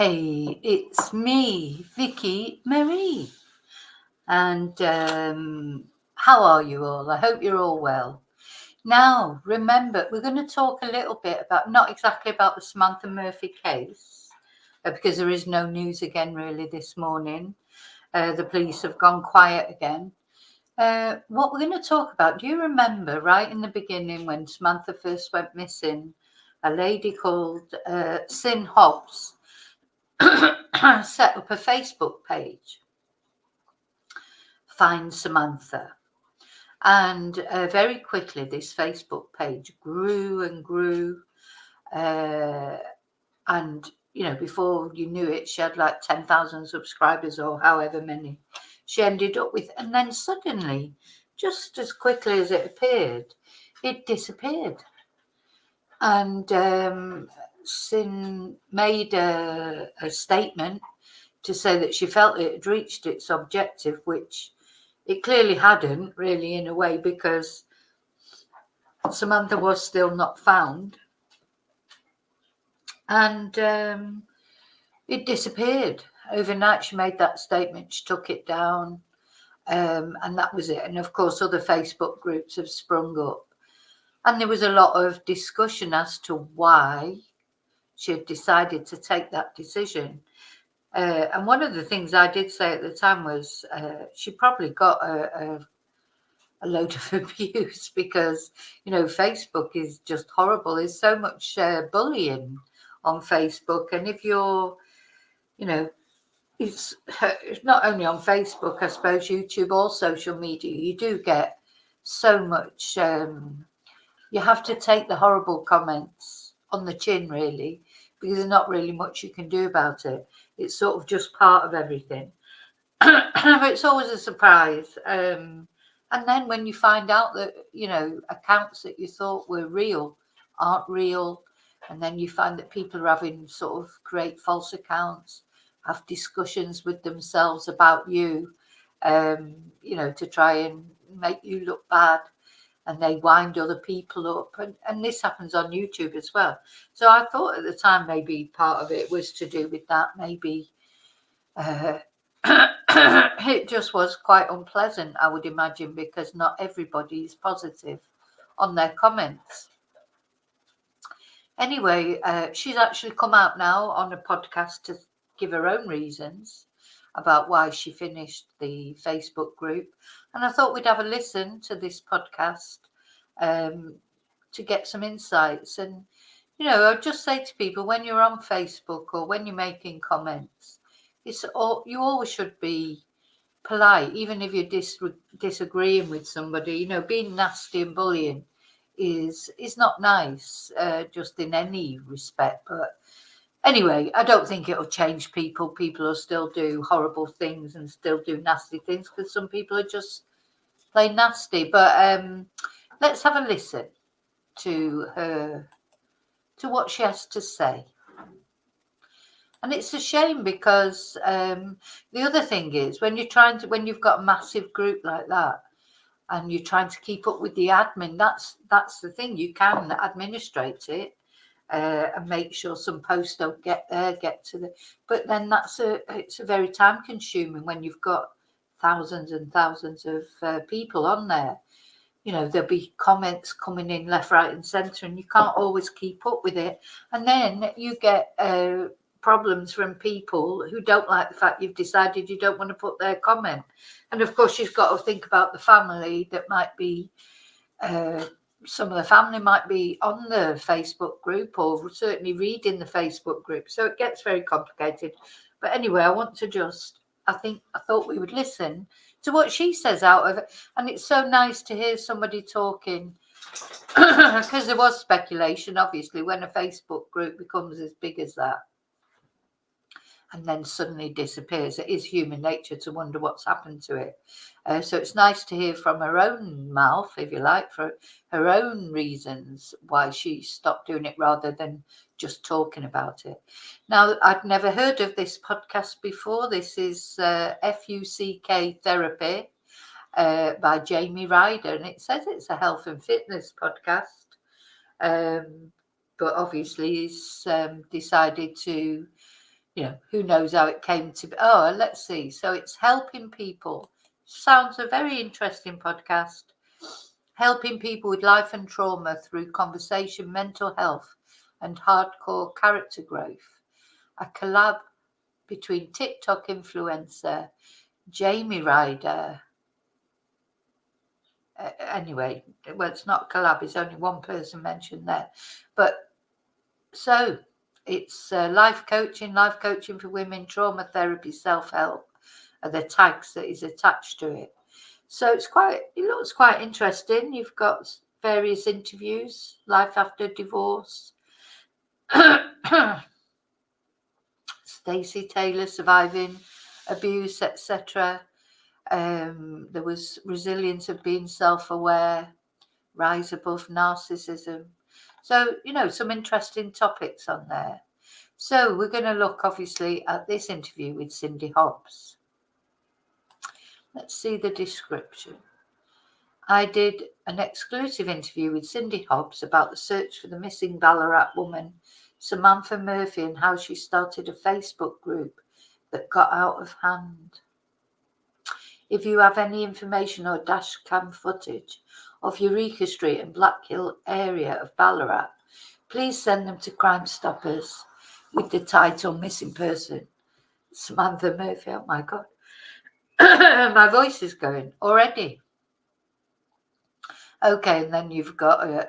Hey, it's me, Vicky Marie. And how are you all? I hope you're all well. Now, remember, we're going to talk a little bit about, not exactly about the Samantha Murphy case, because there is no news again really this morning. The police have gone quiet again. What we're going to talk about, do you remember right in the beginning when Samantha first went missing, a lady called Sin Hobbs set up a Facebook page, Find Samantha. And very quickly, this Facebook page grew and grew. And, before you knew it, she had like 10,000 subscribers or however many she ended up with. And then suddenly, just as quickly as it appeared, it disappeared. And Sin made a statement to say that she felt it had reached its objective, which it clearly hadn't really in a way, because Samantha was still not found. And it disappeared. Overnight she made that statement, she took it down, and that was it. And of course other Facebook groups have sprung up. And there was a lot of discussion as to why she had decided to take that decision. And one of the things I did say at the time was she probably got a load of abuse because, Facebook is just horrible. There's so much bullying on Facebook. And if you're, it's not only on Facebook, I suppose, YouTube or social media, you do get so much. You have to take the horrible comments on the chin, really, because there's not really much you can do about it. It's sort of just part of everything. It's always a surprise. And then when you find out that, accounts that you thought were real aren't real, and then you find that people are having sort of create false accounts, have discussions with themselves about you, to try and make you look bad. And they wind other people up. And this happens on YouTube as well. So I thought at the time maybe part of it was to do with that. Maybe it just was quite unpleasant, I would imagine, because not everybody is positive on their comments. Anyway, she's actually come out now on a podcast to give her own reasons about why she finished the Facebook group. And I thought we'd have a listen to this podcast to get some insights. And, I'd just say to people, when you're on Facebook or when you're making comments, you always should be polite, even if you're disagreeing with somebody. Being nasty and bullying is not nice, just in any respect. But anyway, I don't think it'll change people. People will still do horrible things and still do nasty things because some people are just plain nasty. But let's have a listen to her, to what she has to say. And it's a shame because the other thing is when you've got a massive group like that and you're trying to keep up with the admin, that's the thing. You can administrate it and make sure some posts don't get to the. But then it's a very time consuming when you've got thousands and thousands of people on there. There'll be comments coming in left, right, and centre, and you can't always keep up with it. And then you get problems from people who don't like the fact you've decided you don't want to put their comment. And of course, you've got to think about the family that might be. Some of the family might be on the Facebook group or certainly reading the Facebook group. So it gets very complicated. But anyway, I thought we would listen to what she says out of it. And it's so nice to hear somebody talking because there was speculation, obviously, when a Facebook group becomes as big as that and then suddenly disappears. It is human nature to wonder what's happened to it. So it's nice to hear from her own mouth, if you like, for her own reasons why she stopped doing it rather than just talking about it. Now, I'd never heard of this podcast before. This is FUCK Therapy by Jamie Ryder, and it says it's a health and fitness podcast. But obviously he's decided to who knows how it came to be. Oh, let's see. So it's helping people. Sounds a very interesting podcast. Helping people with life and trauma through conversation, mental health, and hardcore character growth. A collab between TikTok influencer Jamie Ryder. Anyway, well, it's not a collab, it's only one person mentioned there. But so it's life coaching for women, trauma therapy, self-help are the tags that is attached to it. So it looks quite interesting. You've got various interviews, life after divorce. Stacey Taylor surviving abuse, etc. There was resilience of being self-aware, rise above narcissism. So, some interesting topics on there. So we're going to look, obviously, at this interview with Cindy Hobbs. Let's see the description. I did an exclusive interview with Cindy Hobbs about the search for the missing Ballarat woman, Samantha Murphy, and how she started a Facebook group that got out of hand. If you have any information or dash cam footage of Eureka Street and Black Hill area of Ballarat, please send them to Crime Stoppers with the title Missing Person, Samantha Murphy. Oh my God. My voice is going already. Okay, and then you've got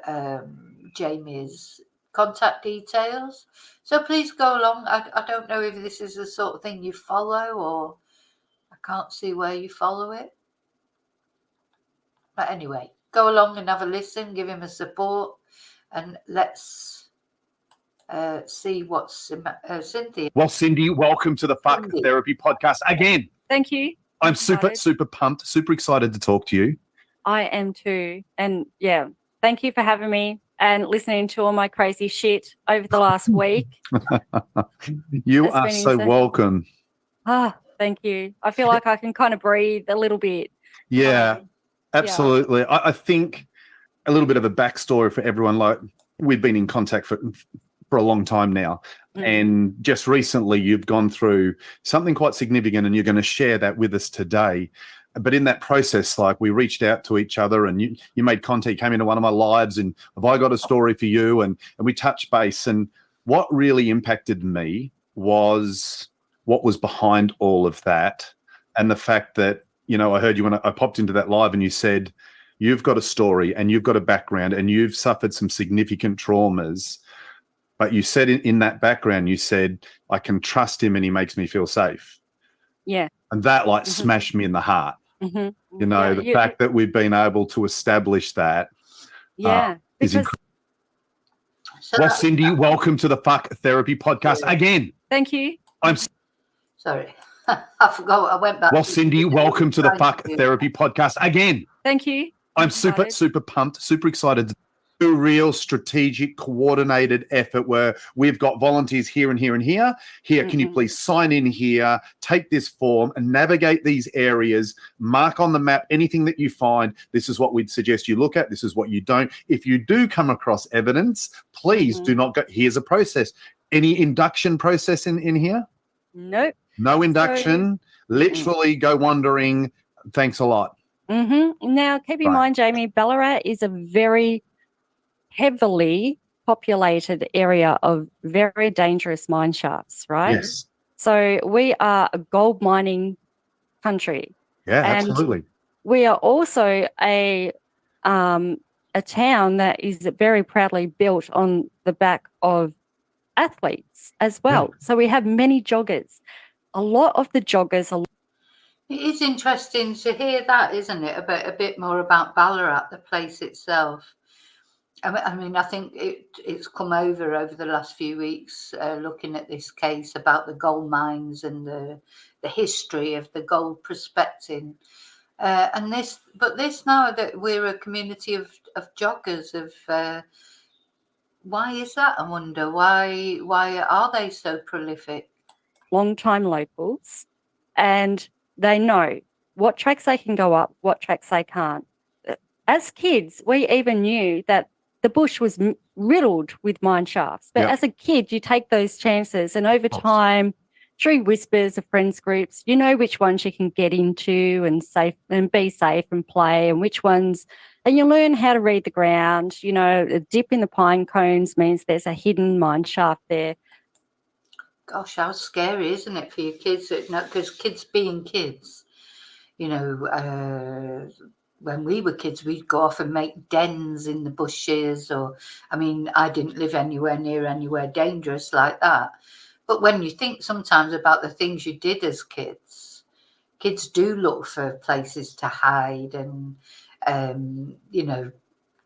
Jamie's contact details. So please go along. I don't know if this is the sort of thing you follow, or I can't see where you follow it. But anyway, go along and have a listen, give him a support, and let's see what Cynthia. Well, Cindy, welcome to the Fuck Therapy podcast again. Thank you. I'm super pumped, super excited to talk to you. I am too. And yeah, thank you for having me and listening to all my crazy shit over the last week. You are so welcome. Thank you. I feel like I can kind of breathe a little bit. Yeah, absolutely. Yeah. I think a little bit of a backstory for everyone. Like, we've been in contact for a long time now. And just recently you've gone through something quite significant, and you're going to share that with us today. But in that process, like, we reached out to each other, and you made contact, came into one of my lives, and have I got a story for you? And we touched base. And what really impacted me was what was behind all of that. And the fact that, I heard you when I popped into that live, and you said, you've got a story and you've got a background and you've suffered some significant traumas. But you said in that background, you said, I can trust him and he makes me feel safe. Yeah. And that smashed me in the heart. The fact that we've been able to establish that. Yeah. Is incredible. Well, Cindy, welcome to the Fuck Therapy podcast again. Thank you. I'm sorry. I forgot. I went back. Well, Cindy, welcome to the Fuck Therapy podcast again. Thank you. I'm super pumped, super excited to do a real strategic, coordinated effort where we've got volunteers here and here and here. Here, can you please sign in here, take this form and navigate these areas, mark on the map anything that you find. This is what we'd suggest you look at. This is what you don't. If you do come across evidence, please do not go. Here's a process. Any induction process in here? Nope. No induction. Literally go wandering. Thanks a lot. Now, keep in mind, Jamie, Ballarat is a very heavily populated area of very dangerous mine shafts, right? Yes. So we are a gold mining country. Yeah, and absolutely. We are also a town that is very proudly built on the back of athletes as well. Yeah. So we have many joggers. A lot of the joggers are. It is interesting to hear that, isn't it? A bit more about Ballarat, the place itself. I mean, I think it's come over the last few weeks, looking at this case about the gold mines and the history of the gold prospecting, and this now that we're a community of joggers. Why is that? I wonder why are they so prolific? Long-time locals, and they know what tracks they can go up, what tracks they can't. As kids, we even knew that the bush was riddled with mine shafts. But as a kid, you take those chances, and over time, through whispers of friends groups, you know which ones you can get into and be safe and play, and which ones, and you learn how to read the ground. You know, a dip in the pine cones means there's a hidden mine shaft there. Gosh, how scary, isn't it, for your kids? Because kids being kids, you know, when we were kids, we'd go off and make dens in the bushes, or, I mean, I didn't live anywhere near anywhere dangerous like that. But when you think sometimes about the things you did as kids, kids do look for places to hide, and, you know,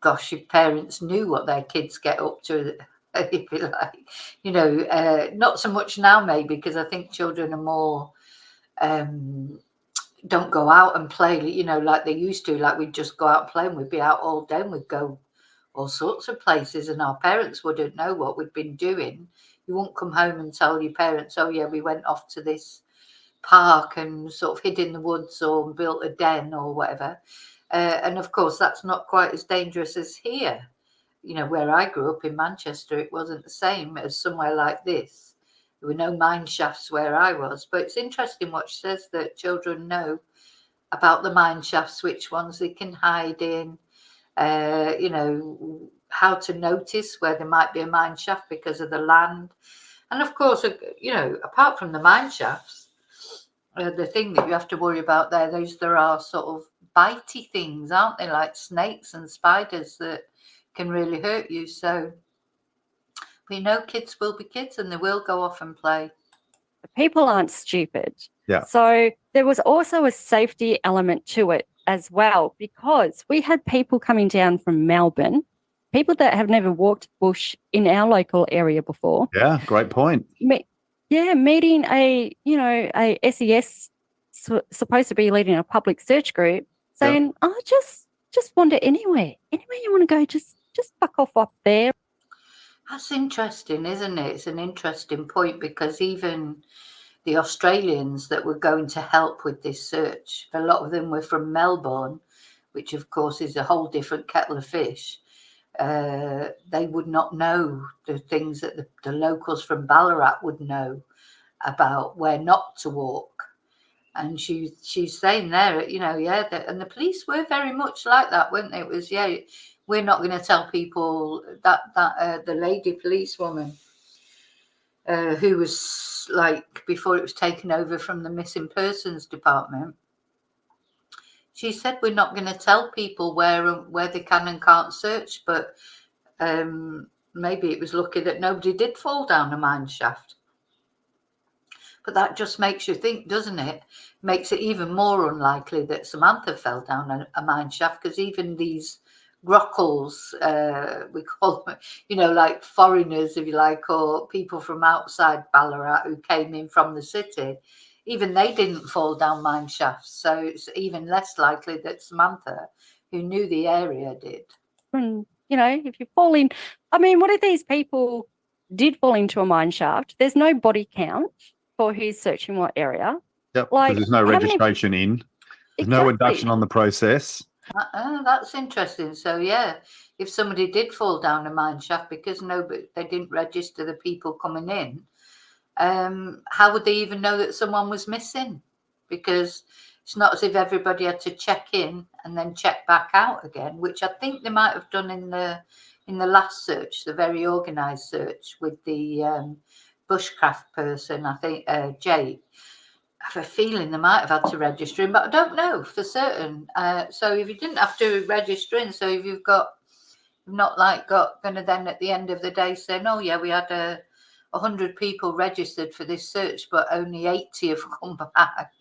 gosh, your parents knew what their kids get up to, if you like. You know, not so much now maybe, because I think children are more, don't go out and play, you know, like they used to. Like we'd just go out and play, and we'd be out all day, and we'd go all sorts of places, and our parents wouldn't know what we'd been doing. You won't come home and tell your parents, oh yeah, we went off to this park and sort of hid in the woods or built a den or whatever. And of course, that's not quite as dangerous as here. You know, where I grew up in Manchester, it wasn't the same as somewhere like this. There were no mine shafts where I was. But it's interesting what she says, that children know about the mine shafts, which ones they can hide in, you know, how to notice where there might be a mine shaft because of the land. And of course, you know, apart from the mine shafts, the thing that you have to worry about there are sort of bitey things, aren't they, like snakes and spiders that can really hurt you. So we know kids will be kids, and they will go off and play. People aren't stupid. Yeah. So there was also a safety element to it as well, because we had people coming down from Melbourne, people that have never walked bush in our local area before. Yeah, great point. Meeting a SES supposed to be leading a public search group, saying, "Oh, just wander anywhere you want to go, just fuck off up there." That's interesting, isn't it? It's an interesting point, because even the Australians that were going to help with this search, a lot of them were from Melbourne, which of course is a whole different kettle of fish. They would not know the things that the locals from Ballarat would know about where not to walk. And she's saying there, you know, and the police were very much like that, weren't they? It was, we're not going to tell people that the lady policewoman who was like, before it was taken over from the missing persons department, she said, we're not going to tell people where they can and can't search. But maybe it was lucky that nobody did fall down a mine shaft. But that just makes you think, doesn't it? Makes it even more unlikely that Samantha fell down a mine shaft, because even these grockles, we call them, you know, like foreigners, if you like, or people from outside Ballarat who came in from the city, even they didn't fall down mine shafts. So it's even less likely that Samantha, who knew the area, did. And, you know, if you fall in, I mean, what if these people did fall into a mine shaft? There's no body count for who's searching what area. Yep, like, there's no registration in. There's no induction on the process. That's interesting. So, if somebody did fall down a mine shaft because they didn't register the people coming in, how would they even know that someone was missing? Because it's not as if everybody had to check in and then check back out again, which I think they might have done in the last search, the very organised search with the bushcraft person, I think, Jake. I have a feeling they might have had to register him, but I don't know for certain. So if you didn't have to register in, so if you've not going to then at the end of the day say, oh yeah, we had 100 people registered for this search, but only 80 have come back.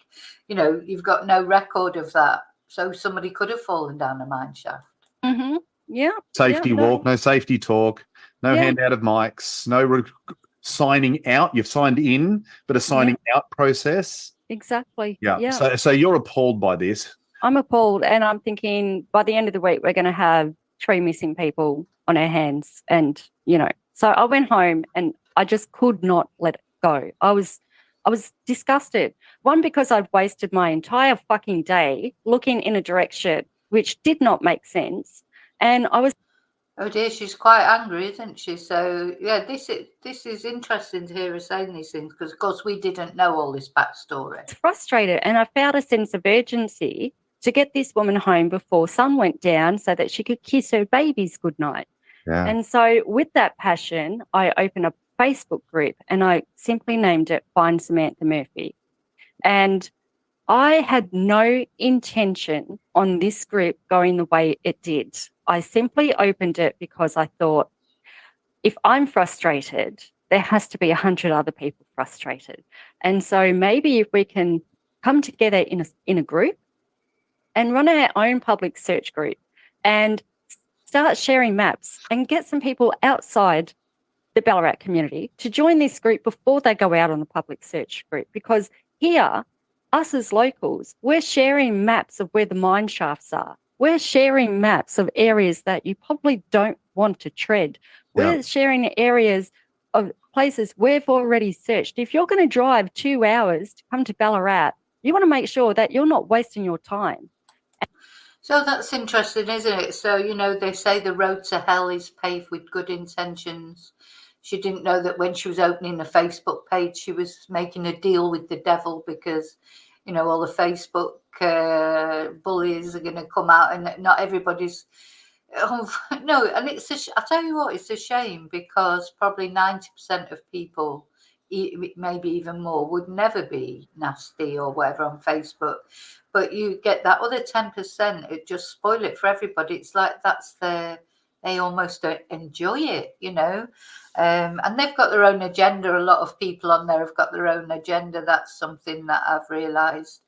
You know, you've got no record of that. So somebody could have fallen down a mine shaft. Mm-hmm. Yeah. Safety walk, no safety talk, no handout of mics, no signing out. You've signed in, but a signing out process. Exactly. Yeah. So you're appalled by this. I'm appalled, and I'm thinking by the end of the week we're going to have 3 missing people on our hands, and you know. So I went home and I just could not let it go. I was disgusted. One, because I'd wasted my entire fucking day looking in a direction which did not make sense, and I was Oh dear, she's quite angry, isn't she? So yeah, this is interesting to hear her saying these things because, of course, we didn't know all this backstory. It's frustrated, and I felt a sense of urgency to get this woman home before sun went down so that she could kiss her babies goodnight. Yeah. And so with that passion, I opened a Facebook group and I simply named it Find Samantha Murphy. And I had no intention on this group going the way it did. I simply opened it because I thought, if I'm frustrated, there has to be 100 other people frustrated. And so maybe if we can come together in a group and run our own public search group and start sharing maps and get some people outside the Ballarat community to join this group before they go out on the public search group. Because here, us as locals, we're sharing maps of where the mine shafts are. We're sharing maps of areas that you probably don't want to tread. We're sharing areas of places we've already searched. If you're going to drive 2 hours to come to Ballarat, you want to make sure that you're not wasting your time. So that's interesting, isn't it? So, they say the road to hell is paved with good intentions. She didn't know that when she was opening a Facebook page, she was making a deal with the devil because, all the Facebook bullies are going to come out and not everybody's. No, and I tell you what, it's a shame because probably 90% of people, maybe even more, would never be nasty or whatever on Facebook. But you get that other 10%, it just spoil it for everybody. It's like they almost enjoy it, and they've got their own agenda. A lot of people on there have got their own agenda. That's something that I've realised.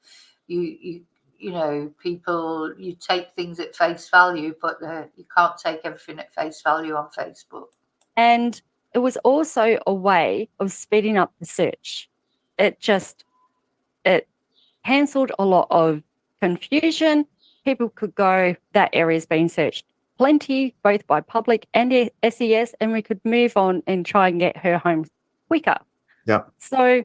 People, you take things at face value, but you can't take everything at face value on Facebook. And it was also a way of speeding up the search. It cancelled a lot of confusion. People could go, that area's been searched plenty, both by public and SES, and we could move on and try and get her home quicker. Yeah. So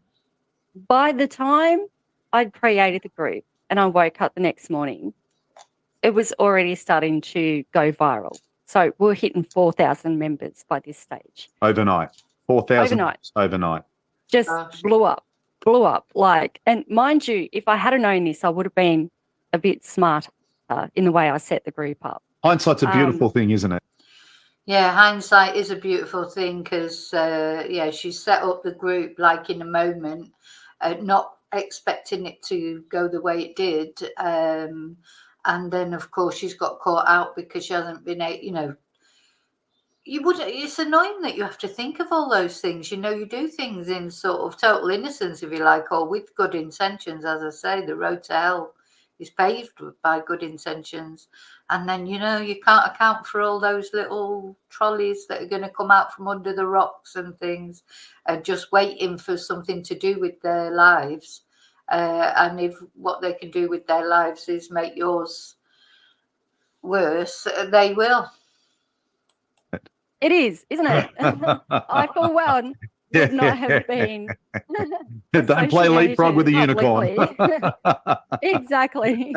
by the time I'd created the group and I woke up the next morning, it was already starting to go viral. So we're hitting 4,000 members by this stage. Overnight. 4,000 overnight. Just blew up. And mind you, if I had known this, I would have been a bit smarter in the way I set the group up. Hindsight's a beautiful thing, isn't it? Yeah, hindsight is a beautiful thing because, she set up the group like in a moment, not expecting it to go the way it did. And then, of course, she's got caught out because she hasn't been able, it's annoying that you have to think of all those things. You do things in sort of total innocence, if you like, or with good intentions. As I say, the road to hell is paved by good intentions. And then, you can't account for all those little trolleys that are going to come out from under the rocks and things, just waiting for something to do with their lives. And if what they can do with their lives is make yours worse, they will. It is, isn't it? I, for one, would not have been. Don't play leapfrog with a unicorn. Exactly.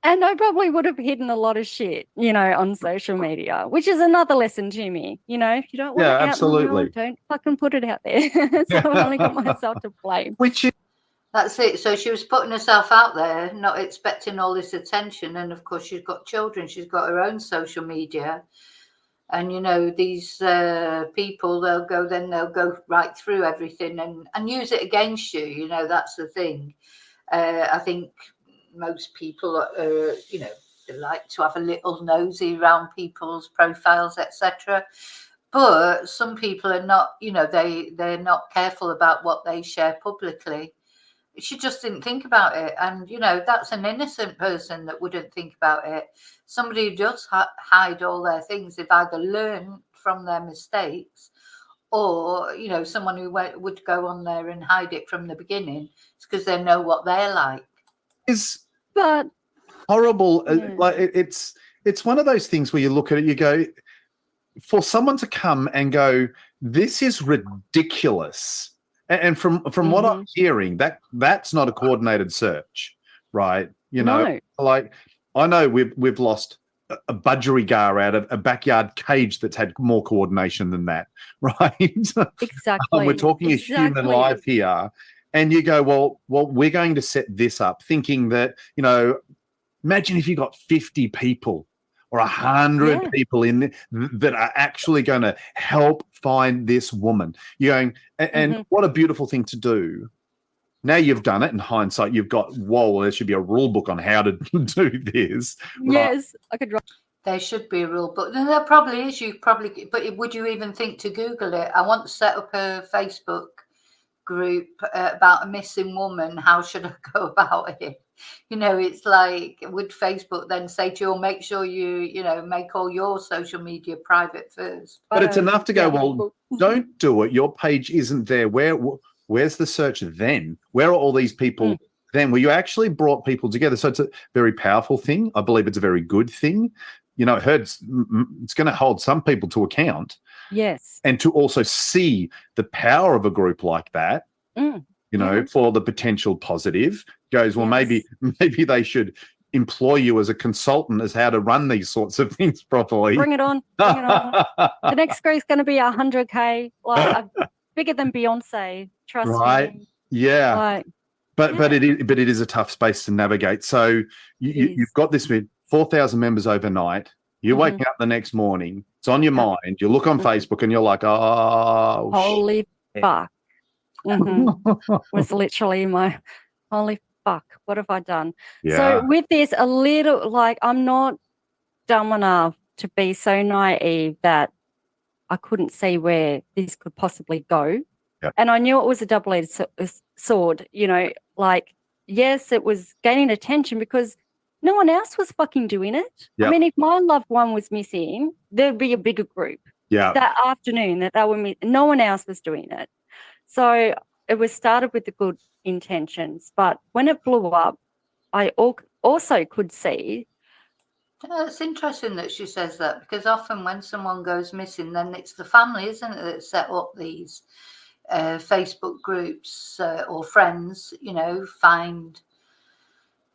And I probably would have hidden a lot of shit, on social media, which is another lesson, Jimmy. If you don't want it out in the world, don't fucking put it out there. So I've only got myself to blame. That's it. So she was putting herself out there, not expecting all this attention. And of course, she's got children. She's got her own social media. And, these people, they'll go right through everything and use it against you. That's the thing. I think most people, they like to have a little nosy around people's profiles, etc. But some people are not, they're not careful about what they share publicly. She just didn't think about it. And, that's an innocent person that wouldn't think about it. Somebody who does hide all their things, they've either learned from their mistakes or, someone who would go on there and hide it from the beginning. It's because they know what they're like. It's horrible. Yeah. Like it's one of those things where you look at it, you go, for someone to come and go, this is ridiculous. And from what I'm hearing, that's not a coordinated search, right? No. Like I know we've lost a budgerigar out of a backyard cage that's had more coordination than that, right? Exactly. We're talking a human life here. And you go, well, we're going to set this up thinking that, imagine if you got 50 people or 100 people in that are actually going to help find this woman. You're going, and what a beautiful thing to do. Now you've done it in hindsight. You've got, there should be a rule book on how to do this. Yes, I could write. There should be a rule book. And there probably is. But would you even think to Google it? I want to set up a Facebook group about a missing woman. How should I go about it? It's like, would Facebook then say to you, make sure you make all your social media private first? But it's enough to go, well, don't do it. Your page isn't there. Where's the search then? Where are all these people then? Well, you actually brought people together. So it's a very powerful thing. I believe it's a very good thing. It's going to hold some people to account. Yes. And to also see the power of a group like that, for the potential positive, goes, well, maybe they should employ you as a consultant as how to run these sorts of things properly. Bring it on. The next group's going to be 100K, like bigger than Beyonce. Trust me. Yeah. But it is a tough space to navigate. So you've got this with 4,000 members overnight. You're waking up the next morning. It's on your mind. You look on Facebook and you're like, oh, holy fuck. Was literally my holy fuck. What have I done? Yeah. So with this, a little, I'm not dumb enough to be so naive that I couldn't see where this could possibly go. Yep. And I knew it was a double-edged sword, yes, it was gaining attention because no one else was fucking doing it. Yep. I mean, if my loved one was missing, there'd be a bigger group that afternoon that they were missing. No one else was doing it. So it was started with the good intentions. But when it blew up, I also could see. It's interesting that she says that, because often when someone goes missing, then it's the family, isn't it, that set up these Facebook groups or friends, find.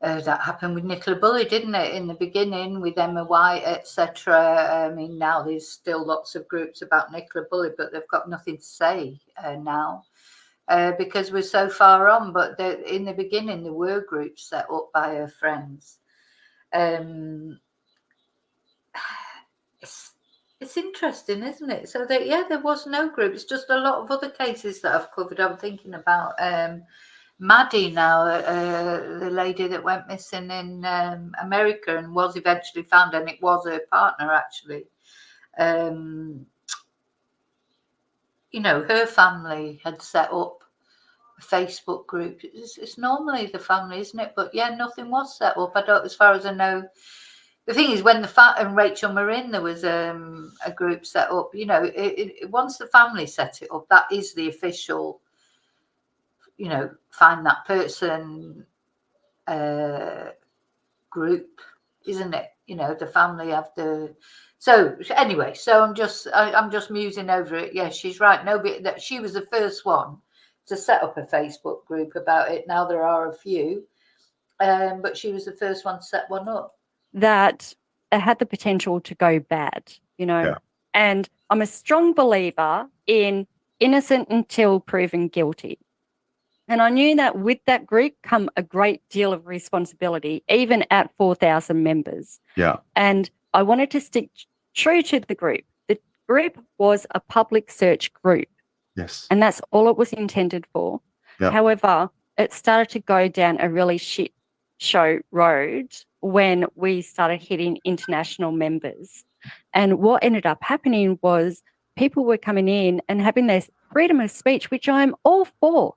That happened with Nicola Bulley, didn't it, in the beginning with Emma White, etc. I mean, now there's still lots of groups about Nicola Bulley, but they've got nothing to say now because we're so far on. But in the beginning, there were groups set up by her friends. It's interesting, isn't it? So there was no group. It's just a lot of other cases that I've covered. I'm thinking about Maddie now, the lady that went missing in America and was eventually found, and it was her partner actually. Her family had set up a Facebook group. It's normally the family, isn't it? But nothing was set up. As far as I know. The thing is, when and Rachel Marin, there was a group set up. Once the family set it up, that is the official. Find that person group, isn't it? The family have the. So anyway, I'm just musing over it. Yes, she's right. That she was the first one to set up a Facebook group about it. Now there are a few, but she was the first one to set one up. That it had the potential to go bad, and I'm a strong believer in innocent until proven guilty. And I knew that with that group come a great deal of responsibility, even at 4,000 members. Yeah. And I wanted to stick true to the group. The group was a public search group. Yes. And that's all it was intended for. Yeah. However, it started to go down a really shit show road when we started hitting international members. And what ended up happening was people were coming in and having their freedom of speech, which I'm all for.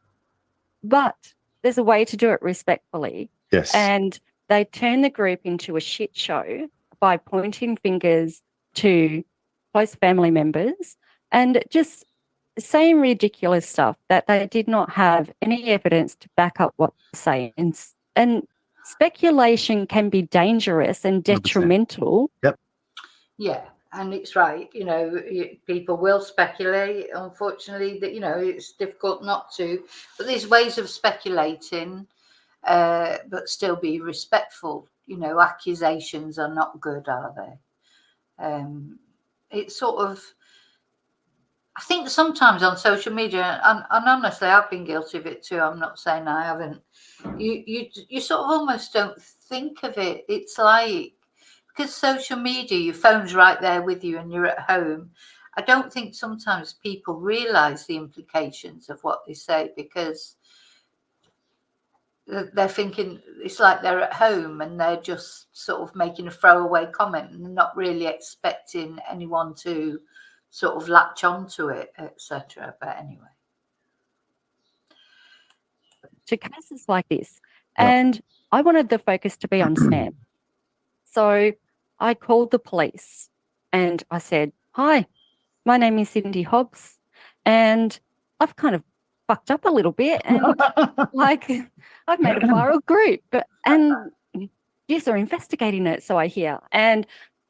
But there's a way to do it respectfully. Yes. And they turned the group into a shit show by pointing fingers to close family members and just saying ridiculous stuff that they did not have any evidence to back up what they're saying. And speculation can be dangerous and detrimental. 100%. Yep. Yeah. And it's right, people will speculate. Unfortunately, that it's difficult not to. But there's ways of speculating, but still be respectful. accusations are not good, are they? It's sort of, I think sometimes on social media, and honestly, I've been guilty of it too. I'm not saying I haven't. You sort of almost don't think of it. It's like, because social media, your phone's right there with you and you're at home. I don't think sometimes people realise the implications of what they say, because they're thinking it's like they're at home and they're just sort of making a throwaway comment and not really expecting anyone to sort of latch onto it, etc. But anyway, to cases like this, and I wanted the focus to be on Sam. So I called the police and I said, "Hi, my name is Cindy Hobbs, and I've kind of fucked up a little bit, and like I've made a viral group, and yes, are investigating it, so I hear." And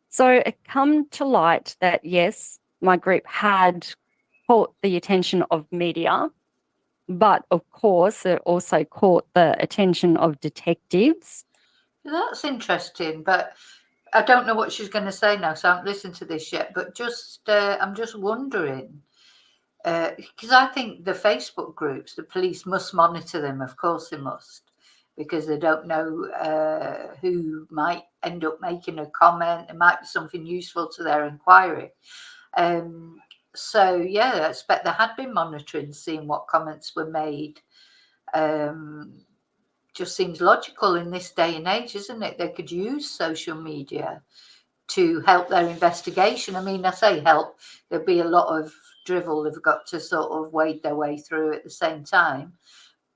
so it come to light that yes, my group had caught the attention of media, but of course it also caught the attention of detectives. that's interesting. But I don't know what she's going to say now, so I haven't listened to this yet. But I'm just wondering, because I think the Facebook groups, the police must monitor them. Of course they must, because they don't know who might end up making a comment. It might be something useful to their inquiry. So yeah, I expect they had been monitoring, seeing what comments were made. Just seems logical in this day and age, isn't it? They could use social media to help their investigation. I mean, I say help, there'll be a lot of drivel they've got to sort of wade their way through at the same time.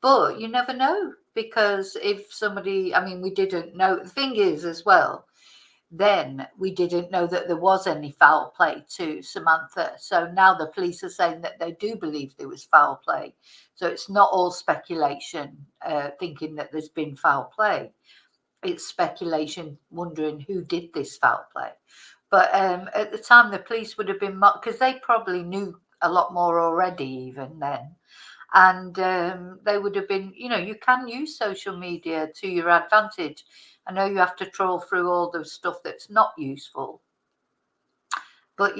But you never know, because if somebody, I mean, we didn't know. The thing is, as well, then we didn't know that there was any foul play to Samantha. So now the police are saying that they do believe there was foul play. So it's not all speculation, thinking that there's been foul play. It's speculation, wondering who did this foul play. But at the time, the police would have been, because they probably knew a lot more already even then. And they would have been, you can use social media to your advantage. I know you have to trawl through all the stuff that's not useful. But,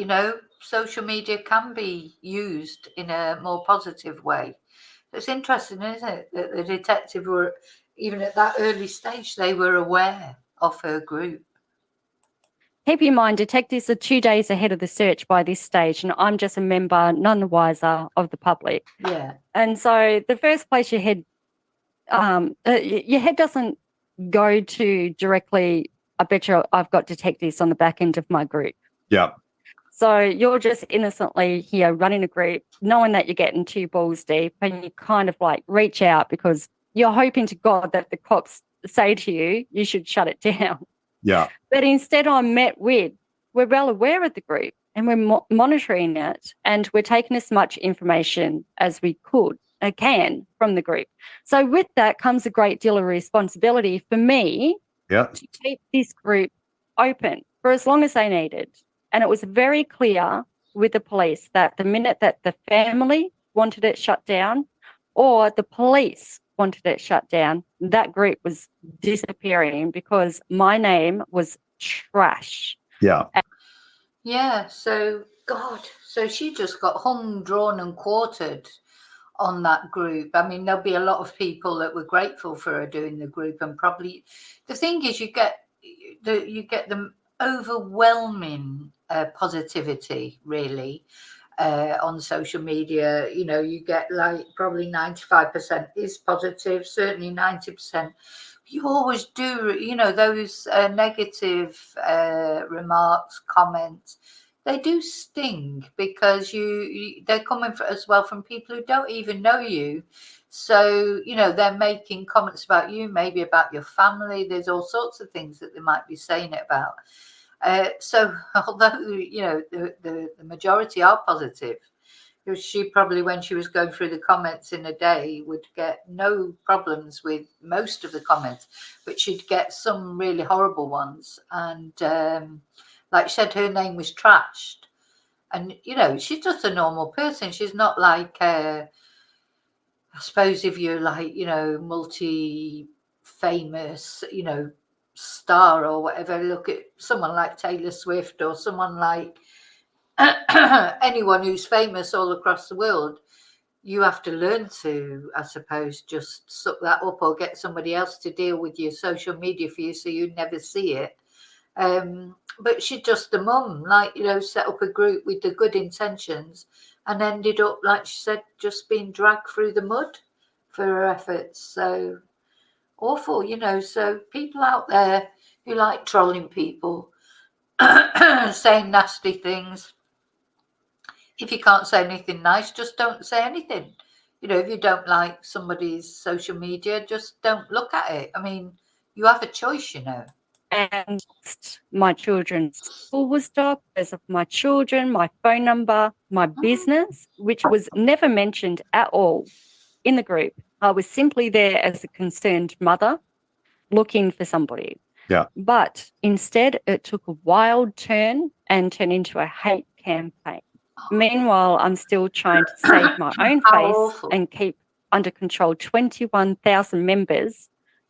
social media can be used in a more positive way. It's interesting, isn't it, that the detective were, even at that early stage, they were aware of her group. Keep in mind, detectives are 2 days ahead of the search by this stage, and I'm just a member, none the wiser, of the public. Yeah. And so the first place your head doesn't go to directly, I bet you I've got detectives on the back end of my group. Yeah. So you're just innocently here running a group, knowing that you're getting 2 balls deep, and you kind of like reach out because you're hoping to God that the cops say to you, you should shut it down. Yeah. But instead I'm met with, we're well aware of the group and we're monitoring it, and we're taking as much information as we can from the group. So with that comes a great deal of responsibility for me to keep this group open for as long as they needed. And it was very clear with the police that the minute that the family wanted it shut down or the police wanted it shut down, that group was disappearing because my name was trash. Yeah. Yeah. So, God, so she just got hung, drawn and quartered on that group. I mean, there'll be a lot of people that were grateful for her doing the group, and probably the thing is you get the overwhelming positivity really on social media. You get like probably 95% is positive, certainly 90%. You always do, those negative remarks, comments, they do sting, because they're coming as well from people who don't even know you. So, they're making comments about you, maybe about your family. There's all sorts of things that they might be saying it about. So although, the majority are positive, she probably, when she was going through the comments in a day, would get no problems with most of the comments, but she'd get some really horrible ones. And like she said, her name was trashed. And, she's just a normal person. She's not like, I suppose if you're like, multi-famous, star or whatever, look at someone like Taylor Swift or someone like anyone who's famous all across the world, you have to learn to, I suppose, just suck that up or get somebody else to deal with your social media for you so you never see it. But she's just a mum, like, you know, set up a group with the good intentions and ended up, like she said, just being dragged through the mud for her efforts. So awful, you know. So people out there who like trolling people, saying nasty things, if you can't say anything nice, just don't say anything. You know, if you don't like somebody's social media, just don't look at it. I mean, you have a choice, you know. And my children's school was stopped because of my children, my phone number, my business, which was never mentioned at all in the group. I was simply there as a concerned mother looking for somebody. Yeah. But instead, it took a wild turn and turned into a hate campaign. Meanwhile, I'm still trying to save my own face Awful. and keep under control 21,000 members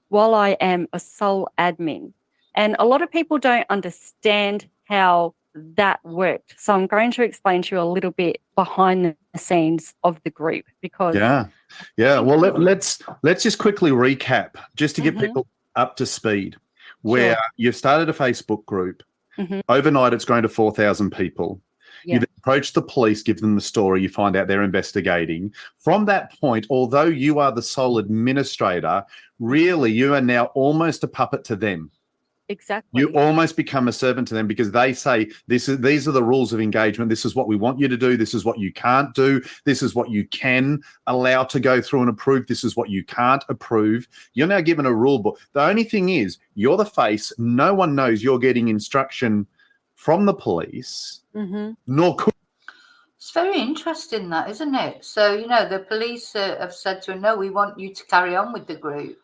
while I am a sole admin. And a lot of people don't understand how that worked. So I'm going to explain to you a little bit behind the scenes of the group because Yeah. Well, let's just quickly recap just to get people up to speed. Where you've started a Facebook group. Overnight, it's grown to 4,000 people. Yeah. You've approached the police, give them the story, you find out they're investigating. From that point, although you are the sole administrator, really you are now almost a puppet to them. Exactly. You almost become a servant to them because they say, these are the rules of engagement. This is what we want you to do. This is what you can't do. This is what you can allow to go through and approve. This is what you can't approve. You're now given a rule book. The only thing is you're the face. No one knows you're getting instruction from the police, nor could. It's very interesting that, isn't it? So, you know, the police have said to her, no, we want you to carry on with the group.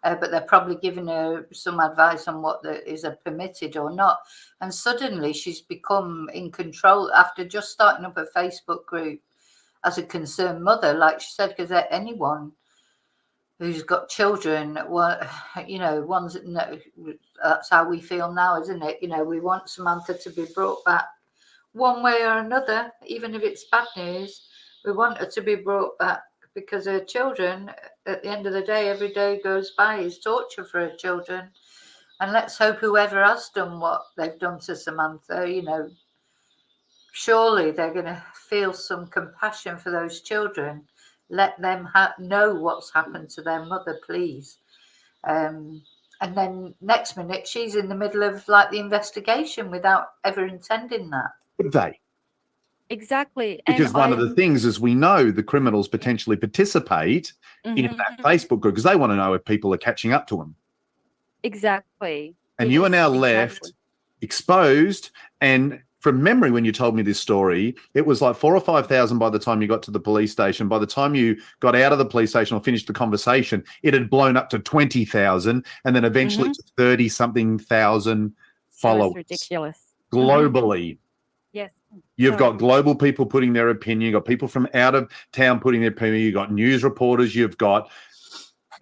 But they're probably giving her some advice on what is permitted or not. And suddenly she's become in control after just starting up a Facebook group as a concerned mother, like she said, because anyone who's got children, well, you know, that's how we feel now, isn't it? You know, we want Samantha to be brought back one way or another, even if it's bad news. We want her to be brought back because her children, at the end of the day, every day goes by is torture for her children. And let's hope whoever has done what they've done to Samantha, you know, surely they're going to feel some compassion for those children. Let them know what's happened to their mother, please. And then next minute, she's in the middle of like the investigation without ever intending that. Would they? Exactly. Because one of the things is we know the criminals potentially participate in that Facebook group because they want to know if people are catching up to them. Exactly. And you are now left exposed. And from memory, when you told me this story, it was like 4,000 or 5,000 by the time you got to the police station. By the time you got out of the police station or finished the conversation, it had blown up to 20,000 and then eventually to 30-something thousand followers. It was ridiculous. Globally. Yes. You've got global people putting their opinion. You've got people from out of town putting their opinion. You've got news reporters. You've got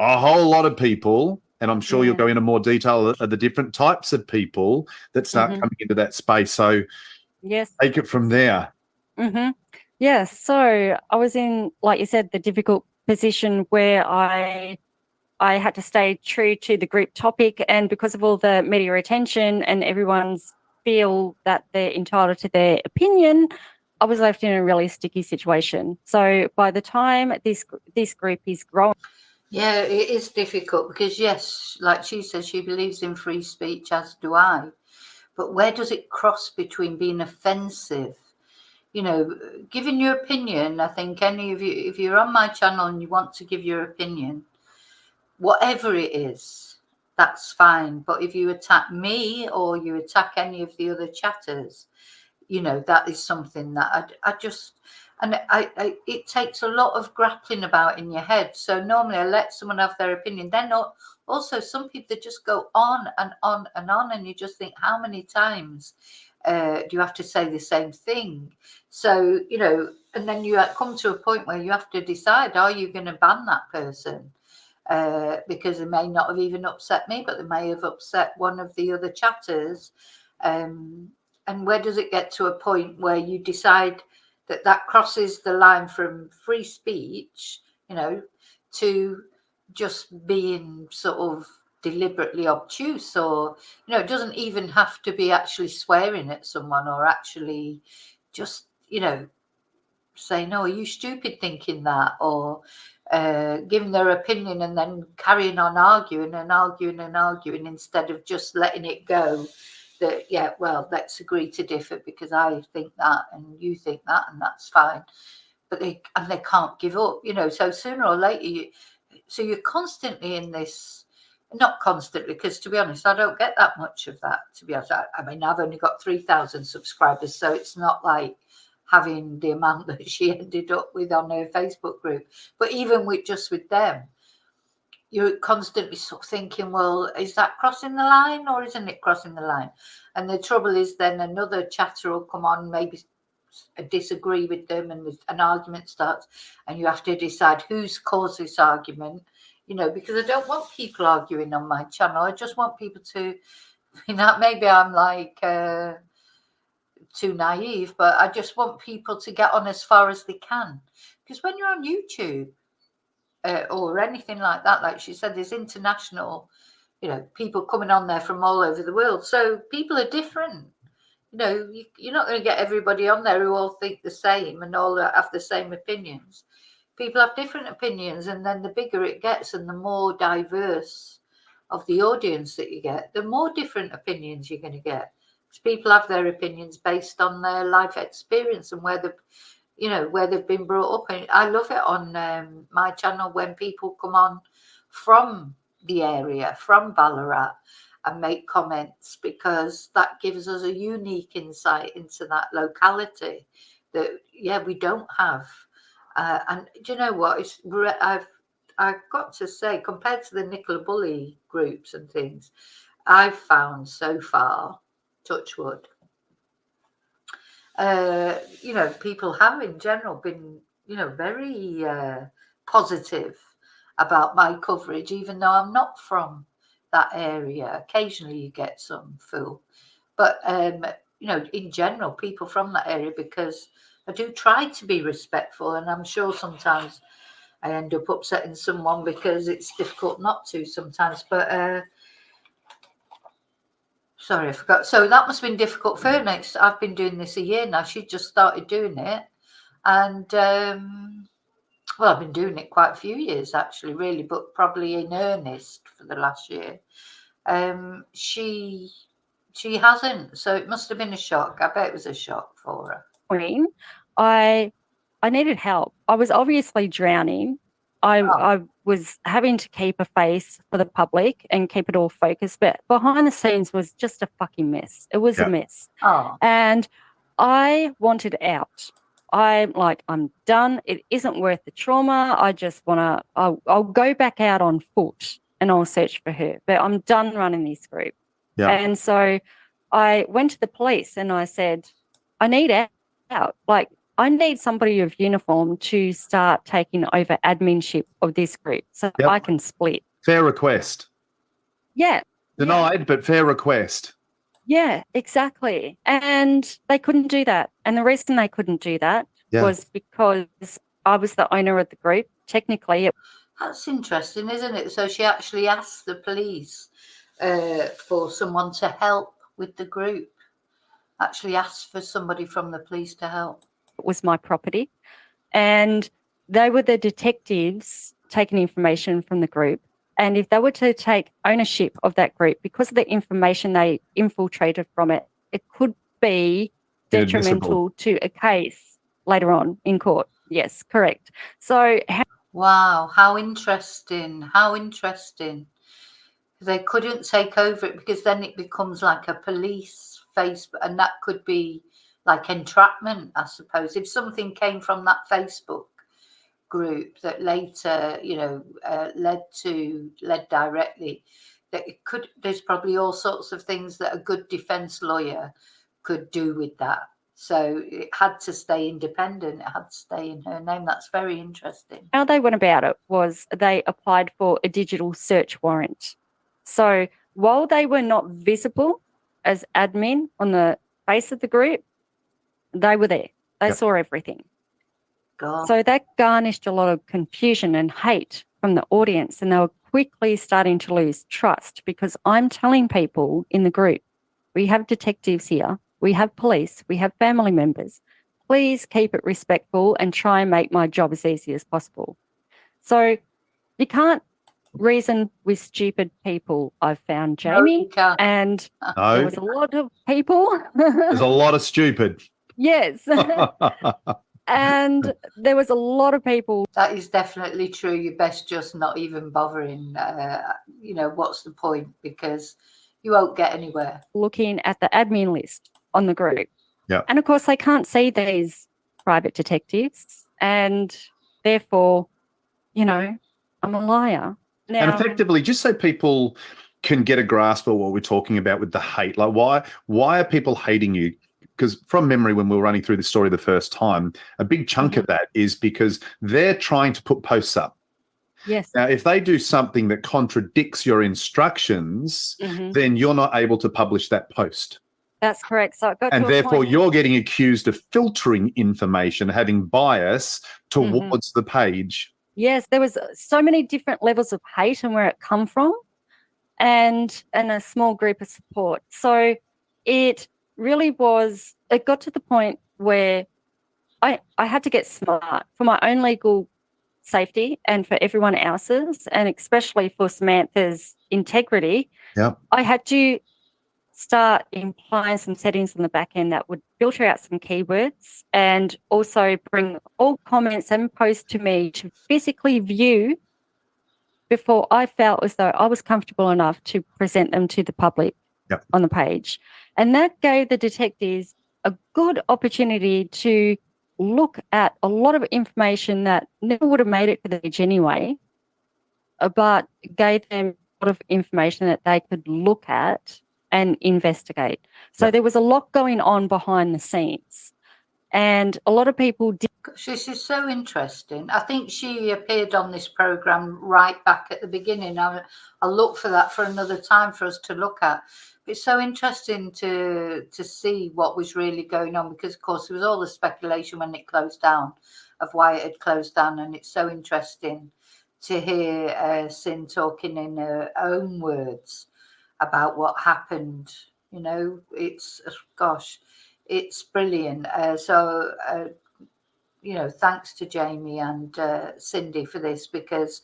a whole lot of people. And I'm sure you'll go into more detail of the different types of people that start coming into that space. So take it from there. Yeah. So I was in, like you said, the difficult position where I had to stay true to the group topic. And because of all the media attention and everyone's feel that they're entitled to their opinion, I was left in a really sticky situation. So by the time this group is growing. Yeah, it is difficult because, yes, like she says, she believes in free speech, as do I. But where does it cross between being offensive? You know, giving your opinion, I think any of you, if you're on my channel and you want to give your opinion, whatever it is, that's fine. But if you attack me or you attack any of the other chatters, you know, that is something that I just, and it takes a lot of grappling about in your head. So normally I let someone have their opinion. Then not, also some people just go on and on and on, and you just think, how many times do you have to say the same thing? So, you know, and then you come to a point where you have to decide, are you going to ban that person? because they may not have even upset me, but they may have upset one of the other chatters. And where does it get to a point where you decide that crosses the line from free speech, to just being sort of deliberately obtuse, or it doesn't even have to be actually swearing at someone, or actually just saying, "No, are you stupid thinking that?" or giving their opinion and then carrying on arguing instead of just letting it go. That, yeah, well, let's agree to differ because I think that and you think that, and that's fine. But they can't give up, so sooner or later so you're constantly in this, not constantly, because to be honest, I don't get that much of that, to be honest. I mean, I've only got 3,000 subscribers, so it's not like having the amount that she ended up with on her Facebook group. But even with them, you're constantly sort of thinking, well, is that crossing the line or isn't it crossing the line? And the trouble is then another chatter will come on, maybe disagree with them, and an argument starts, and you have to decide who's caused this argument, because I don't want people arguing on my channel. I just want people to, maybe I'm like too naive, but I just want people to get on as far as they can. Because when you're on YouTube, or anything like that, like she said, there's international, people coming on there from all over the world. So people are different. You're not going to get everybody on there who all think the same and all have the same opinions. People have different opinions, and then the bigger it gets and the more diverse of the audience that you get, the more different opinions you're going to get. Because people have their opinions based on their life experience and where they've been brought up. And I love it on my channel when people come on from the area, from Ballarat, and make comments, because that gives us a unique insight into that locality that, we don't have. And do you know what? I've got to say, compared to the Nicola Bully groups and things, I've found so far, touch wood, people have in general been, very positive about my coverage, even though I'm not from that area. Occasionally you get some fool, but in general, people from that area, because I do try to be respectful, and I'm sure sometimes I end up upsetting someone because it's difficult not to sometimes, but sorry, I forgot. So that must have been difficult for her. Next, I've been doing this a year now. She just started doing it. And, I've been doing it quite a few years, actually, really, but probably in earnest for the last year. She hasn't. So it must have been a shock. I bet it was a shock for her. I needed help. I was obviously drowning. I was having to keep a face for the public and keep it all focused, but behind the scenes was just a fucking mess. It was a mess. And I wanted out. I'm like, I'm done. It isn't worth the trauma. I just want to, I'll go back out on foot and I'll search for her, but I'm done running this group. And so I went to the police and I said, I need out. Like, I need somebody of uniform to start taking over adminship of this group so I can split. Fair request. Yeah. Denied, but fair request. Yeah, exactly. And they couldn't do that. And the reason they couldn't do that was because I was the owner of the group. Technically. That's interesting, isn't it? So she actually asked the police for someone to help with the group. Actually asked for somebody from the police to help. It was my property, and they were the detectives taking information from the group, and if they were to take ownership of that group because of the information they infiltrated from it, it could be detrimental to a case later on in court. Yes, correct. So wow, how interesting they couldn't take over it, because then it becomes like a police face, and that could be like entrapment, I suppose. If something came from that Facebook group that later, led directly, that it could, there's probably all sorts of things that a good defense lawyer could do with that. So it had to stay independent. It had to stay in her name. That's very interesting. How they went about it was they applied for a digital search warrant. So while they were not visible as admin on the face of the group, they were there. They Yep. saw everything. God. So that garnished a lot of confusion and hate from the audience, and they were quickly starting to lose trust because I'm telling people in the group, we have detectives here, we have police, we have family members. Please keep it respectful and try and make my job as easy as possible. So you can't reason with stupid people, I've found, Jamie. No, you can't. And No, there was a lot of people. there's a lot of stupid. Yes. And there was a lot of people. That is definitely true. You best just not even bothering. What's the point? Because you won't get anywhere. Looking at the admin list on the group. Yeah. And of course, they can't see these private detectives. And therefore, I'm a liar. Now, And effectively, just so people can get a grasp of what we're talking about with the hate, like why are people hating you? Because from memory, when we were running through the story the first time, a big chunk of that is because they're trying to put posts up. Yes. Now, if they do something that contradicts your instructions, then you're not able to publish that post. That's correct. So it got and to a therefore point. you're getting accused of filtering information, having bias towards the page. Yes, there was so many different levels of hate and where it come from, and a small group of support. So it really was, it got to the point where I had to get smart for my own legal safety and for everyone else's, and especially for Samantha's integrity. Yeah. I had to start implying some settings on the back end that would filter out some keywords and also bring all comments and posts to me to physically view before I felt as though I was comfortable enough to present them to the public on the page. And that gave the detectives a good opportunity to look at a lot of information that never would have made it to the page anyway, but gave them a lot of information that they could look at and investigate. So there was a lot going on behind the scenes. And a lot of people did. Gosh, this is so interesting. I think she appeared on this program right back at the beginning. I'll look for that for another time for us to look at. It's so interesting to see what was really going on, because, of course, there was all the speculation when it closed down of why it had closed down. And it's so interesting to hear Sin talking in her own words about what happened. It's, gosh, it's brilliant. Thanks to Jamie and Cindy for this, because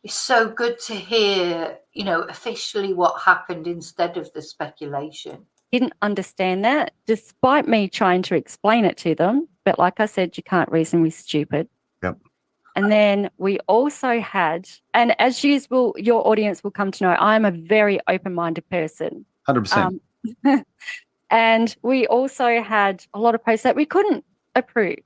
it's so good to hear, officially what happened instead of the speculation. Didn't understand that, despite me trying to explain it to them. But like I said, you can't reason with stupid. Yep. And then we also had, and as usual, your audience will come to know, I'm a very open-minded person. 100%. And we also had a lot of posts that we couldn't approve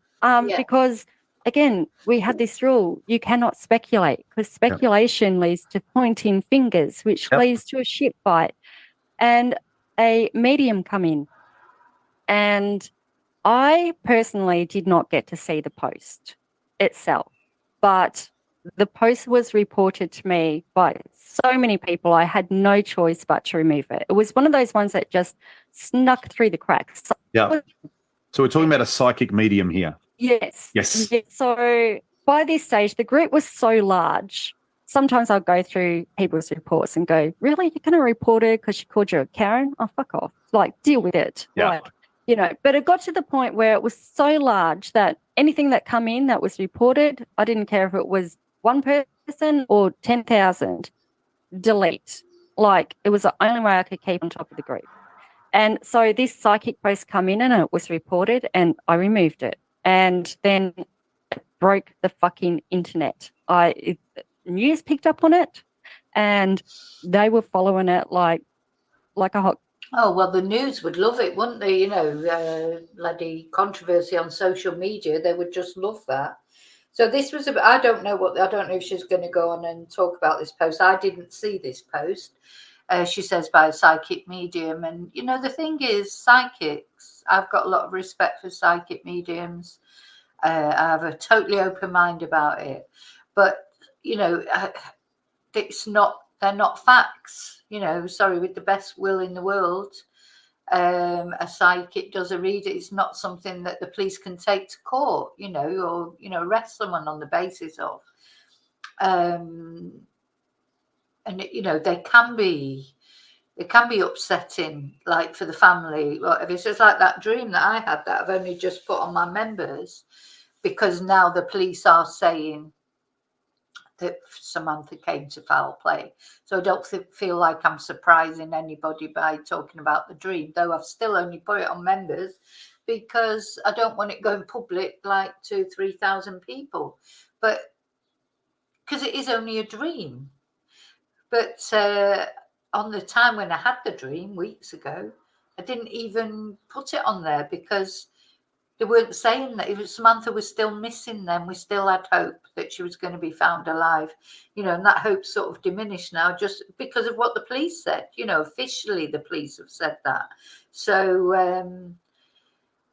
because, again, we had this rule: you cannot speculate, because speculation leads to pointing fingers, which leads to a shit fight. And a medium come in, and I personally did not get to see the post itself, but the post was reported to me by so many people, I had no choice but to remove it. It was one of those ones that just snuck through the cracks. Yeah. So we're talking about a psychic medium here. Yes. Yes. So by this stage, the group was so large. Sometimes I'll go through people's reports and go, really? You're going to report her because she called you a Karen? Oh, fuck off. Like, deal with it. Yeah. But it got to the point where it was so large that anything that come in that was reported, I didn't care if it was one person or 10,000, delete. Like, it was the only way I could keep on top of the group. And so this psychic post come in and it was reported and I removed it. And then it broke the fucking internet. News picked up on it and they were following it like a hot. Oh, well, the news would love it, wouldn't they? Bloody controversy on social media. They would just love that. So this was, I don't know if she's going to go on and talk about this post. I didn't see this post. She says by a psychic medium. And, the thing is, psychics I've got a lot of respect for psychic mediums. I have a totally open mind about it. But, you know, they're not facts, you know, sorry, with the best will in the world. A psychic does a read, it's not something that the police can take to court, you know, or, you know, arrest someone on the basis of. And, you know, they can be upsetting, like for the family. Whatever. It's just like that dream that I had that I've only just put on my members, because now the police are saying that Samantha came to foul play. So I don't feel like I'm surprising anybody by talking about the dream, though I've still only put it on members because I don't want it going public like 2,000-3,000 people. But because it is only a dream. But on the time when I had the dream weeks ago, I didn't even put it on there because they weren't saying that. Samantha was still missing them. We still had hope that she was going to be found alive, you know, and that hope sort of diminished now just because of what the police said. You know, officially the police have said that. So,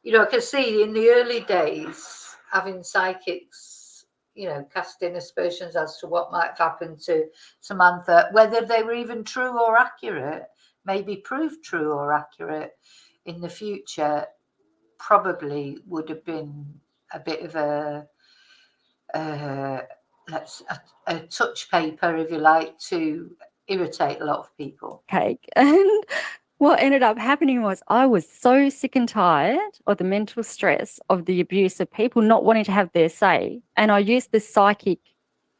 you know, I can see in the early days having psychics, you know, casting aspersions as to what might have happened to Samantha, whether they were even true or accurate, maybe proved true or accurate in the future, probably would have been a bit of a touch paper, if you like, to irritate a lot of people. Cake. And what ended up happening was I was so sick and tired of the mental stress of the abuse of people not wanting to have their say. And I used the psychic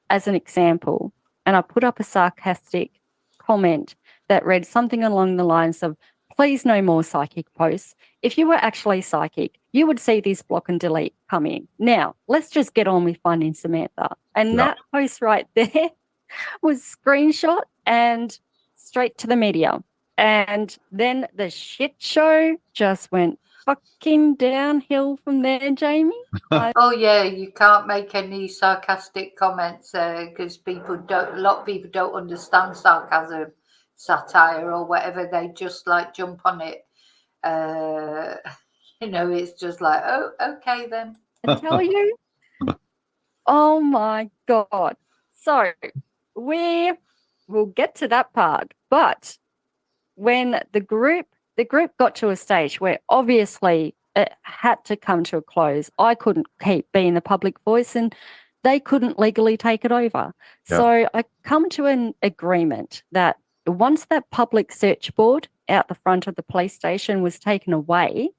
as an example. And I put up a sarcastic comment that read something along the lines of, please no more psychic posts. If you were actually psychic, you would see this block and delete come in. Now, let's just get on with finding Samantha. And that post right there was screenshot and straight to the media. And then the shit show just went fucking downhill from there, Jamie. Oh yeah, you can't make any sarcastic comments because a lot of people don't understand sarcasm, satire, or whatever. They just like jump on it. You know, it's just like, oh, okay then. I tell you, oh my God. So we'll get to that part, but when the group got to a stage where obviously it had to come to a close, I couldn't keep being the public voice and they couldn't legally take it over. Yeah. So I come to an agreement that once that public search board out the front of the police station was taken away,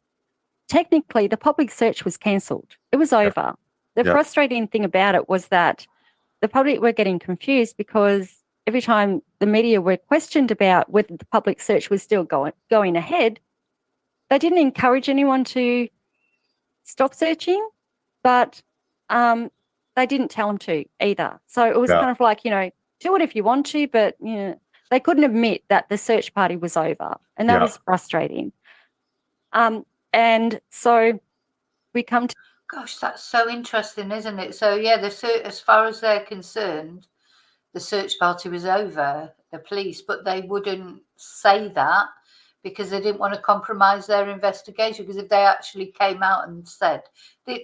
technically the public search was cancelled. It was over. The frustrating thing about it was that the public were getting confused because every time the media were questioned about whether the public search was still going ahead, they didn't encourage anyone to stop searching, but they didn't tell them to either. So it was kind of like, you know, do it if you want to, but, you know, they couldn't admit that the search party was over, and that was frustrating. And so we come to... Gosh, that's so interesting, isn't it? So, yeah, as far as they're concerned, the search party was over, the police, but they wouldn't say that because they didn't want to compromise their investigation. Because if they actually came out and said,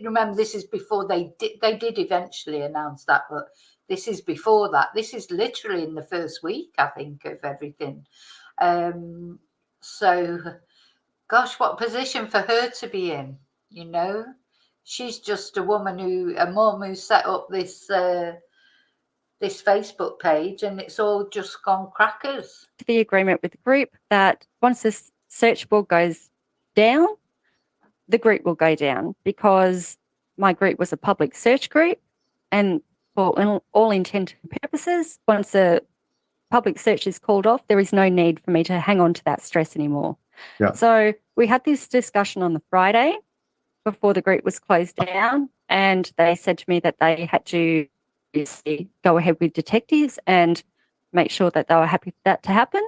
remember, this is before they did eventually announce that, but this is before that. This is literally in the first week, I think, of everything. So, gosh, what position for her to be in, you know? She's just a mum who set up this this Facebook page, and it's all just gone crackers. The agreement with the group that once this search board goes down, the group will go down, because my group was a public search group, and for all intent and purposes, once the public search is called off, there is no need for me to hang on to that stress anymore. Yeah. So we had this discussion on the Friday before the group was closed down, and they said to me that they had to go ahead with detectives and make sure that they were happy for that to happen.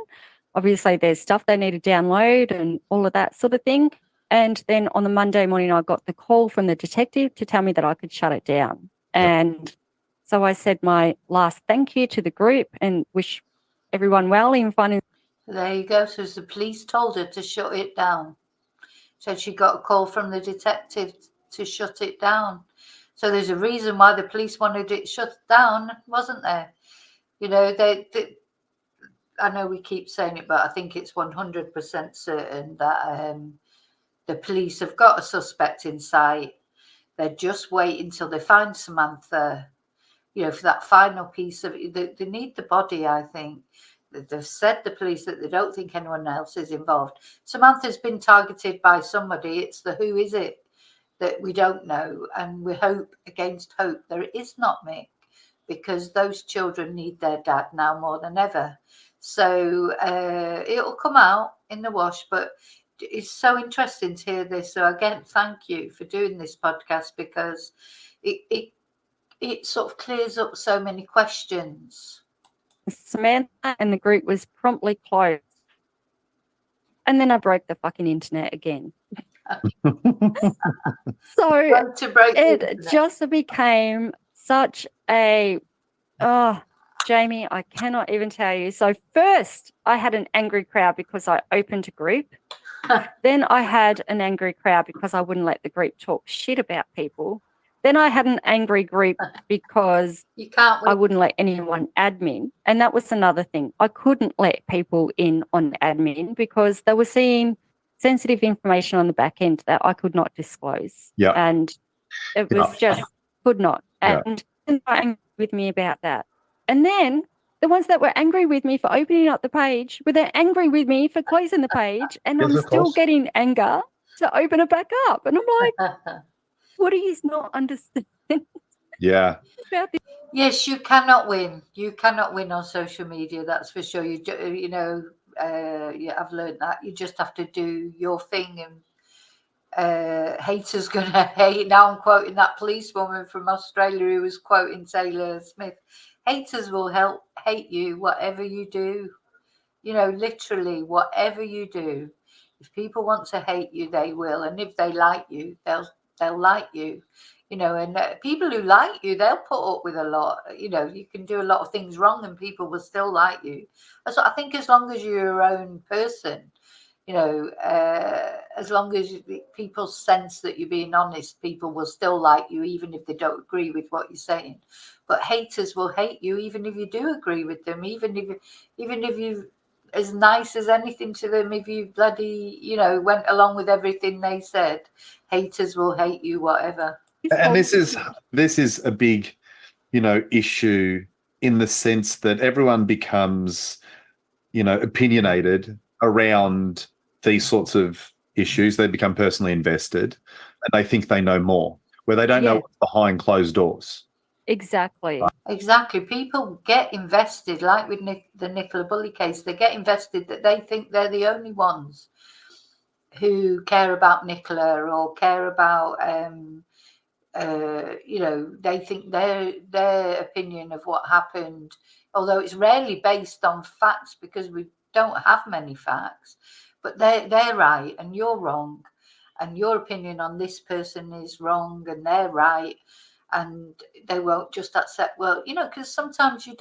Obviously, there's stuff they need to download and all of that sort of thing. And then on the Monday morning, I got the call from the detective to tell me that I could shut it down. And so I said my last thank you to the group and wish everyone well in finding. There you go. So the police told her to shut it down. So she got a call from the detective to shut it down. So there's a reason why the police wanted it shut down, wasn't there? You know, I know we keep saying it, but I think it's 100% certain that the police have got a suspect in sight. They're just waiting till they find Samantha, you know, for that final piece of it. They need the body, I think. They've said, the police, that they don't think anyone else is involved. Samantha's been targeted by somebody. It's the who is it that we don't know. And we hope against hope there is not Mick, because those children need their dad now more than ever. So it'll come out in the wash, but it's so interesting to hear this. So again, thank you for doing this podcast, because it sort of clears up so many questions. Samantha and the group was promptly closed. And then I broke the fucking internet again. So it just became such a, Jamie, I cannot even tell you. So first I had an angry crowd because I opened a group. Then I had an angry crowd because I wouldn't let the group talk shit about people. Then I had an angry group because I wouldn't let anyone admin. And that was another thing. I couldn't let people in on admin because they were seeing sensitive information on the back end that I could not disclose. Yeah. And it was just could not. And they were angry with me about that. And then the ones that were angry with me for opening up the page were then angry with me for closing the page. And I'm still getting anger to open it back up. And I'm like, what do you not understand? Yeah. Yes, you cannot win. You cannot win on social media. That's for sure. You know, yeah, I've learned that. You just have to do your thing, and haters gonna hate. Now I'm quoting that policewoman from Australia who was quoting Taylor Smith. Haters will hate you whatever you do. You know, literally whatever you do. If people want to hate you, they will, and if they like you, they'll like you. You know, and people who like you, they'll put up with a lot. You know, you can do a lot of things wrong and people will still like you. So I think as long as you're your own person, you know, as long as people sense that you're being honest, people will still like you, even if they don't agree with what you're saying. But haters will hate you, even if you do agree with them, even if you as nice as anything to them, if you bloody, you know, went along with everything they said, haters will hate you, whatever. And this is a big, you know, issue in the sense that everyone becomes, you know, opinionated around these sorts of issues. They become personally invested and they think they know more, where they don't know what's behind closed doors. Exactly. Exactly. People get invested, like with the Nicola Bully case. They get invested that they think they're the only ones who care about Nicola or care about, you know, they think their opinion of what happened, although it's rarely based on facts because we don't have many facts, but they're right and you're wrong, and your opinion on this person is wrong and they're right. And they won't just accept, well, you know, because sometimes you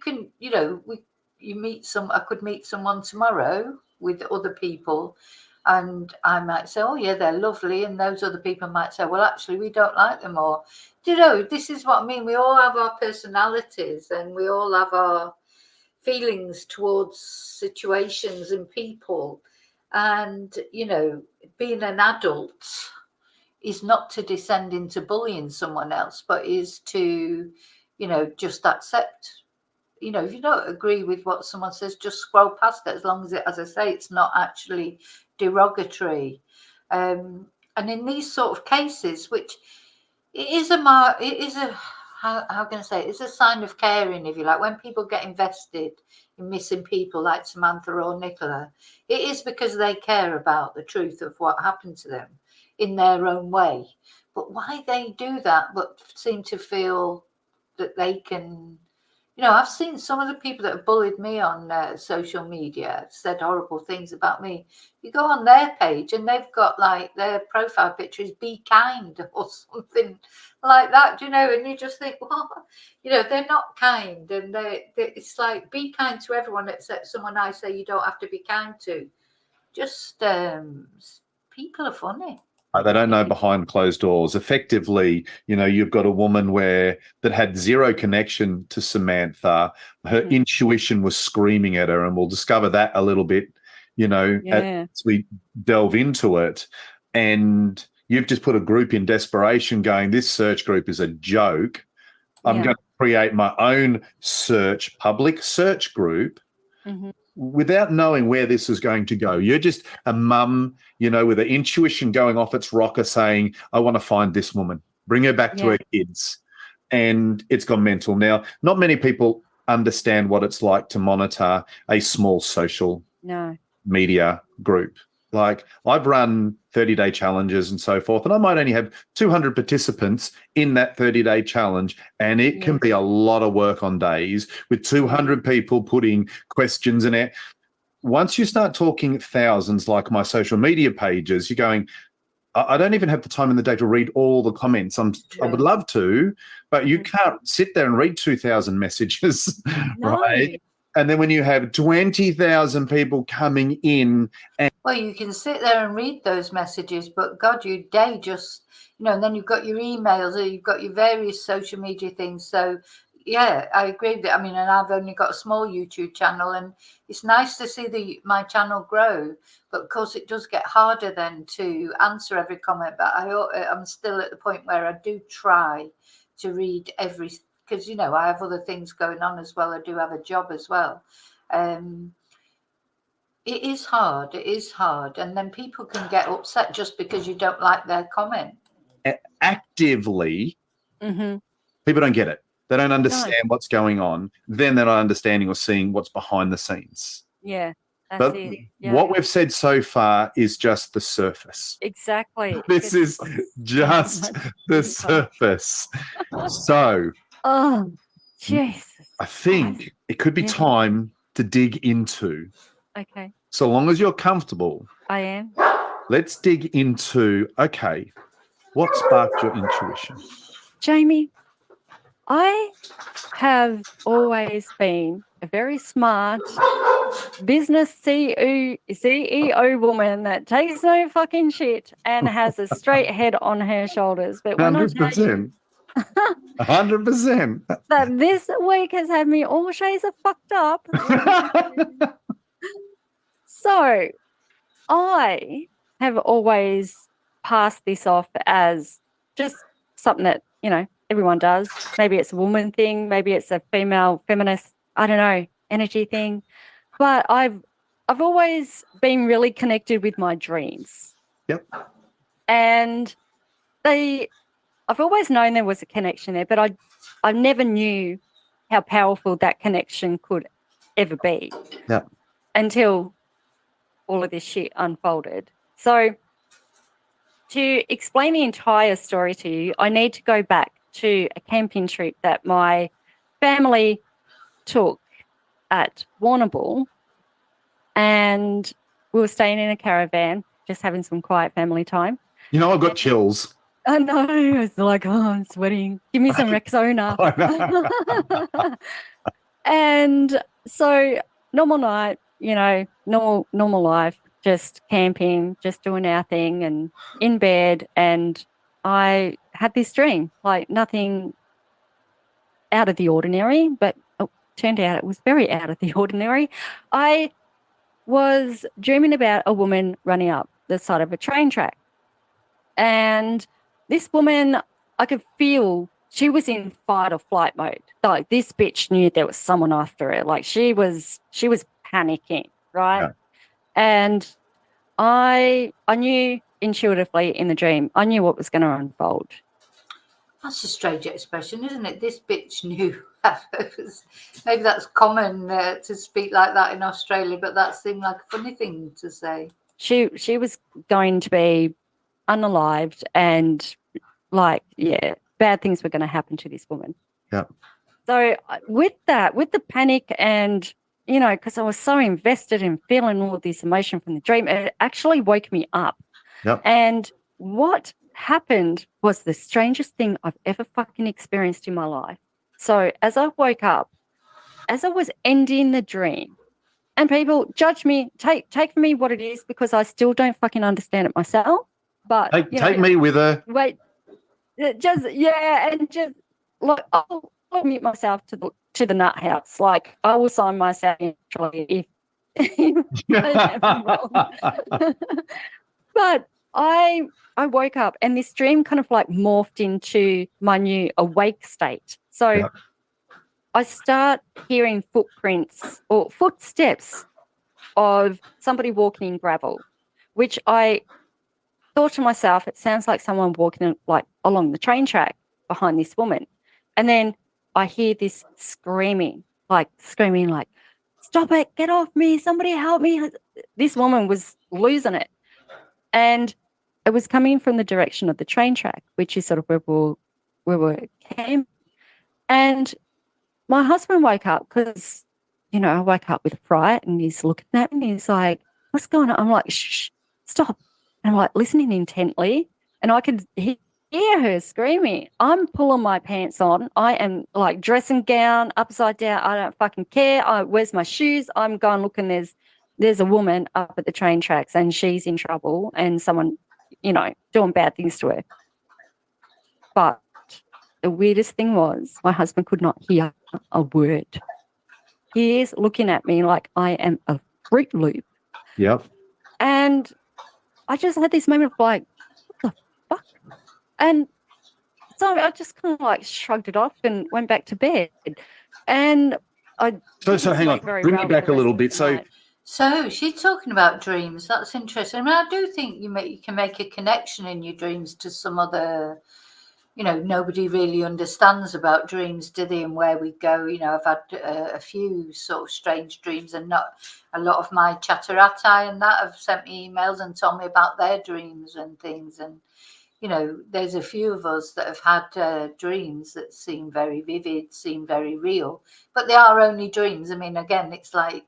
can, you know, I could meet someone tomorrow with other people and I might say, oh yeah, they're lovely. And those other people might say, well, actually, we don't like them. Or, you know, this is what I mean. We all have our personalities and we all have our feelings towards situations and people. And, you know, being an adult is not to descend into bullying someone else, but is to, you know, just accept, you know, if you don't agree with what someone says, just scroll past it, as long as it, as I say, it's not actually derogatory. And in these sort of cases, which how can I say it? It's a sign of caring, if you like. When people get invested in missing people like Samantha or Nicola, it is because they care about the truth of what happened to them in their own way. But why they do that, but seem to feel that they can, you know, I've seen some of the people that have bullied me on social media, said horrible things about me. You go on their page and they've got like their profile picture is be kind or something like that, you know, and you just think, well, you know, they're not kind. And it's like, be kind to everyone except someone I say you don't have to be kind to. Just People are funny. They don't know behind closed doors. Effectively, you've got a woman that had zero connection to Samantha. Her intuition was screaming at her, and we'll discover that a little bit, as we delve into it. And you've just put a group in desperation going, this search group is a joke. I'm going to create my own public search group. Without knowing where this is going to go. You're just a mum, with an intuition going off its rocker saying, I want to find this woman, bring her back to her kids. And it's gone mental. Now, not many people understand what it's like to monitor a small social media group. Like, I've run 30-day challenges and so forth, and I might only have 200 participants in that 30-day challenge, and it can be a lot of work on days with 200 people putting questions in it. Once you start talking thousands, like my social media pages, you're going, I don't even have the time in the day to read all the comments. I would love to, but you can't sit there and read 2,000 messages, right? And then when you have 20,000 people coming in. Well, you can sit there and read those messages, but God, your day just, and then you've got your emails or you've got your various social media things. So, yeah, I agree with it. I mean, and I've only got a small YouTube channel, and it's nice to see my channel grow. But, of course, it does get harder then to answer every comment. But I'm still at the point where I do try to read every, because, I have other things going on as well. I do have a job as well. It is hard. It is hard. And then people can get upset just because you don't like their comment. Actively, people don't get it. They don't understand what's going on. Then they're not understanding or seeing what's behind the scenes. Yeah. But what we've said so far is just the surface. Exactly. This is just the surface. So, oh, Jesus. I think it could be time to dig into. Okay. So long as you're comfortable. I am. Let's dig into, okay, what sparked your intuition? Jamie, I have always been a very smart business CEO woman that takes no fucking shit and has a straight head on her shoulders. But when 100%. 100%. That this week has had me all shades of fucked up. So I have always passed this off as just something that, everyone does. Maybe it's a woman thing. Maybe it's a female feminist, I don't know, energy thing. But I've always been really connected with my dreams. Yep. And I've always known there was a connection there, but I never knew how powerful that connection could ever be. Yeah. Until all of this shit unfolded. So to explain the entire story to you, I need to go back to a camping trip that my family took at Warrnambool, and we were staying in a caravan, just having some quiet family time. I've got chills. I know. It's like, I'm sweating. Give me some Rexona. And so normal night, normal life, just camping, just doing our thing and in bed. And I had this dream, like nothing out of the ordinary, but turned out it was very out of the ordinary. I was dreaming about a woman running up the side of a train track. And this woman, I could feel she was in fight or flight mode. Like, this bitch knew there was someone after her. Like, she was panicking, right? Yeah. And I knew intuitively in the dream, I knew what was going to unfold. That's a strange expression, isn't it? This bitch knew. Maybe that's common to speak like that in Australia, but that seemed like a funny thing to say. She was going to be unalived, and bad things were going to happen to this woman. Yeah. So with the panic and, because I was so invested in feeling all this emotion from the dream, it actually woke me up. Yep. And what happened was the strangest thing I've ever fucking experienced in my life. So as I woke up, as I was ending the dream, And people judge me, take for me what it is, because I still don't fucking understand it myself. But take me with a wait, just and just like I'll admit myself to the nut house. Like I will sign myself in if I am wrong. But I woke up and this dream kind of like morphed into my new awake state. So I start hearing footprints or footsteps of somebody walking in gravel, which I thought to myself, it sounds like someone walking like along the train track behind this woman. And then I hear this screaming, like, stop it, get off me, somebody help me. This woman was losing it. And it was coming from the direction of the train track, which is sort of where we were camping. And my husband woke up because, I woke up with a fright and he's looking at me and he's like, what's going on? I'm like, shh, stop. And I'm like listening intently and I could hear her screaming. I'm pulling my pants on. I am like dressing gown upside down. I don't fucking care. Where's my shoes? I'm going looking. There's a woman up at the train tracks and she's in trouble and someone, doing bad things to her. But the weirdest thing was my husband could not hear a word. He is looking at me like I am a Fruit Loop. Yep. And I just had this moment of like, what the fuck? And so I just kind of like shrugged it off and went back to bed. And I So hang on, bring me back a little bit. So she's talking about dreams. That's interesting. I mean, I do think you can make a connection in your dreams to some other, nobody really understands about dreams, do they? And where we go. I've had a few sort of strange dreams, and not a lot of my chatterati and that have sent me emails and told me about their dreams and things. And there's a few of us that have had dreams that seem very vivid, seem very real, but they are only dreams. I mean, again, it's like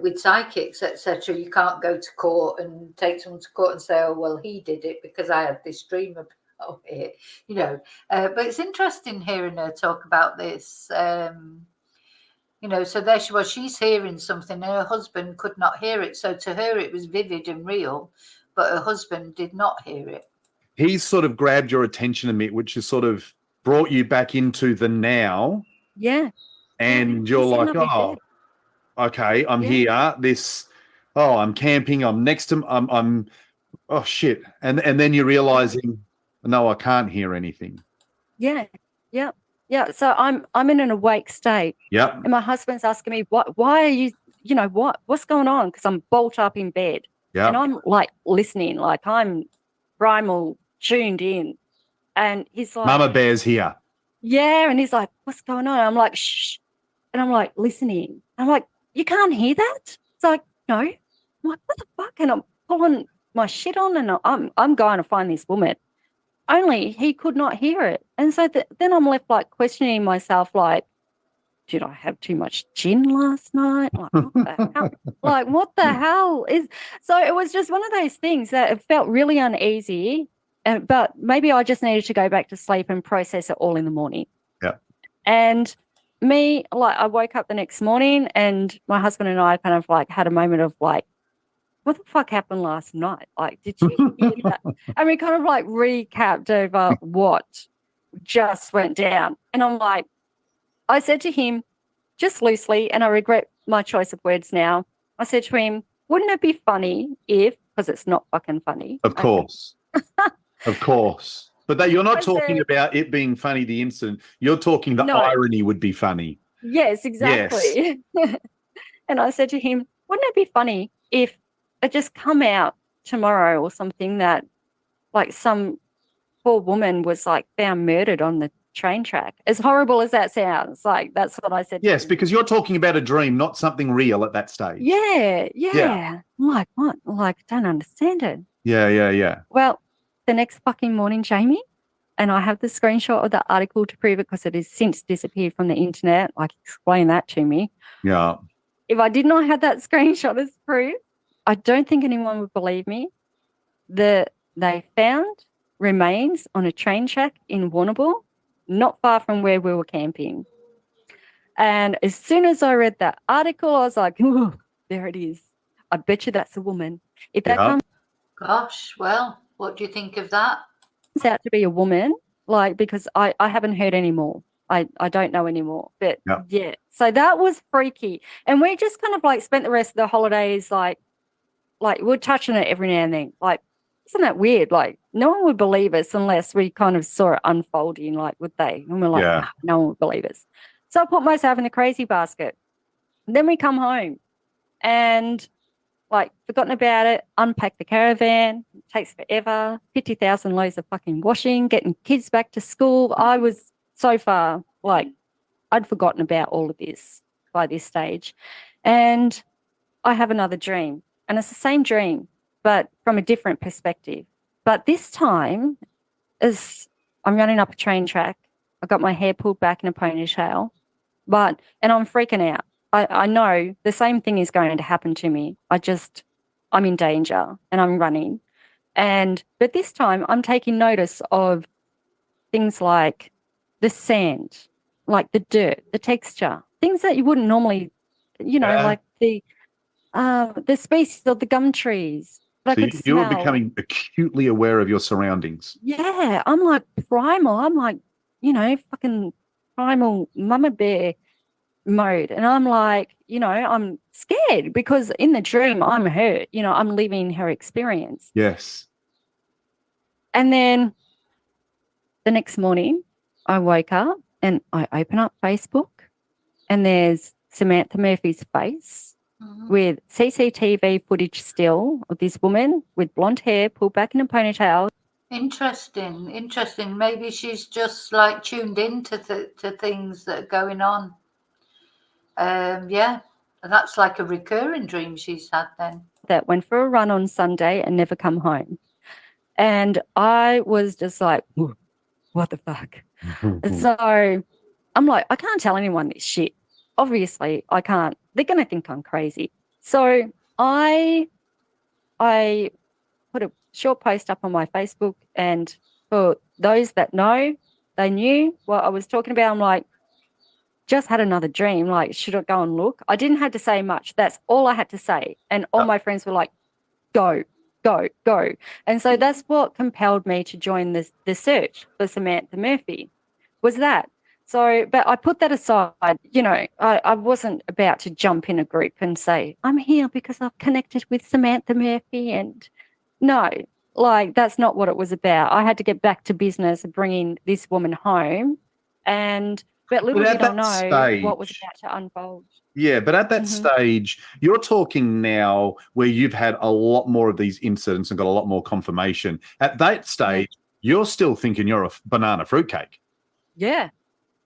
with psychics, etc., you can't go to court and take someone to court and say, oh, well, he did it because I had this dream about it, but it's interesting hearing her talk about this. So there she was, she's hearing something and her husband could not hear it. So to her, it was vivid and real, but her husband did not hear it. He's sort of grabbed your attention a bit, which has sort of brought you back into the now. Yeah. And you're like, oh, okay, I'm here. I'm camping. I'm next to, I'm, oh shit. And then you're realizing, no, I can't hear anything. Yeah. Yeah. Yeah. So I'm in an awake state. Yeah. And my husband's asking me, why are you, what's going on? Because I'm bolt up in bed. Yeah. And I'm like listening, like I'm primal tuned in. And he's like, Mama Bear's here. Yeah. And he's like, what's going on? I'm like, shh. And I'm like listening. I'm like, you can't hear that? It's like, no. I'm like, what the fuck? And I'm pulling my shit on and I'm going to find this woman. Only he could not hear it. And so then I'm left like questioning myself, like, did I have too much gin last night? Like, what the hell? Like, what the hell is? So it was just one of those things that it felt really uneasy, but maybe I just needed to go back to sleep and process it all in the morning. Yeah. And me, like, I woke up the next morning and my husband and I kind of like had a moment of like, what the fuck happened last night? Like, did you hear that? And we kind of like recapped over what just went down. And I'm like, I said to him just loosely, and I regret my choice of words now. I said to him, wouldn't it be funny if, because it's not fucking funny. Of course. Of course. But you're not talking about it being funny, the incident. You're talking the irony would be funny. Yes, exactly. Yes. And I said to him, wouldn't it be funny if it just come out tomorrow or something that like some poor woman was like found murdered on the train track? As horrible as that sounds, like that's what I said. Yes, because you're talking about a dream, not something real at that stage. Yeah. I'm like, what? Like, I don't understand it. Yeah. Well, the next fucking morning, Jamie, and I have the screenshot of the article to prove it because it has since disappeared from the internet. Like, explain that to me. Yeah. If I did not have that screenshot as proof, I don't think anyone would believe me. They found remains on a train track in Warrnambool, not far from where we were camping. And as soon as I read that article, I was like, ooh, there it is. I bet you that's a woman. If that comes Gosh, well, what do you think of that? out to be a woman, like, because I haven't heard anymore. I don't know anymore. But yeah, so that was freaky. And we just kind of like spent the rest of the holidays like we're touching it every now and then. Like, isn't that weird? Like, no one would believe us unless we kind of saw it unfolding, like, would they? And we're like, nah, no one would believe us. So I put myself in the crazy basket. And then we come home and like forgotten about it, unpack the caravan, it takes forever, 50,000 loads of fucking washing, getting kids back to school. I was so far, like, I'd forgotten about all of this by this stage. And I have another dream, and it's the same dream, but from a different perspective. But this time, as I'm running up a train track, I got my hair pulled back in a ponytail, and I'm freaking out. I know the same thing is going to happen to me. I'm in danger and I'm running. But this time I'm taking notice of things like the sand, like the dirt, the texture, things that you wouldn't normally, like the species of the gum trees. So you were becoming acutely aware of your surroundings. Yeah, I'm like primal. I'm like, fucking primal mama bear mode. And I'm like, I'm scared because in the dream I'm hurt. I'm living her experience. Yes. And then the next morning I woke up and I open up Facebook and there's Samantha Murphy's face with CCTV footage still of this woman with blonde hair pulled back in a ponytail. Interesting. Maybe she's just like tuned in to things that are going on. Yeah, that's like a recurring dream she's had then. That went for a run on Sunday and never come home. And I was just like, what the fuck? So I'm like, I can't tell anyone this shit. Obviously, I can't. They're going to think I'm crazy. So I put a short post up on my Facebook, and for those that know, they knew what I was talking about. I'm like, just had another dream. Like, should I go and look? I didn't have to say much. That's all I had to say. And all my friends were like, go, go, go. And so that's what compelled me to join the search for Samantha Murphy, was that. So, but I put that aside, I wasn't about to jump in a group and say, I'm here because I've connected with Samantha Murphy. And no, like, that's not what it was about. I had to get back to business of bringing this woman home. But little did I know what was about to unfold. Yeah, but at that stage, you're talking now where you've had a lot more of these incidents and got a lot more confirmation. At that stage, you're still thinking you're a banana fruitcake. Yeah.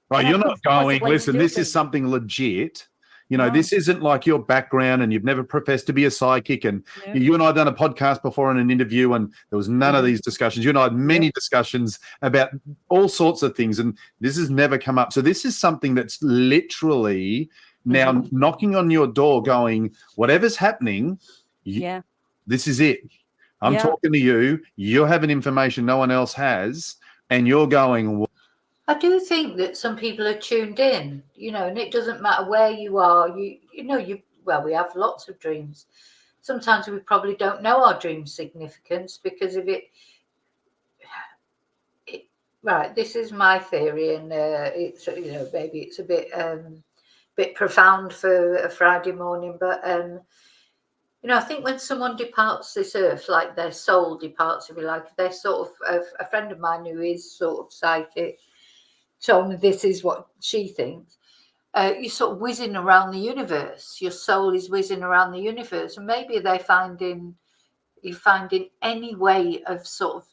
Right, you're not going, listen, this is something legit. This isn't like your background and you've never professed to be a psychic. And you and I have done a podcast before in an interview and there was none of these discussions. You and I had many discussions about all sorts of things and this has never come up. So this is something that's literally now knocking on your door going, whatever's happening, this is it. I'm talking to you. You're having information no one else has. And you're going, I do think that some people are tuned in, and it doesn't matter where you are. We have lots of dreams. Sometimes we probably don't know our dream significance because of it. Right, this is my theory, and it's maybe it's a bit profound for a Friday morning, but I think when someone departs this earth, like their soul departs, if you like, they're sort of a friend of mine who is sort of psychic. Told me this is what she thinks. You're sort of whizzing around the universe. Your soul is whizzing around the universe, and maybe you're finding any way of sort of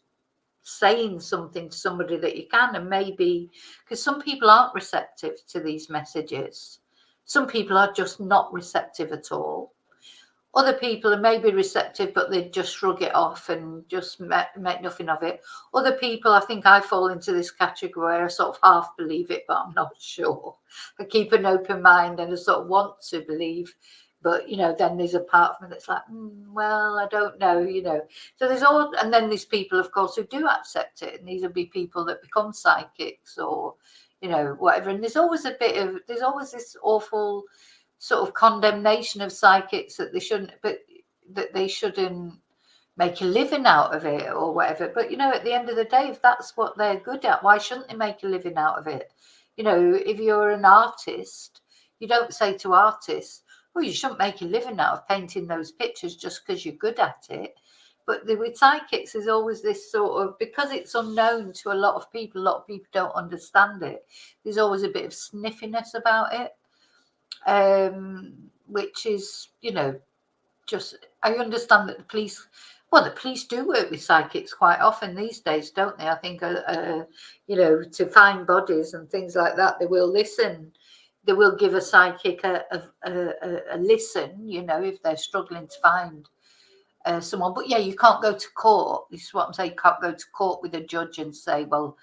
saying something to somebody that you can, and maybe because some people aren't receptive to these messages. Some people are just not receptive at all. Other people are maybe receptive, but they just shrug it off and just make nothing of it. Other people, I think I fall into this category where I sort of half believe it, but I'm not sure. I keep an open mind and I sort of want to believe But, then there's a part of me that's like, well, I don't know, So there's all, and then there's people, of course, who do accept it. And these will be people that become psychics or, whatever. And there's always there's always this awful sort of condemnation of psychics that they shouldn't make a living out of it or whatever. But, at the end of the day, if that's what they're good at, why shouldn't they make a living out of it? If you're an artist, you don't say to artists, well, you shouldn't make a living out of painting those pictures just because you're good at it. But with psychics, there's always this sort of, because it's unknown to a lot of people don't understand it. There's always a bit of sniffiness about it, which is, just, I understand that the police do work with psychics quite often these days, don't they? I think, to find bodies and things like that, they will listen. They will give a psychic a listen, if they're struggling to find someone. But yeah, you can't go to court. This is what I'm saying. You can't go to court with a judge and say, well,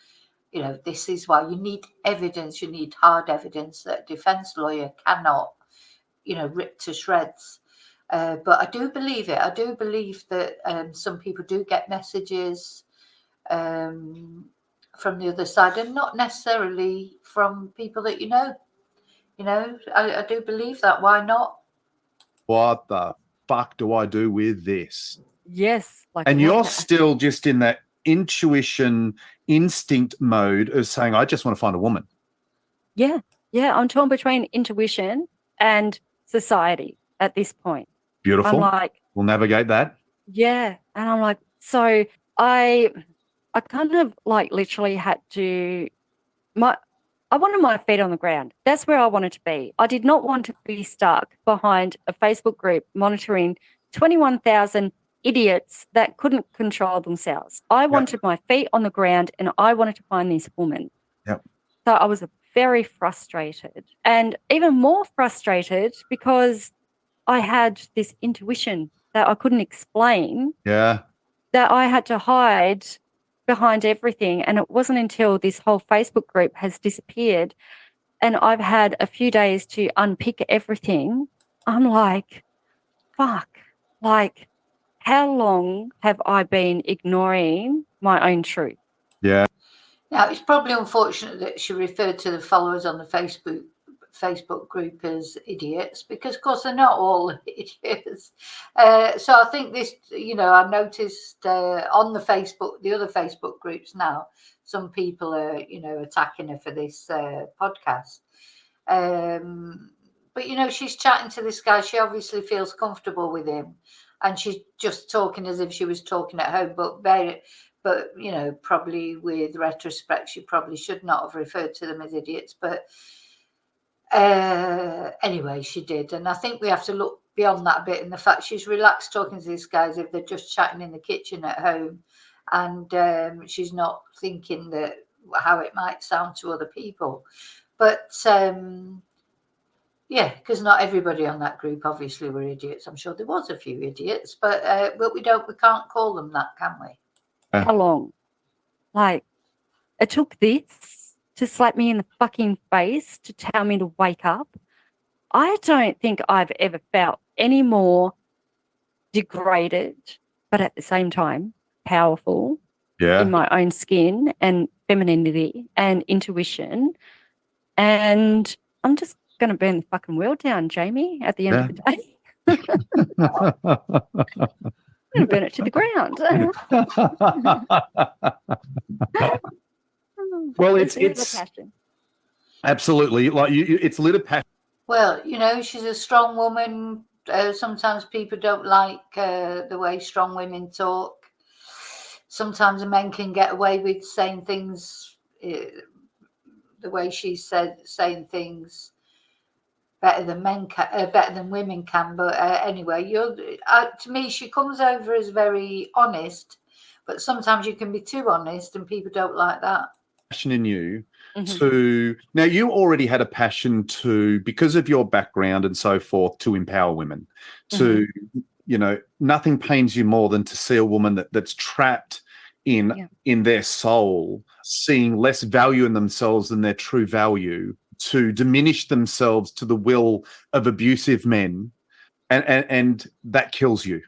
this is why. You need evidence. You need hard evidence that a defense lawyer cannot, rip to shreds. But I do believe it. I do believe that some people do get messages from the other side, and not necessarily from people that I do believe that. Why not? What the fuck do I do with this? Yes. And you're still just in that intuition, instinct mode of saying, I just want to find a woman. Yeah. Yeah. I'm torn between intuition and society at this point. Beautiful. I'm like, we'll navigate that. Yeah. And I'm like, so I kind of like literally had to, I wanted my feet on the ground. That's where I wanted to be. I did not want to be stuck behind a Facebook group monitoring 21,000 idiots that couldn't control themselves. I wanted my feet on the ground and I wanted to find this woman. Yep. So I was very frustrated, and even more frustrated because I had this intuition that I couldn't explain. Yeah. That I had to hide behind everything. And it wasn't until this whole Facebook group has disappeared and I've had a few days to unpick everything. I'm like, fuck, like, how long have I been ignoring my own truth? Yeah. Now, it's probably unfortunate that she referred to the followers on the Facebook group as idiots, because of course they're not all idiots. So I think this, I've noticed on the other Facebook groups now, some people are, attacking her for this podcast. But, she's chatting to this guy. She obviously feels comfortable with him, and she's just talking as if she was talking at home, but probably with retrospect, she probably should not have referred to them as idiots. But anyway, she did. And I think we have to look beyond that a bit, in the fact she's relaxed talking to these guys if they're just chatting in the kitchen at home, and she's not thinking that how it might sound to other people. But yeah, because not everybody on that group obviously were idiots. I'm sure there was a few idiots, but we can't call them that, can we? How long? Like, it took this to slap me in the fucking face to tell me to wake up. I don't think I've ever felt any more degraded, but at the same time, powerful in my own skin and femininity and intuition. And I'm just going to burn the fucking world down, Jamie, at the end of the day. I'm going to burn it to the ground. Well, it's absolutely like it's lit a passion. Well, she's a strong woman. Sometimes people don't like the way strong women talk. Sometimes men can get away with saying things the way she said, saying things better than women can. But anyway, to me, she comes over as very honest, but sometimes you can be too honest, and people don't like that. Passion in you to now. You already had a passion to, because of your background and so forth, to empower women. To nothing pains you more than to see a woman that's trapped in their soul, seeing less value in themselves than their true value, to diminish themselves to the will of abusive men, and that kills you,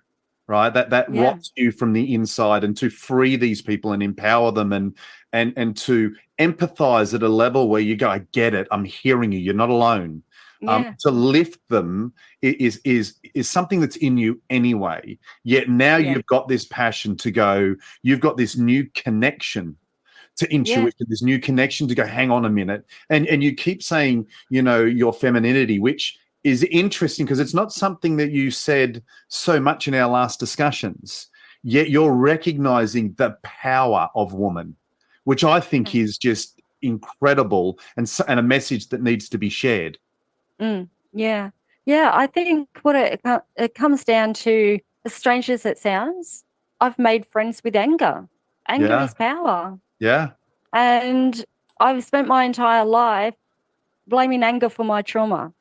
right? That rots you from the inside. And to free these people and empower them and to empathize at a level where you go, I get it, I'm hearing you, you're not alone. To lift them is something that's in you anyway. Yet now you've got this passion to go, you've got this new connection to intuition, this new connection to go, hang on a minute. And you keep saying, your femininity, which is interesting because it's not something that you said so much in our last discussions, yet you're recognizing the power of woman, which I think is just incredible and a message that needs to be shared. Yeah. I think what it comes down to, as strange as it sounds, I've made friends with anger. Anger is power. Yeah. And I've spent my entire life blaming anger for my trauma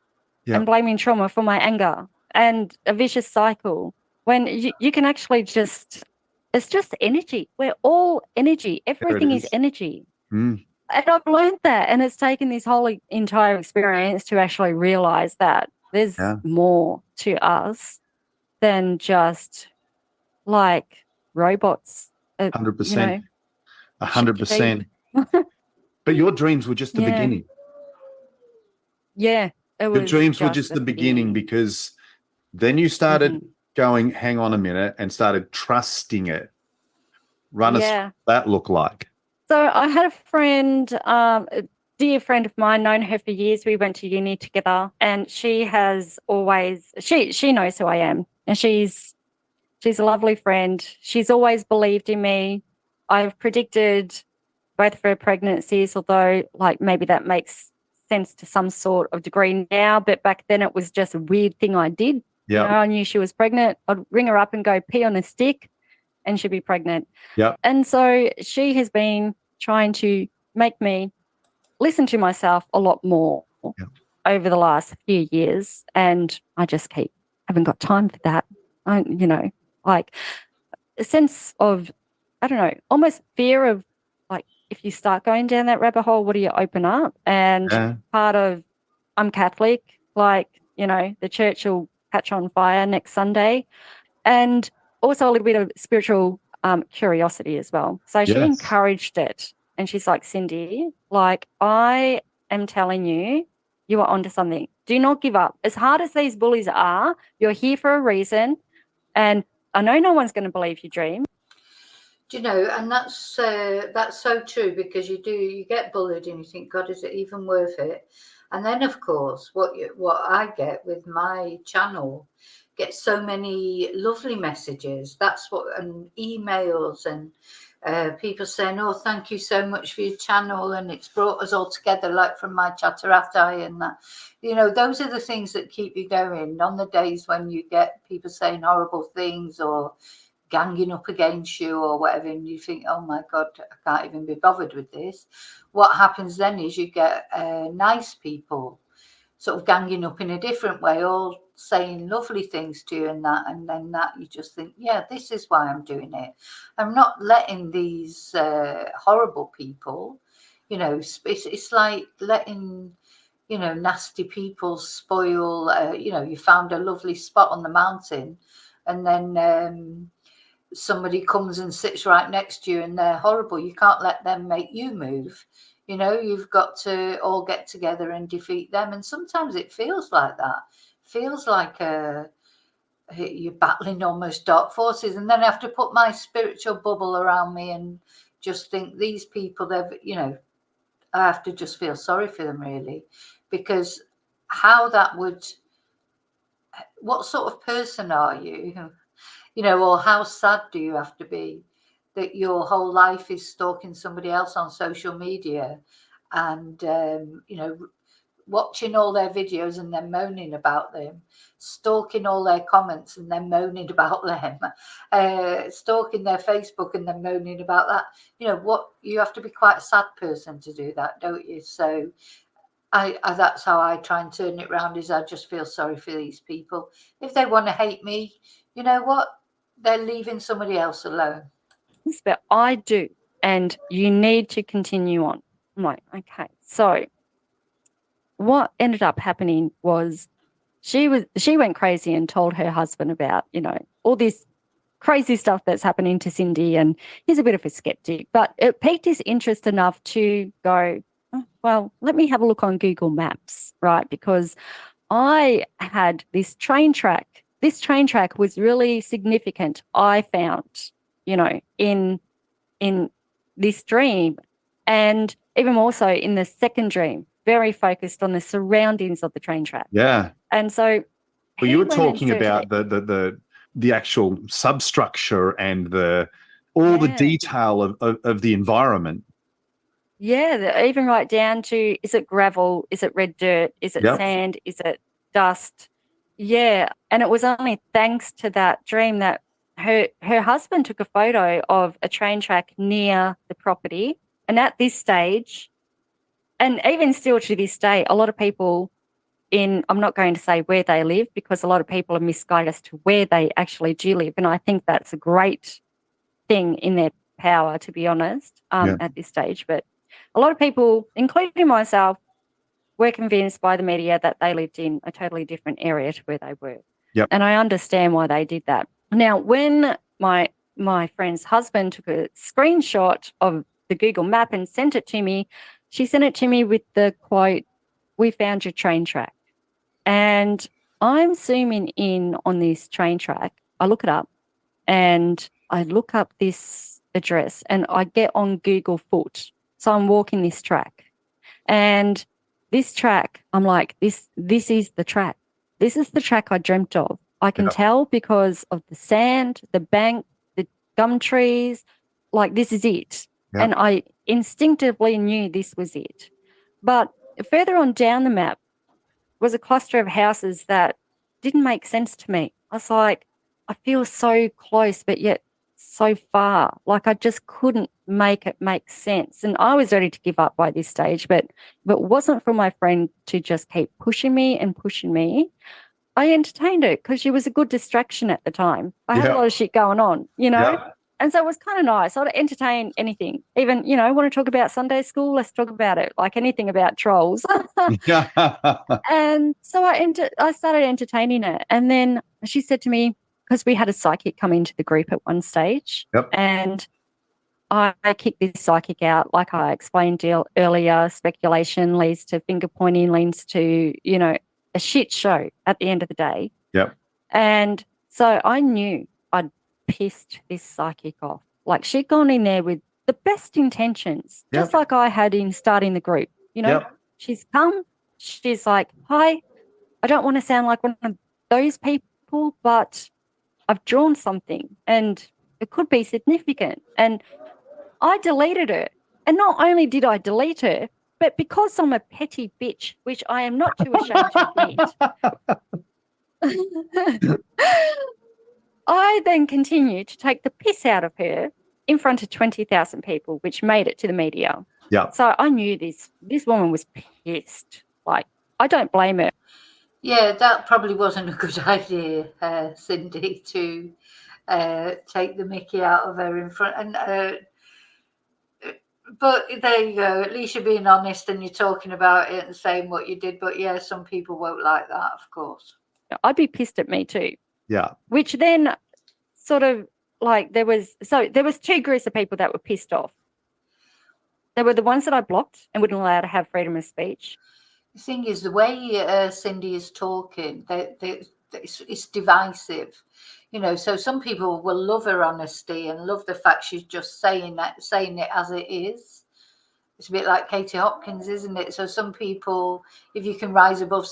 and blaming trauma for my anger, and a vicious cycle when you can actually it's just energy. We're all energy. Everything is energy. And I've learned that, and it's taken this whole entire experience to actually realize that there's more to us than just like robots. 100%. 100%. But your dreams were just the beginning. Yeah. The dreams were just the beginning, because then you started going, hang on a minute, and started trusting it. Run us what that look like. So I had a friend, a dear friend of mine, known her for years. We went to uni together, and she has always, she knows who I am, and she's a lovely friend. She's always believed in me. I've predicted both of her pregnancies, although like maybe that makes sense to some sort of degree now, but back then it was just a weird thing I did. Yeah. I knew she was pregnant. I'd ring her up and go pee on a stick and she'd be pregnant. Yeah. And so she has been trying to make me listen to myself a lot more over the last few years. And I just haven't got time for that. Like a sense of, I don't know, almost fear of like, if you start going down that rabbit hole, what do you open up? And part of, I'm Catholic, like, the church will catch on fire next Sunday. And also a little bit of spiritual curiosity as well. So she encouraged it. And she's like, Cindy, like, I am telling you, you are onto something. Do not give up. As hard as these bullies are, you're here for a reason. And I know no one's going to believe your dream. Do you know, and that's so true, because you get bullied and you think, God, is it even worth it? And then, of course, what I get with my channel, get so many lovely messages. And emails and people saying, oh, thank you so much for your channel, and it's brought us all together, like from my Chatterati and that. Those are the things that keep you going on the days when you get people saying horrible things or ganging up against you or whatever, and you think, oh my God, I can't even be bothered with this. What happens then is you get nice people sort of ganging up in a different way, all saying lovely things to you and then that you just think, yeah, this is why I'm doing it. I'm not letting these horrible people, it's like letting nasty people spoil, you found a lovely spot on the mountain, and then somebody comes and sits right next to you and they're horrible. You can't let them make you move. You've got to all get together and defeat them. And sometimes it feels like that. Feels like you're battling almost dark forces. And then I have to put my spiritual bubble around me and just think, these people, I have to just feel sorry for them, really, because what sort of person are you? Or how sad do you have to be that your whole life is stalking somebody else on social media and, watching all their videos and then moaning about them, stalking all their comments and then moaning about them, stalking their Facebook and then moaning about that. You have to be quite a sad person to do that, don't you? So that's how I try and turn it around, is I just feel sorry for these people. If they want to hate me, you know what? They're leaving somebody else alone. But I do, and you need to continue on. I'm like, okay. So what ended up happening was she went crazy and told her husband about, all this crazy stuff that's happening to Cindy, and he's a bit of a skeptic, but it piqued his interest enough to go, "Oh, well, let me have a look on Google Maps," right? Because I had this train track. This train track was really significant, I found, in this dream, and even more so in the second dream, very focused on the surroundings of the train track. Yeah. And so well, you were he went and talking searched about it. the actual substructure and all the Yeah. detail of the environment. Yeah, even right down to, is it gravel? Is it red dirt? Is it Yep. sand? Is it dust? Yeah. And it was only thanks to that dream that her husband took a photo of a train track near the property. And at this stage, and even still to this day, a lot of people I'm not going to say where they live, because a lot of people are misguided as to where they actually do live. And I think that's a great thing in their power, to be honest, at this stage. But a lot of people, including myself, were convinced by the media that they lived in a totally different area to where they were. Yep. And I understand why they did that. Now, when my friend's husband took a screenshot of the Google map and sent it to me, she sent it to me with the quote, "We found your train track." And I'm zooming in on this train track. I look it up and I look up this address and I get on Google Foot. So I'm walking this track. And this track, I'm like, this is the track. This is the track I dreamt of. I can tell because of the sand, the bank, the gum trees, like this is it. Yeah. And I instinctively knew this was it. But further on down the map was a cluster of houses that didn't make sense to me. I was like, I feel so close, but yet so far. Like I just couldn't make it make sense. And I was ready to give up by this stage, but if it wasn't for my friend to just keep pushing me and pushing me, I entertained it because she was a good distraction at the time. I had a lot of shit going on, Yeah. And so it was kind of nice. I'd entertain anything. Even, want to talk about Sunday school? Let's talk about it. Like anything about trolls. And so I started entertaining it. And then she said to me, because we had a psychic come into the group at one stage, and I kicked this psychic out, like I explained earlier. Speculation leads to finger pointing, leads to, a shit show at the end of the day. Yep. And so I knew I'd pissed this psychic off. Like she'd gone in there with the best intentions, just like I had in starting the group. She's come, she's like, "Hi, I don't want to sound like one of those people, but I've drawn something and it could be significant." And I deleted her. And not only did I delete her, but because I'm a petty bitch, which I am not too ashamed to admit, I then continued to take the piss out of her in front of 20,000 people, which made it to the media. Yeah. So I knew this woman was pissed. Like, I don't blame her. Yeah, that probably wasn't a good idea, Cindy, to take the mickey out of her in front. And but there you go. At least you're being honest and you're talking about it and saying what you did. But yeah, some people won't like that, of course. I'd be pissed at me too. Yeah. Which then sort of like there was two groups of people that were pissed off. There were the ones that I blocked and wouldn't allow to have freedom of speech. The thing is, the way Cindy is talking, it's divisive. So some people will love her honesty and love the fact she's just saying it as it is. It's a bit like Katie Hopkins, isn't it? So some people, if you can rise above,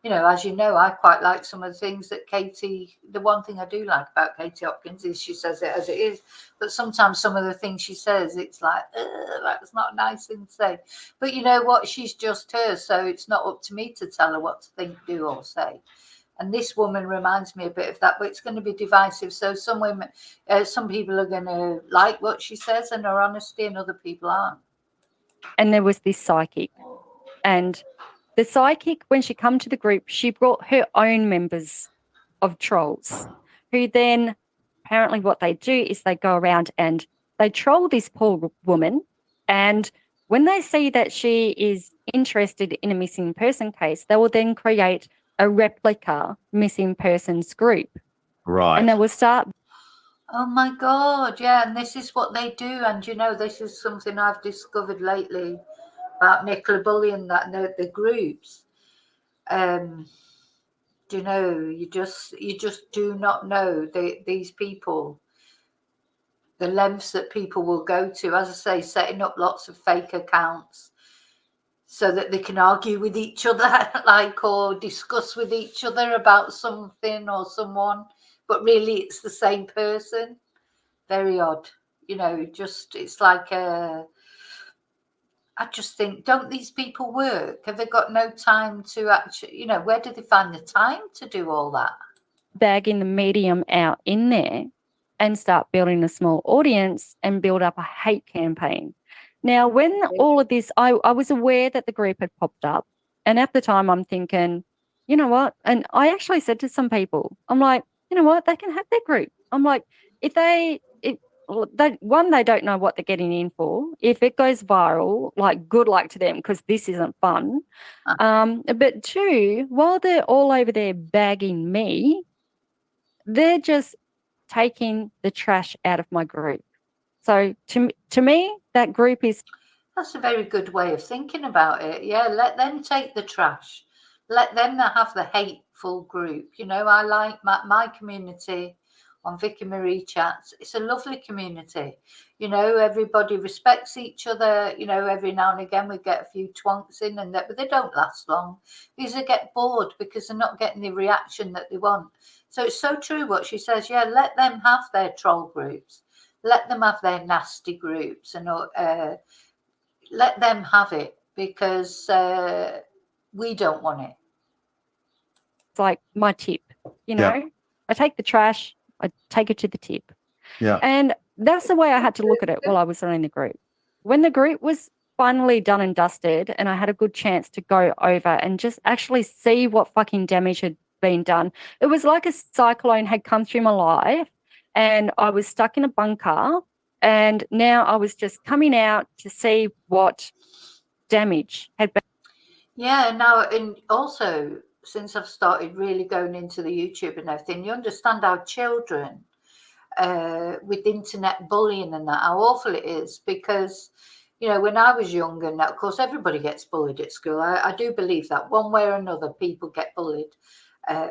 as you know, I quite like some of the things that the one thing I do like about Katie Hopkins is she says it as it is. But sometimes some of the things she says, it's like, that's not a nice thing to say. But you know what? She's just her. So it's not up to me to tell her what to think, do, or say. And this woman reminds me a bit of that, but it's going to be divisive. So some women, some people are going to like what she says and her honesty, and other people aren't. And there was this psychic. And the psychic, when she come to the group, she brought her own members of trolls, who then apparently what they do is they go around and they troll this poor woman. And when they see that she is interested in a missing person case, they will then create a replica missing persons group. Right. And they will start. Oh my God, yeah, and this is what they do. And this is something I've discovered lately about bullying, that the groups. You just do not know these people, the lengths that people will go to, as I say, setting up lots of fake accounts so that they can argue with each other, or discuss with each other about something or someone, but really it's the same person. Very odd. It's like I just think, don't these people work? Have they got no time to actually, where do they find the time to do all that? Bagging the medium out in there and start building a small audience and build up a hate campaign. Now, when all of this, I was aware that the group had popped up. And at the time, I'm thinking, you know what? And I actually said to some people, I'm like, you know what? They can have their group. I'm like, they don't know what they're getting in for. If it goes viral, good luck to them, because this isn't fun. But two, while they're all over there bagging me, they're just taking the trash out of my group. So to me, that group is... That's a very good way of thinking about it. Yeah, let them take the trash. Let them have the hateful group. I like my community on Vicky Marie Chats. It's a lovely community. Everybody respects each other. Every now and again we get a few twonks in, but they don't last long because they get bored because they're not getting the reaction that they want. So it's so true what she says. Yeah, let them have their troll groups. Let them have their nasty groups, and let them have it, because we don't want it. It's like my tip, I take the trash, I take it to the tip. Yeah. And that's the way I had to look at it while I was running the group. When the group was finally done and dusted and I had a good chance to go over and just actually see what fucking damage had been done, it was like a cyclone had come through my life and I was stuck in a bunker, and now I was just coming out to see what damage had been. Yeah, now, and also since I've started really going into the YouTube and everything, you understand how children with internet bullying and that, how awful it is, because when I was young, and of course everybody gets bullied at school. I do believe that one way or another people get bullied,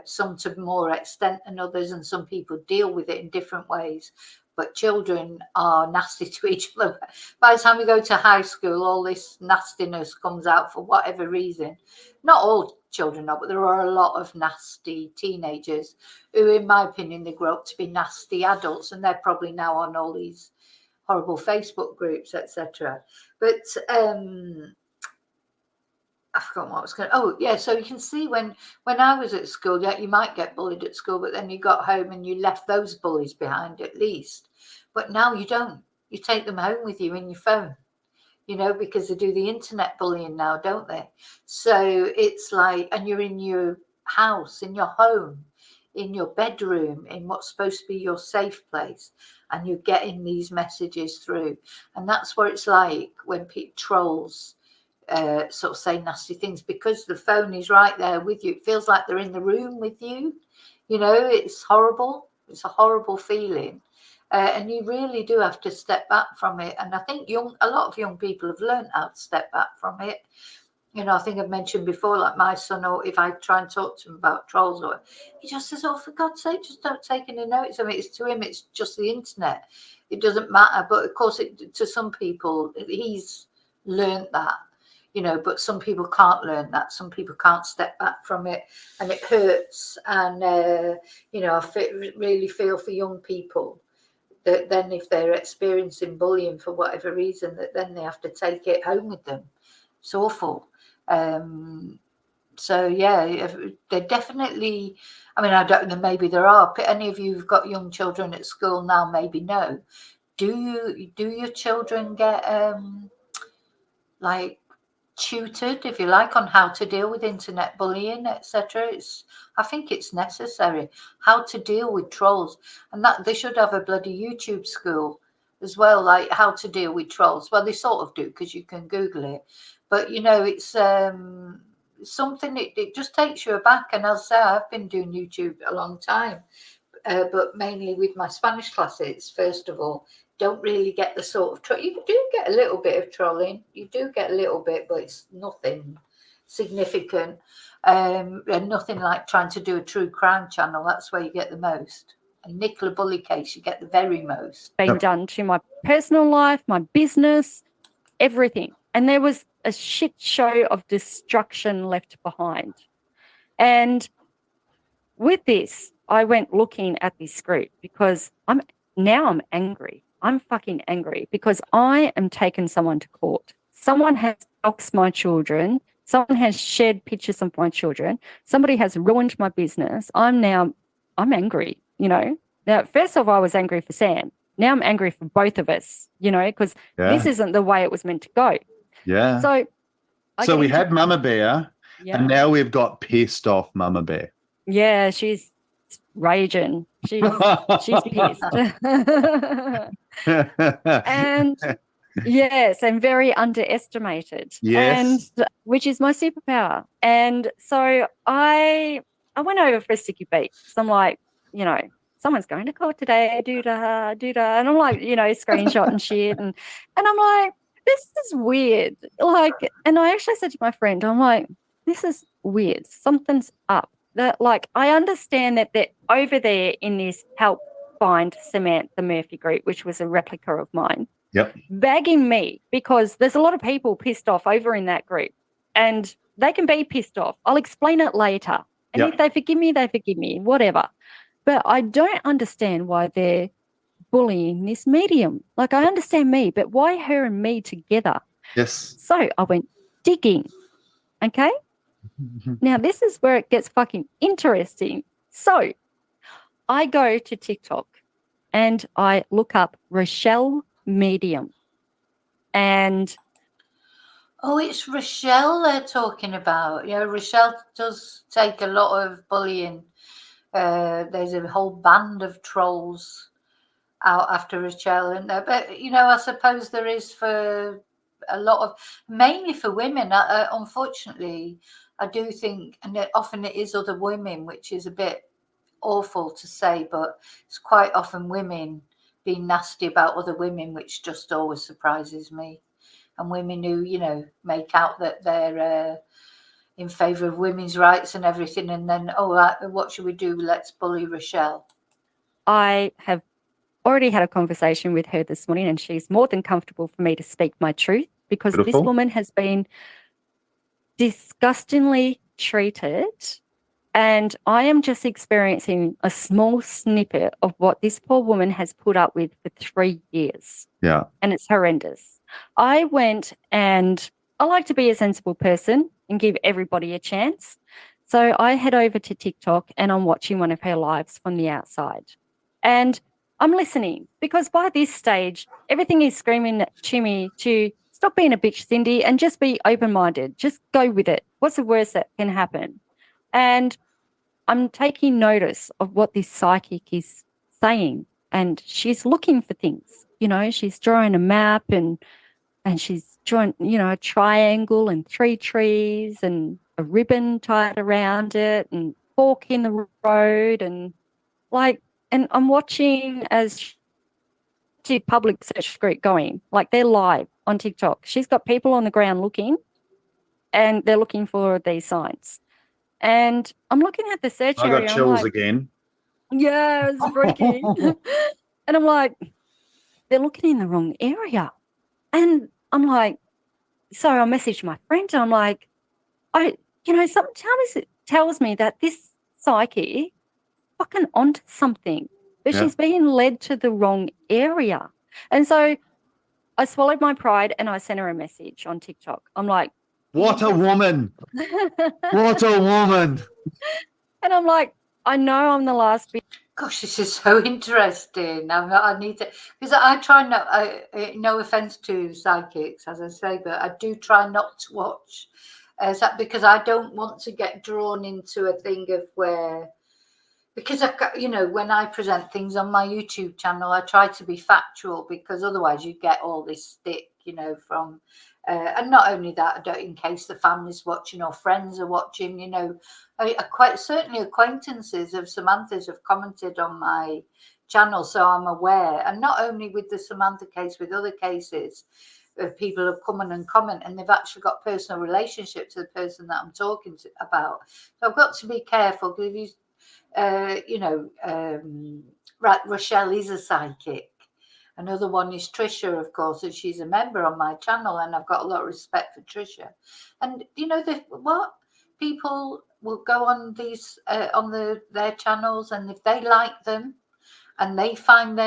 some to more extent than others, and some people deal with it in different ways. But children are nasty to each other. By the time we go to high school, all this nastiness comes out for whatever reason. Not all children are, but there are a lot of nasty teenagers who, in my opinion, they grow up to be nasty adults, and they're probably now on all these horrible Facebook groups, etc. But I forgot what I was going to... Oh, yeah, so you can see when I was at school, yeah, you might get bullied at school, but then you got home and you left those bullies behind at least. But now you don't. You take them home with you in your phone, because they do the internet bullying now, don't they? So it's like, and you're in your house, in your home, in your bedroom, in what's supposed to be your safe place, and you're getting these messages through. And that's what it's like when trolls sort of say nasty things, because the phone is right there with you. It feels like they're in the room with you. It's horrible. It's a horrible feeling. And you really do have to step back from it. And I think a lot of young people have learned how to step back from it. I think I've mentioned before, like my son, or if I try and talk to him about trolls, or he just says, oh, for God's sake, just don't take any notice of it. It's to him, it's just the internet. It doesn't matter. But of course, to some people, he's learned that. But some people can't learn that. Some people can't step back from it, and it hurts. And I really feel for young people that then, if they're experiencing bullying for whatever reason, that then they have to take it home with them. It's awful. So yeah, they're definitely... I mean, I don't know, maybe there are any of you who've got young children at school now, maybe know. Do your children get tutored, if you like, on how to deal with internet bullying, etc.? I think it's necessary, how to deal with trolls, and that they should have a bloody YouTube school as well, like how to deal with trolls. Well, they sort of do, because you can Google it, but it's something, it just takes you aback. And as I say, I've been doing YouTube a long time, but mainly with my Spanish classes. First of all, don't really get the sort of you do get a little bit of trolling. You do get a little bit, but it's nothing significant, and nothing like trying to do a true crime channel. That's where you get the most. A Nicola Bully case, you get the very most. Been done to my personal life, my business, everything. And there was a shit show of destruction left behind. And with this, I went looking at this group because I'm angry. I'm fucking angry because I am taking someone to court. Someone has doxed my children. Someone has shared pictures of my children. Somebody has ruined my business. I'm angry, you know. Now, first of all, I was angry for Sam. Now I'm angry for both of us, you know, because this isn't the way it was meant to go. Yeah. So we had Mama Bear, and now we've got pissed off Mama Bear. Yeah, she's raging. She's pissed. And yes, and very underestimated. Yes. And which is my superpower. And so I went over for a sticky beat. So I'm like, you know, someone's going to court today, do-da. And I'm like, you know, screenshot and shit. And I'm like, this is weird. Like, and I actually said to my friend, I'm like, this is weird. Something's up. That, like, I understand that they're over there in this help find Samantha Murphy group, which was a replica of mine. Yep. Bagging me because there's a lot of people pissed off over in that group, and they can be pissed off. I'll explain it later. And if they forgive me, whatever. But I don't understand why they're bullying this medium. Like, I understand me, but why her and me together? Yes. So I went digging. Okay. Now, this is where it gets fucking interesting. So I go to TikTok and I look up Rochelle Medium. And oh, it's Rochelle they're talking about. Yeah, Rochelle does take a lot of bullying. There's a whole band of trolls out after Rochelle, and but you know, I suppose there is for a lot of, mainly for women. Unfortunately, I do think, and often it is other women, which is a bit awful to say, but it's quite often women being nasty about other women, which just always surprises me. And women who, you know, make out that they're in favour of women's rights and everything, and then, what should we do? Let's bully Rochelle. I have already had a conversation with her this morning, and she's more than comfortable for me to speak my truth, because this woman has been disgustingly treated, and I am just experiencing a small snippet of what this poor woman has put up with for 3 years. Yeah. And it's horrendous. I went, and I like to be a sensible person and give everybody a chance. So I head over to TikTok and I'm watching one of her lives from the outside. And I'm listening, because by this stage, everything is screaming to me to stop being a bitch, Cindy, and just be open-minded. Just go with it. What's the worst that can happen? And I'm taking notice of what this psychic is saying. And she's looking for things. You know, she's drawing a map and she's drawing, you know, a triangle and 3 trees and a ribbon tied around it and fork in the road and and I'm watching as she public search group going, like they're live on TikTok. She's got people on the ground looking, and they're looking for these signs. And I'm looking at the search area. I got chills again. Yeah, it's freaking. And I'm like, they're looking in the wrong area. And I'm like, so I messaged my friend and I'm like, something tells me that this psyche fucking onto something, but she's being led to the wrong area. And so I swallowed my pride and I sent her a message on TikTok. I'm like, what a woman. What a woman. And I'm like, I know I'm the last bitch. Gosh, this is so interesting. I need to, because I try not, no offense to psychics, as I say, but I do try not to watch because I don't want to get drawn into a thing of where, because when I present things on my YouTube channel, I try to be factual, because otherwise you get all this stick, from And not only that, I don't, in case the family's watching or friends are watching, you know, I quite certainly acquaintances of Samantha's have commented on my channel, so I'm aware. And not only with the Samantha case, with other cases, people have come in and comment, and they've actually got personal relationship to the person that I'm talking about. So I've got to be careful, because if you, right, Rochelle is a psychic. Another one is Trisha, of course, and she's a member on my channel, and I've got a lot of respect for Trisha. And you know what? People will go on these their channels, and if they like them, and they find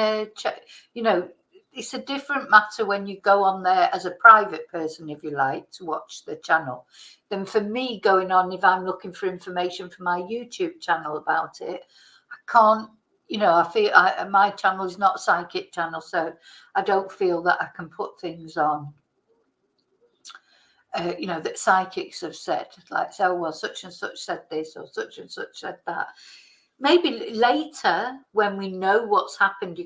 it's a different matter when you go on there as a private person, if you like, to watch the channel, than for me going on if I'm looking for information for my YouTube channel about it. I can't. I feel my channel is not a psychic channel, so I don't feel that I can put things on, that psychics have said, like, so, well, such and such said this or such and such said that. Maybe later, when we know what's happened,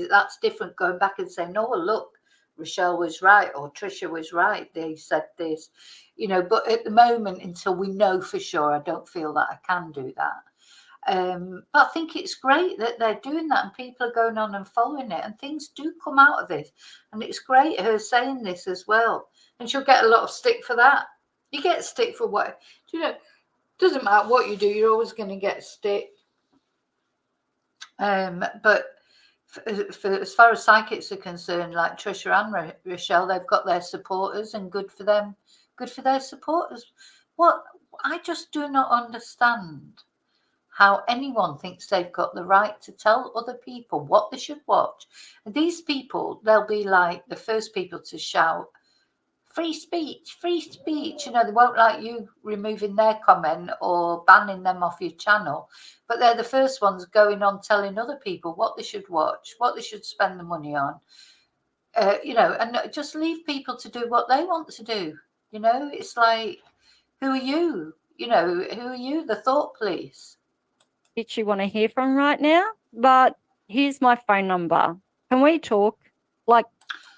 that's different, going back and saying, oh, well, look, Rochelle was right or Trisha was right, they said this, but at the moment, until we know for sure, I don't feel that I can do that. But I think it's great that they're doing that, and people are going on and following it, and things do come out of this. And it's great her saying this as well. And she'll get a lot of stick for that. You get stick for what, doesn't matter what you do, you're always going to get stick. But for as far as psychics are concerned, like Trisha and Rochelle, they've got their supporters, and good for them, good for their supporters. What I just do not understand how anyone thinks they've got the right to tell other people what they should watch. And these people, they'll be like the first people to shout, free speech, free speech. They won't like you removing their comment or banning them off your channel. But they're the first ones going on telling other people what they should watch, what they should spend the money on. And just leave people to do what they want to do. It's like, who are you? Who are you? The thought police. You want to hear from right now, but here's my phone number. Can we talk?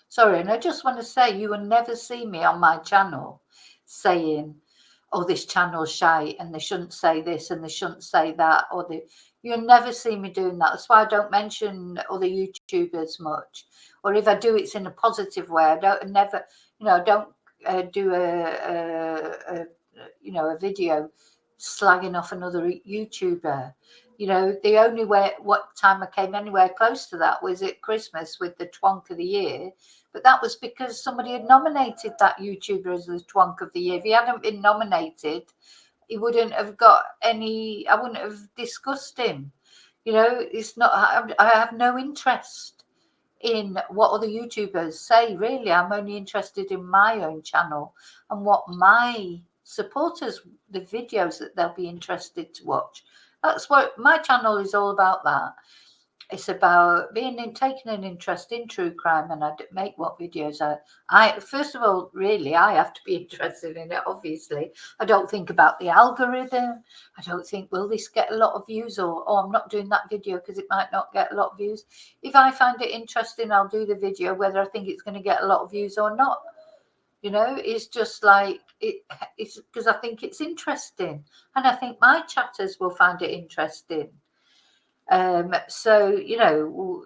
Sorry, and I just want to say, you will never see me on my channel saying, oh, this channel's shite and they shouldn't say this and they shouldn't say that, you'll never see me doing that. That's why I don't mention other YouTubers much, or if I do, it's in a positive way. I don't do a video slagging off another YouTuber. The only what time I came anywhere close to that was at Christmas with the twonk of the year, but that was because somebody had nominated that YouTuber as the twonk of the year. If he hadn't been nominated, he wouldn't have got any. I wouldn't have discussed him. It's not. I have no interest in what other YouTubers say. Really, I'm only interested in my own channel and what my supporters, the videos that they'll be interested to watch. That's what my channel is all about. That it's about taking an interest in true crime, and I make what videos I first of all, really, I have to be interested in it. Obviously, I don't think about the algorithm. I don't think, will this get a lot of views, or I'm not doing that video because it might not get a lot of views. If I find it interesting, I'll do the video, whether I think it's going to get a lot of views or not. It's just like it's because I think it's interesting, and I think my chatters will find it interesting. So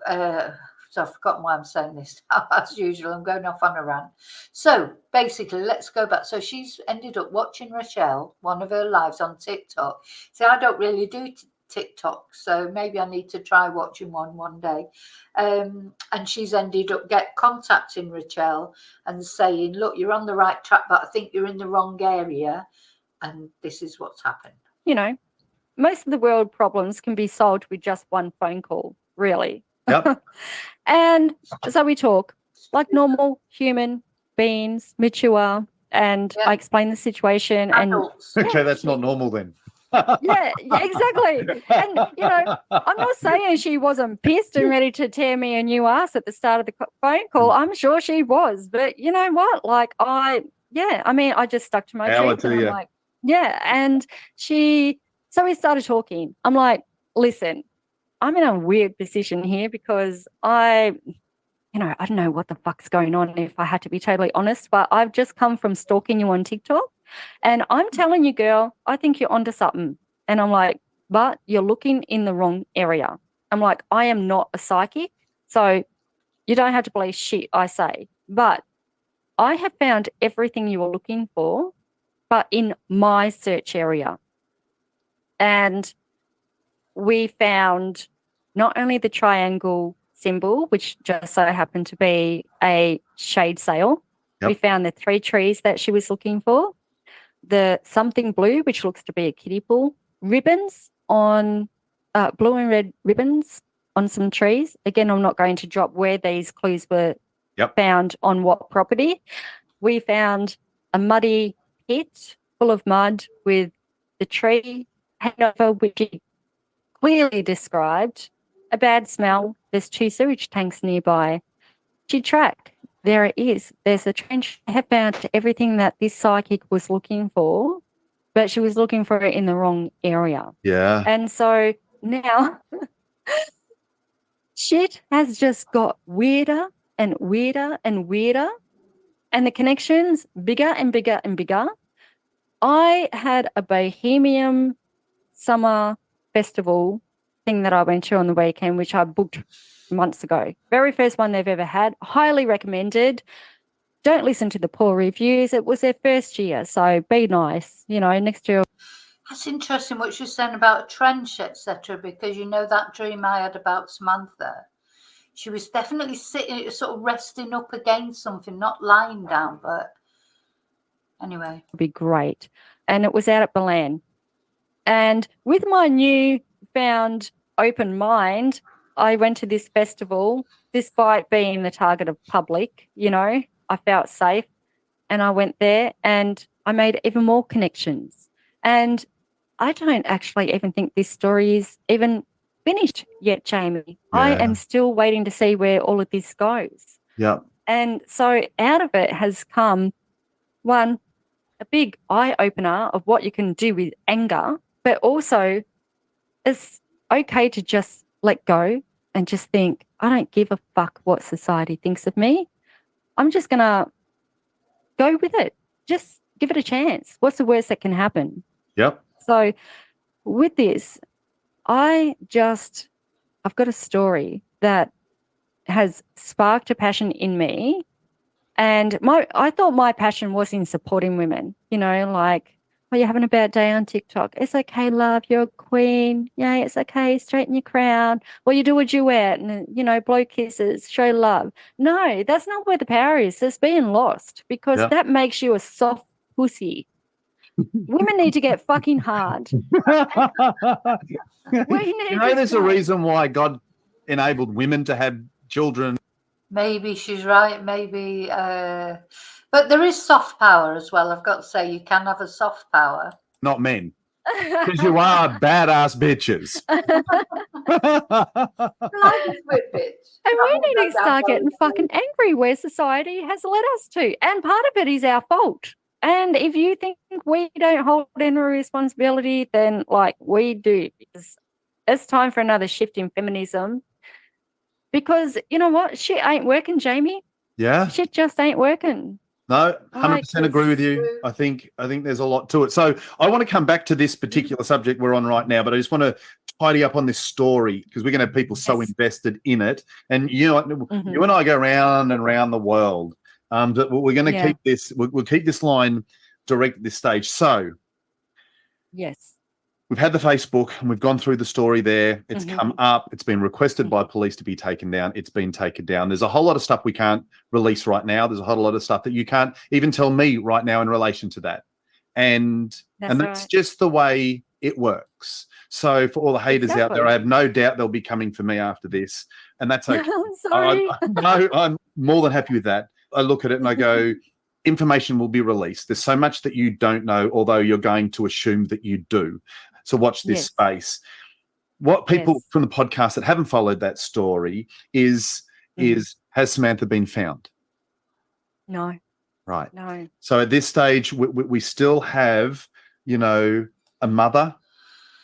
I've forgotten why I'm saying this. As usual, I'm going off on a rant. So basically, let's go back. So she's ended up watching Rochelle, one of her lives on TikTok. See, I don't really do TikTok, so maybe I need to try watching one day. And she's ended up contacting Rochelle and saying, look, you're on the right track, but I think you're in the wrong area, and this is what's happened. Most of the world problems can be solved with just one phone call, really. Yep. And so we talk like normal human beings, mature, and I explain the situation. Adults. Okay, that's not normal then. Yeah, exactly. And, I'm not saying she wasn't pissed and ready to tear me a new ass at the start of the phone call. I'm sure she was. But you know what? I just stuck to my truth. And I'm like, yeah. And so we started talking. I'm like, listen, I'm in a weird position here because I don't know what the fuck's going on, if I had to be totally honest, but I've just come from stalking you on TikTok, and I'm telling you, girl, I think you're onto something. And I'm like, but you're looking in the wrong area. I'm like, I am not a psychic, so you don't have to believe shit I say. But I have found everything you were looking for, but in my search area. And we found not only the triangle symbol, which just so happened to be a shade sail. Yep. We found the 3 trees that she was looking for, the something blue, which looks to be a kiddie pool, ribbons on blue and red ribbons on some trees. Again, I'm not going to drop where these clues were found on what property. We found a muddy pit full of mud with the tree hangover, which he clearly described, a bad smell. There's 2 sewage tanks nearby. She tracked. There it is. There's a trench. I have found everything that this psychic was looking for, but she was looking for it in the wrong area. Yeah. And so now shit has just got weirder and weirder and weirder, and the connections bigger and bigger and bigger. I had a Bohemian summer festival thing that I went to on the weekend, which I booked months ago. Very first one they've ever had. Highly recommended. Don't listen to the poor reviews. It was their first year, so be nice. Next year. That's interesting what you're saying about a trench, etc., because that dream I had about Samantha. She was definitely sitting, sort of resting up against something, not lying down, but anyway. It'd be great. And it was out at Ballarat. And with my new found open mind, I went to this festival, despite being the target of public, I felt safe. And I went there and I made even more connections. And I don't actually even think this story is even finished yet, Jamie. Yeah. I am still waiting to see where all of this goes. Yeah. And so out of it has come, one, a big eye-opener of what you can do with anger, but also it's okay to just let go and just think, I don't give a fuck what society thinks of me. I'm just going to go with it. Just give it a chance. What's the worst that can happen? Yep. So with this, I've got a story that has sparked a passion in me. And I thought my passion was in supporting women, like, oh, you're having a bad day on TikTok. It's okay, love. You're a queen. Yeah, it's okay. Straighten your crown. Well, you do a duet and, blow kisses, show love. No, that's not where the power is. It's being lost, because that makes you a soft pussy. Women need to get fucking hard. There's a reason why God enabled women to have children. Maybe she's right. Maybe, but there is soft power as well. I've got to say, you can have a soft power. Not men, because you are badass bitches. And we need to start getting fucking angry where society has led us to, and part of it is our fault. And if you think we don't hold any responsibility, then we do, because it's time for another shift in feminism. Because you know what? Shit ain't working, Jamie. Yeah. Shit just ain't working. No, 100% agree with you. I think there's a lot to it. So I want to come back to this particular subject we're on right now, but I just want to tidy up on this story, because we're going to have people so invested in it. And you and I go round and round the world. But we're going to keep this. We'll keep this line direct at this stage. So yes. We've had the Facebook and we've gone through the story there. It's come up. It's been requested by police to be taken down. It's been taken down. There's a whole lot of stuff we can't release right now. There's a whole lot of stuff that you can't even tell me right now in relation to that. And that's just the way it works. So for all the haters out there, I have no doubt they'll be coming for me after this. And that's okay. I'm sorry. I'm more than happy with that. I look at it and I go, information will be released. There's so much that you don't know, although you're going to assume that you do. So watch this space. What people from the podcast that haven't followed that story is has Samantha been found? No. Right. No. So at this stage, we still have, a mother,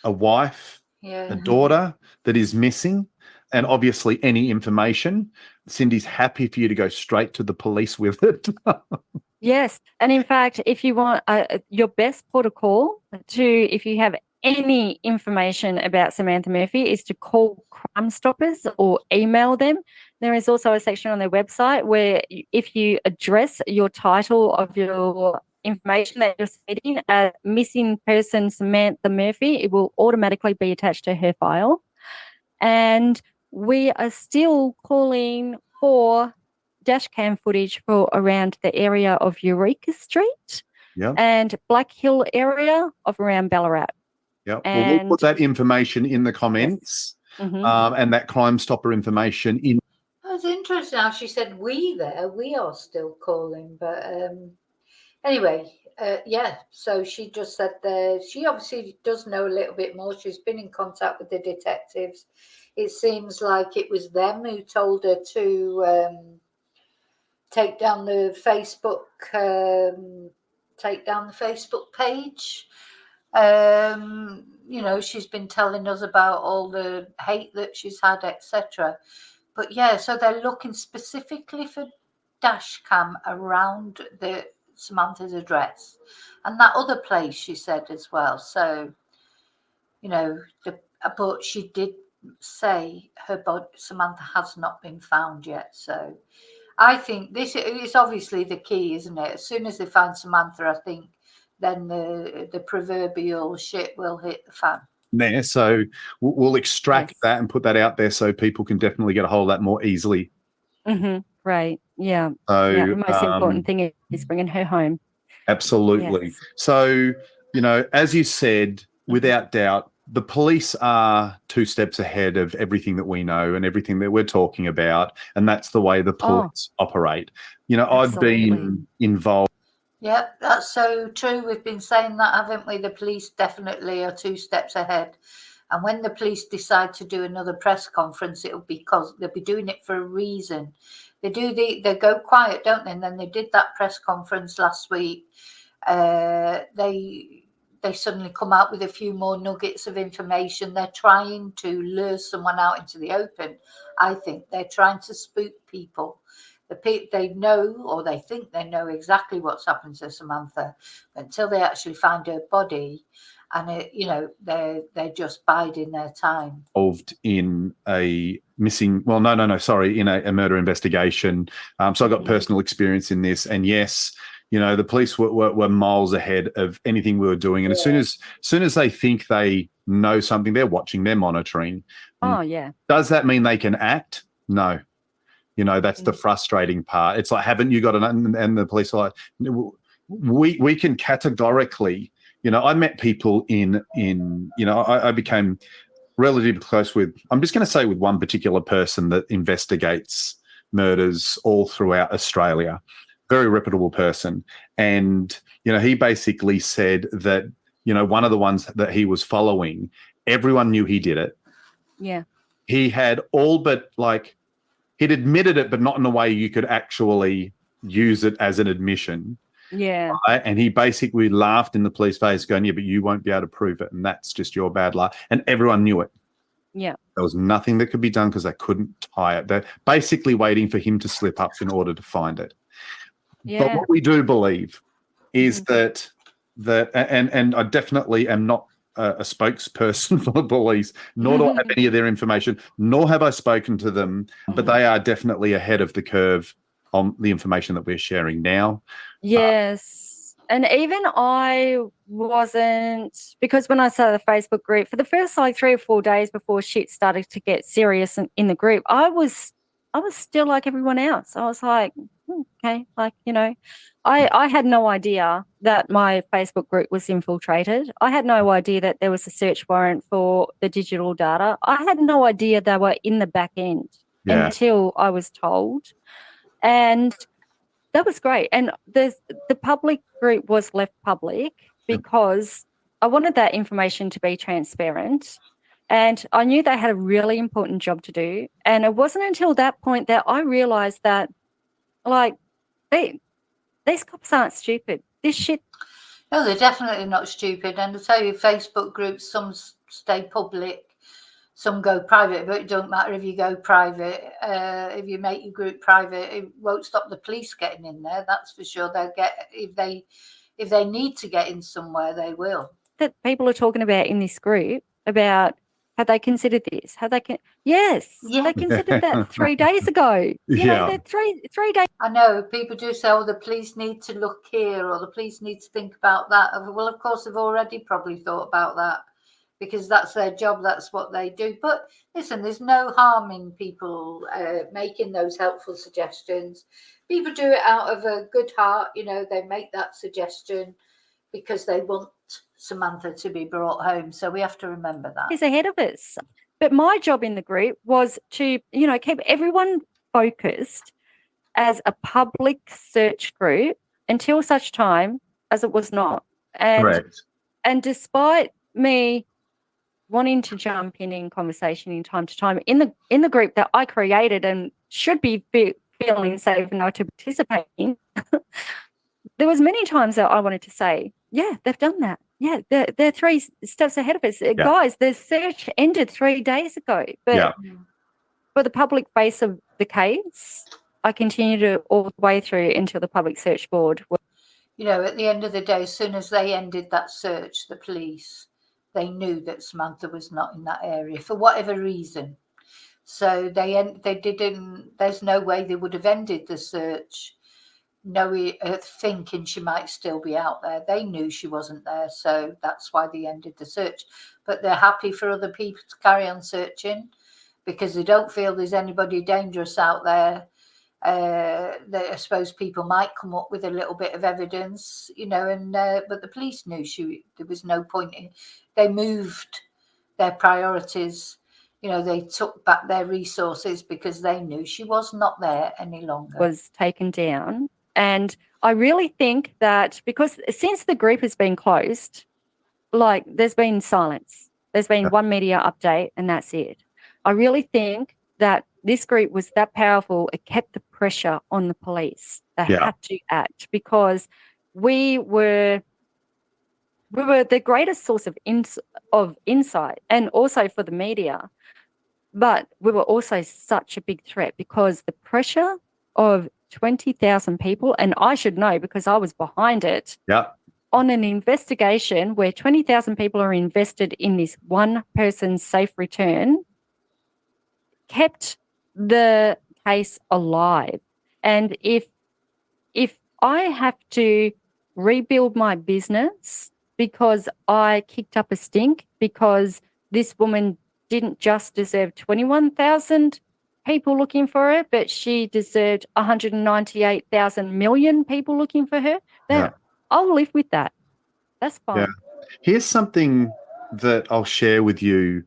a wife, a daughter that is missing, and obviously any information. Cindy's happy for you to go straight to the police with it. Yes. And in fact, if you want your best protocol if you have any information about Samantha Murphy, is to call Crime Stoppers or email them. There is also a section on their website where if you address your title of your information that you're stating as missing person Samantha Murphy, it will automatically be attached to her file. And we are still calling for dash cam footage for around the area of Eureka Street and Black Hill area of around Ballarat. Yeah, well, we'll put that information in the comments and that Crime Stopper information in. That's interesting how she said we there. We are still calling, but anyway, so she just said she obviously does know a little bit more. She's been in contact with the detectives. It seems like it was them who told her to take down the Facebook page. You know, she's been telling us about all the hate that she's had, etc. But yeah, so they're looking specifically for dash cam around the Samantha's address and that other place, she said as well. So, you know, but she did say her body, Samantha, has not been found yet. So I think this is obviously the key, isn't it? As soon as they find Samantha, I think then the proverbial shit will hit the fan. There, so we'll extract that and put that out there so people can definitely get a hold of that more easily. Right. Yeah. So the most important thing is bringing her home. Absolutely. Yes. So, you know, as you said, without doubt, the police are 2 steps ahead of everything that we know and everything that we're talking about, and that's the way the police operate. You know, Absolutely. I've been involved. Yeah, that's so true. We've been saying that, haven't we? The police definitely are 2 steps ahead. And when the police decide to do another press conference, it'll be because they'll be doing it for a reason. They go quiet, don't they? And then they did that press conference last week. They suddenly come out with a few more nuggets of information. They're trying to lure someone out into the open. I think they're trying to spook people. They know, or they think they know exactly what's happened to Samantha until they actually find her body, and they're just biding their time. Involved in a missing, well, sorry, in a murder investigation. So I got personal experience in this, and yes, you know, the police were miles ahead of anything we were doing, and as soon as they think they know something, they're watching, they're monitoring. Does that mean they can act? No. You know, that's the frustrating part. It's like, haven't you got and the police are like, we can categorically, you know, I met people in you know, I became relatively close with, I'm just going to say with one particular person that investigates murders all throughout Australia, very reputable person. And, you know, he basically said that, you know, one of the ones that he was following, everyone knew he did it. Yeah. He had all but like, he'd admitted it, but not in a way you could actually use it as an admission. Yeah. Right? And he basically laughed in the police face going, yeah, but you won't be able to prove it. And that's just your bad luck. And everyone knew it. Yeah. There was nothing that could be done because they couldn't tie it. They're basically waiting for him to slip up in order to find it. Yeah. But what we do believe is that and I definitely am not a spokesperson for the police, nor do I have any of their information, nor have I spoken to them, but they are definitely ahead of the curve on the information that we're sharing now. Yes. And even I wasn't, because when I started the Facebook group, for the first like 3 or 4 days before shit started to get serious in the group, I was still like everyone else. I was like, okay, like, you know, I had no idea that my Facebook group was infiltrated. I had no idea that there was a search warrant for the digital data. I had no idea they were in the back end until I was told. And that was great. And the public group was left public because I wanted that information to be transparent. And I knew they had a really important job to do. And it wasn't until that point that I realized that, like, these cops aren't stupid. This shit. No, they're definitely not stupid. And to tell you, Facebook groups, some stay public, some go private, but it don't matter if you go private. If you make your group private, it won't stop the police getting in there. That's for sure. They'll get, if they need to get in somewhere, they will. That people are talking about in this group about, have they considered this? Yes, they considered that 3 days ago. You know, that three days. I know people do say, oh, the police need to look here, or the police need to think about that. Well, of course, they've already probably thought about that, because that's their job, that's what they do. But listen, there's no harm in people making those helpful suggestions. People do it out of a good heart, you know, they make that suggestion because they want Samantha to be brought home. So we have to remember that. He's ahead of us. But my job in the group was to, you know, keep everyone focused as a public search group until such time as it was not. And, Correct. And despite me wanting to jump in conversation in time to time in the group that I created and should be feeling safe enough to participate in, there was many times that I wanted to say, yeah, they've done that. Yeah, they're 3 steps ahead of us. Guys, the search ended 3 days ago. But for the public face of the case, I continued all the way through until the public search board. You know, at the end of the day, as soon as they ended that search, the police, they knew that Samantha was not in that area for whatever reason. So they didn't, there's no way they would have ended the search thinking she might still be out there. They knew she wasn't there, so that's why they ended the search. But they're happy for other people to carry on searching because they don't feel there's anybody dangerous out there. I suppose people might come up with a little bit of evidence, you know, and but the police knew there was no point in. They moved their priorities, you know, they took back their resources because they knew she was not there any longer. Was taken down. And I really think that because since the group has been closed, like there's been silence. There's been one media update and that's it. I really think that this group was that powerful. It kept the pressure on the police. They had to act because we were the greatest source of insight and also for the media. But we were also such a big threat because the pressure of 20,000 people, and I should know because I was behind it, on an investigation where 20,000 people are invested in this one person's safe return, kept the case alive. And if I have to rebuild my business because I kicked up a stink because this woman didn't just deserve 21,000 people looking for her, but she deserved 198,000 million people looking for her, then I'll live with that. That's fine. Yeah. Here's something that I'll share with you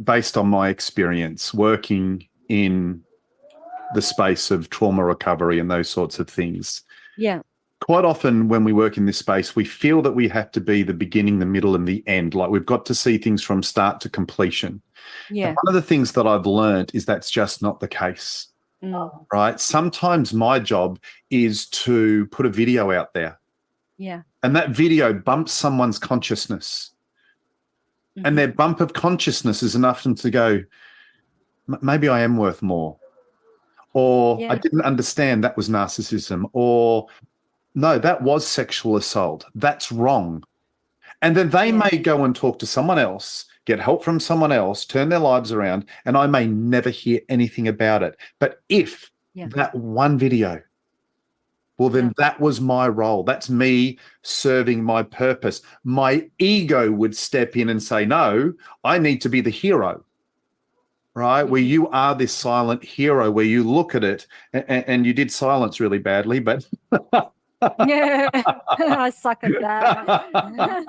based on my experience working in the space of trauma recovery and those sorts of things. Yeah. Quite often when we work in this space, we feel that we have to be the beginning, the middle, and the end. Like we've got to see things from start to completion. Yeah. And one of the things that I've learned is that's just not the case, right? Sometimes my job is to put a video out there. Yeah. And that video bumps someone's consciousness. And their bump of consciousness is enough for them to go, maybe I am worth more. Or I didn't understand that was narcissism. Or no, that was sexual assault. That's wrong. And then they may go and talk to someone else, get help from someone else, turn their lives around, and I may never hear anything about it. But if that one video, well, then that was my role. That's me serving my purpose. My ego would step in and say, no, I need to be the hero, right? Where you are this silent hero, where you look at it, and you did silence really badly, but... Yeah, I suck at that.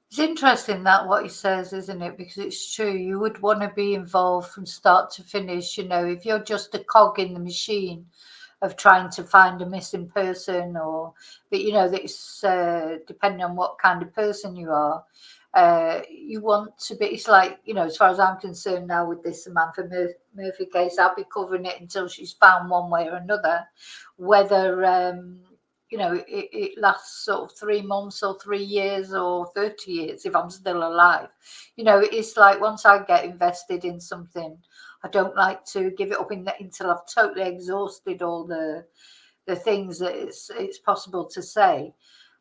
It's interesting that what he says, isn't it? Because it's true. You would want to be involved from start to finish. You know, if you're just a cog in the machine of trying to find a missing person, but you know, it's depending on what kind of person you are. You want to be. It's like, you know, as far as I'm concerned now with this Samantha Murphy case, I'll be covering it until she's found one way or another. Whether it lasts sort of 3 months or 3 years or 30 years if I'm still alive. It's like once I get invested in something, I don't like to give it up until I've totally exhausted all the things that it's possible to say.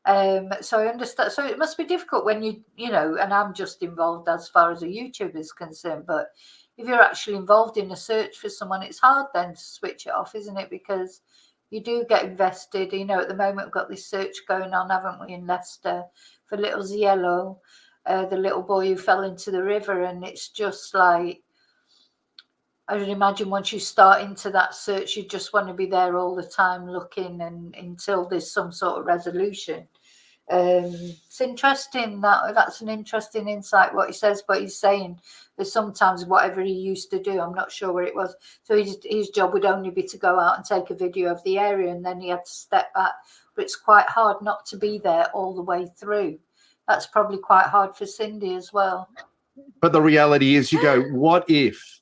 So I understand. So it must be difficult when and I'm just involved as far as a YouTuber is concerned. But if you're actually involved in a search for someone, it's hard then to switch it off, isn't it? Because you do get invested. At the moment we've got this search going on, haven't we, in Leicester for little Ziello, the little boy who fell into the river, and it's just like, I would imagine once you start into that search, you just want to be there all the time looking and until there's some sort of resolution. It's interesting that's an interesting insight what he says, but he's saying that sometimes whatever he used to do, I'm not sure where it was, so his job would only be to go out and take a video of the area, and then he had to step back. But it's quite hard not to be there all the way through. That's probably quite hard for Cindy as well. But the reality is, you go, what if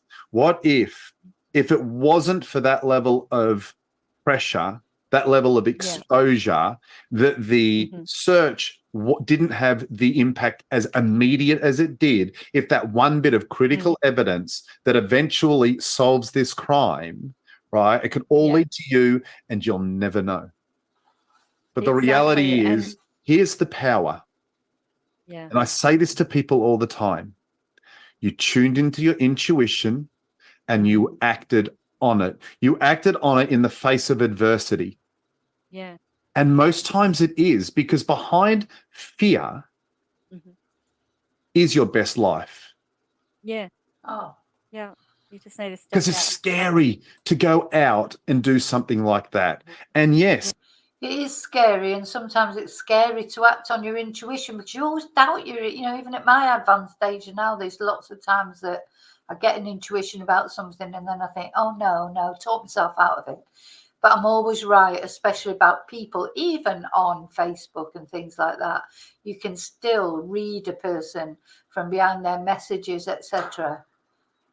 it wasn't for that level of pressure, that level of exposure, that the search didn't have the impact as immediate as it did, if that one bit of critical evidence that eventually solves this crime, right, it could all lead to you and you'll never know. But the reality is, here's the power. Yeah. And I say this to people all the time. You tuned into your intuition and you acted on it. You acted on it in the face of adversity. Yeah. And most times it is, because behind fear is your best life. Yeah. Oh. Yeah. You just need to step because it's scary to go out and do something like that. And yes, it is scary, and sometimes it's scary to act on your intuition, but you always doubt even at my advanced age now, there's lots of times that I get an intuition about something and then I think, oh no, talk myself out of it. But I'm always right, especially about people, even on Facebook and things like that. You can still read a person from behind their messages, etc.,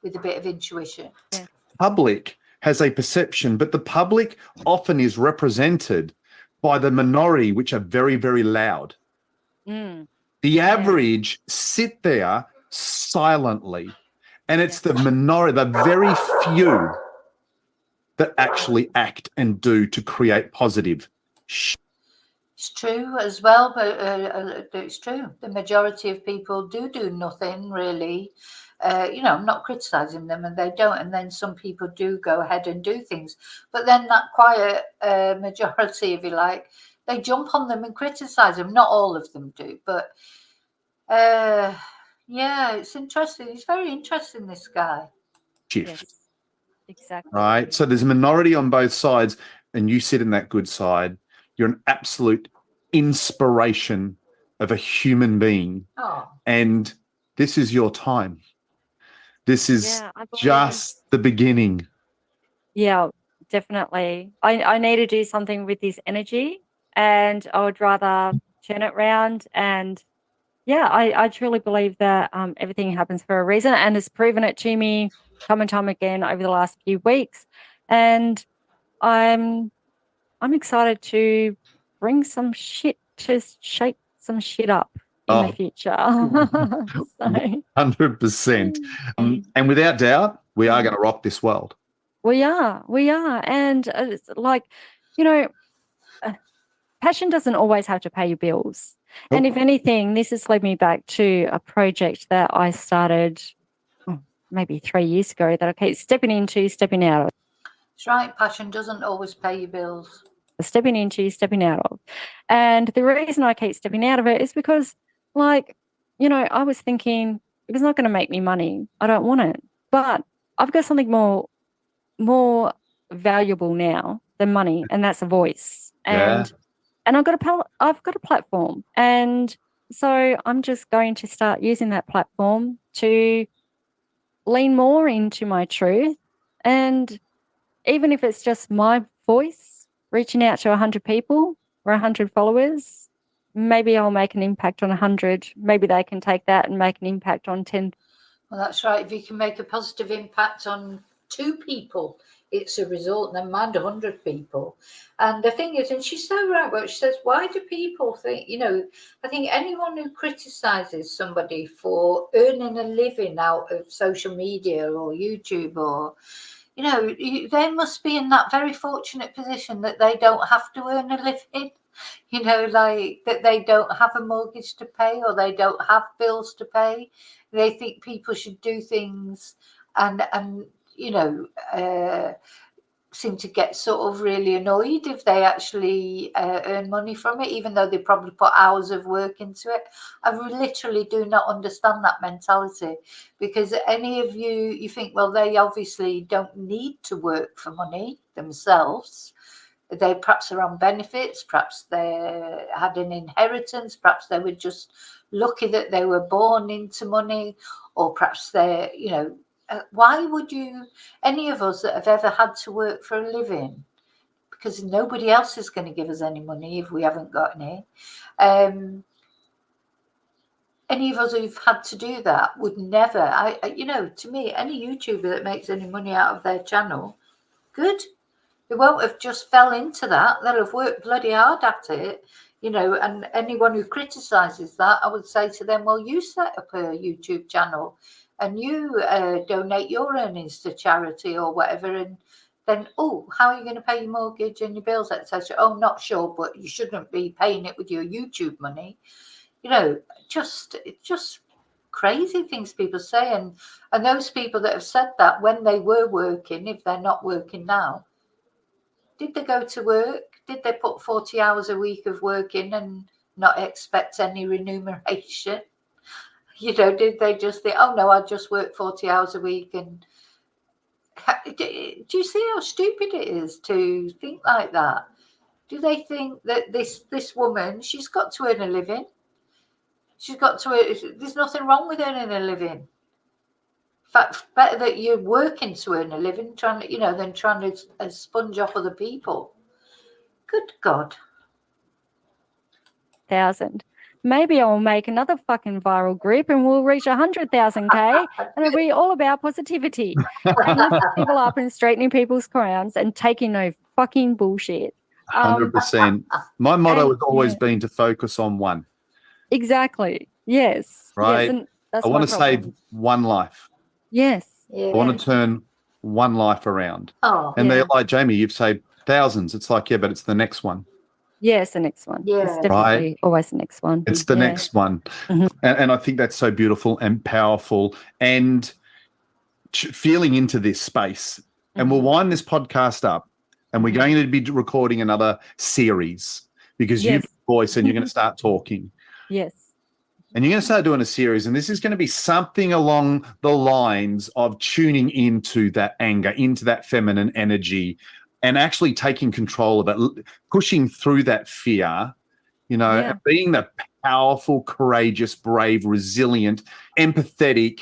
with a bit of intuition. Yeah. Public has a perception, but the public often is represented by the minority, which are very, very loud. The average sit there silently, and it's the minority, the very few that actually act and do to create positive. It's true as well, but it's true. The majority of people do nothing really. I'm not criticizing them, and they don't. And then some people do go ahead and do things. But then that quiet majority, if you like, they jump on them and criticize them. Not all of them do, but it's interesting. It's very interesting, this guy. Shift. Yes, exactly. Right. So there's a minority on both sides, and you sit in that good side. You're an absolute inspiration of a human being. Oh. And this is your time. This is just the beginning. Yeah, definitely. I need to do something with this energy, and I would rather turn it around. And I truly believe that everything happens for a reason, and it's proven it to me time and time again over the last few weeks. And I'm excited to bring some shit, to shake some shit up in the future. 100%. And without doubt, we are going to rock this world. We are. And it's like, passion doesn't always have to pay your bills. Nope. And if anything, this has led me back to a project that I started maybe 3 years ago that I keep stepping into, stepping out of. That's right. Passion doesn't always pay your bills. Stepping into, stepping out of. And the reason I keep stepping out of it is because, I was thinking, if it's not going to make me money, I don't want it. But I've got something more valuable now than money, and that's a voice. And I've got a platform, and so I'm just going to start using that platform to lean more into my truth. And even if it's just my voice reaching out to 100 people or 100 followers, maybe I'll make an impact on 100. Maybe they can take that and make an impact on 10. Well, that's right. If you can make a positive impact on 2 people, it's a result. Never mind 100 people. And the thing is, and she's so right, but she says, why do people think, I think anyone who criticizes somebody for earning a living out of social media or YouTube or, they must be in that very fortunate position that they don't have to earn a living. Like that they don't have a mortgage to pay or they don't have bills to pay. They think people should do things and seem to get sort of really annoyed if they actually earn money from it, even though they probably put hours of work into it. I literally do not understand that mentality, because any of you think, well, they obviously don't need to work for money themselves. They perhaps are on benefits, perhaps they had an inheritance, perhaps they were just lucky that they were born into money, or perhaps they're, why would you, any of us that have ever had to work for a living, because nobody else is going to give us any money if we haven't got any. Any of us who've had to do that would never, to me, any YouTuber that makes any money out of their channel, good. They won't have just fell into that. They'll have worked bloody hard at it, and anyone who criticises that, I would say to them, well, you set up a YouTube channel and you donate your earnings to charity or whatever, and then, how are you going to pay your mortgage and your bills, etc.? Oh, not sure, but you shouldn't be paying it with your YouTube money. It's just crazy things people say. And those people that have said that when they were working, if they're not working now, did they go to work? Did they put 40 hours a week of work in and not expect any remuneration? Did they just think, oh no, I'll just work 40 hours a week? And do you see how stupid it is to think like that? Do they think that this woman, she's got to earn a living? There's nothing wrong with earning a living. In fact, better that you're working to earn a living, than trying to sponge off other people. Good God. 1,000. Maybe I'll make another fucking viral group and we'll reach 100,000K and it'll be all about positivity and lifting people up and straightening people's crowns and taking no fucking bullshit. 100%. My motto has always been to focus on one. Exactly. Yes. Right. Yes, and that's I want to save one life. Yes. Yeah. I want to turn one life around. Oh, and they're like, Jamie, you've saved thousands. It's like, yeah, but it's the next one. Yes, the next one. Yeah. It's definitely always the next one. It's the next one. Mm-hmm. And I think that's so beautiful and powerful. And feeling into this space. And we'll wind this podcast up. And we're going to be recording another series because you've got a voice and you're going to start talking. Yes. And you're going to start doing a series. And this is going to be something along the lines of tuning into that anger, into that feminine energy, and actually taking control of it, pushing through that fear, and being the powerful, courageous, brave, resilient, empathetic.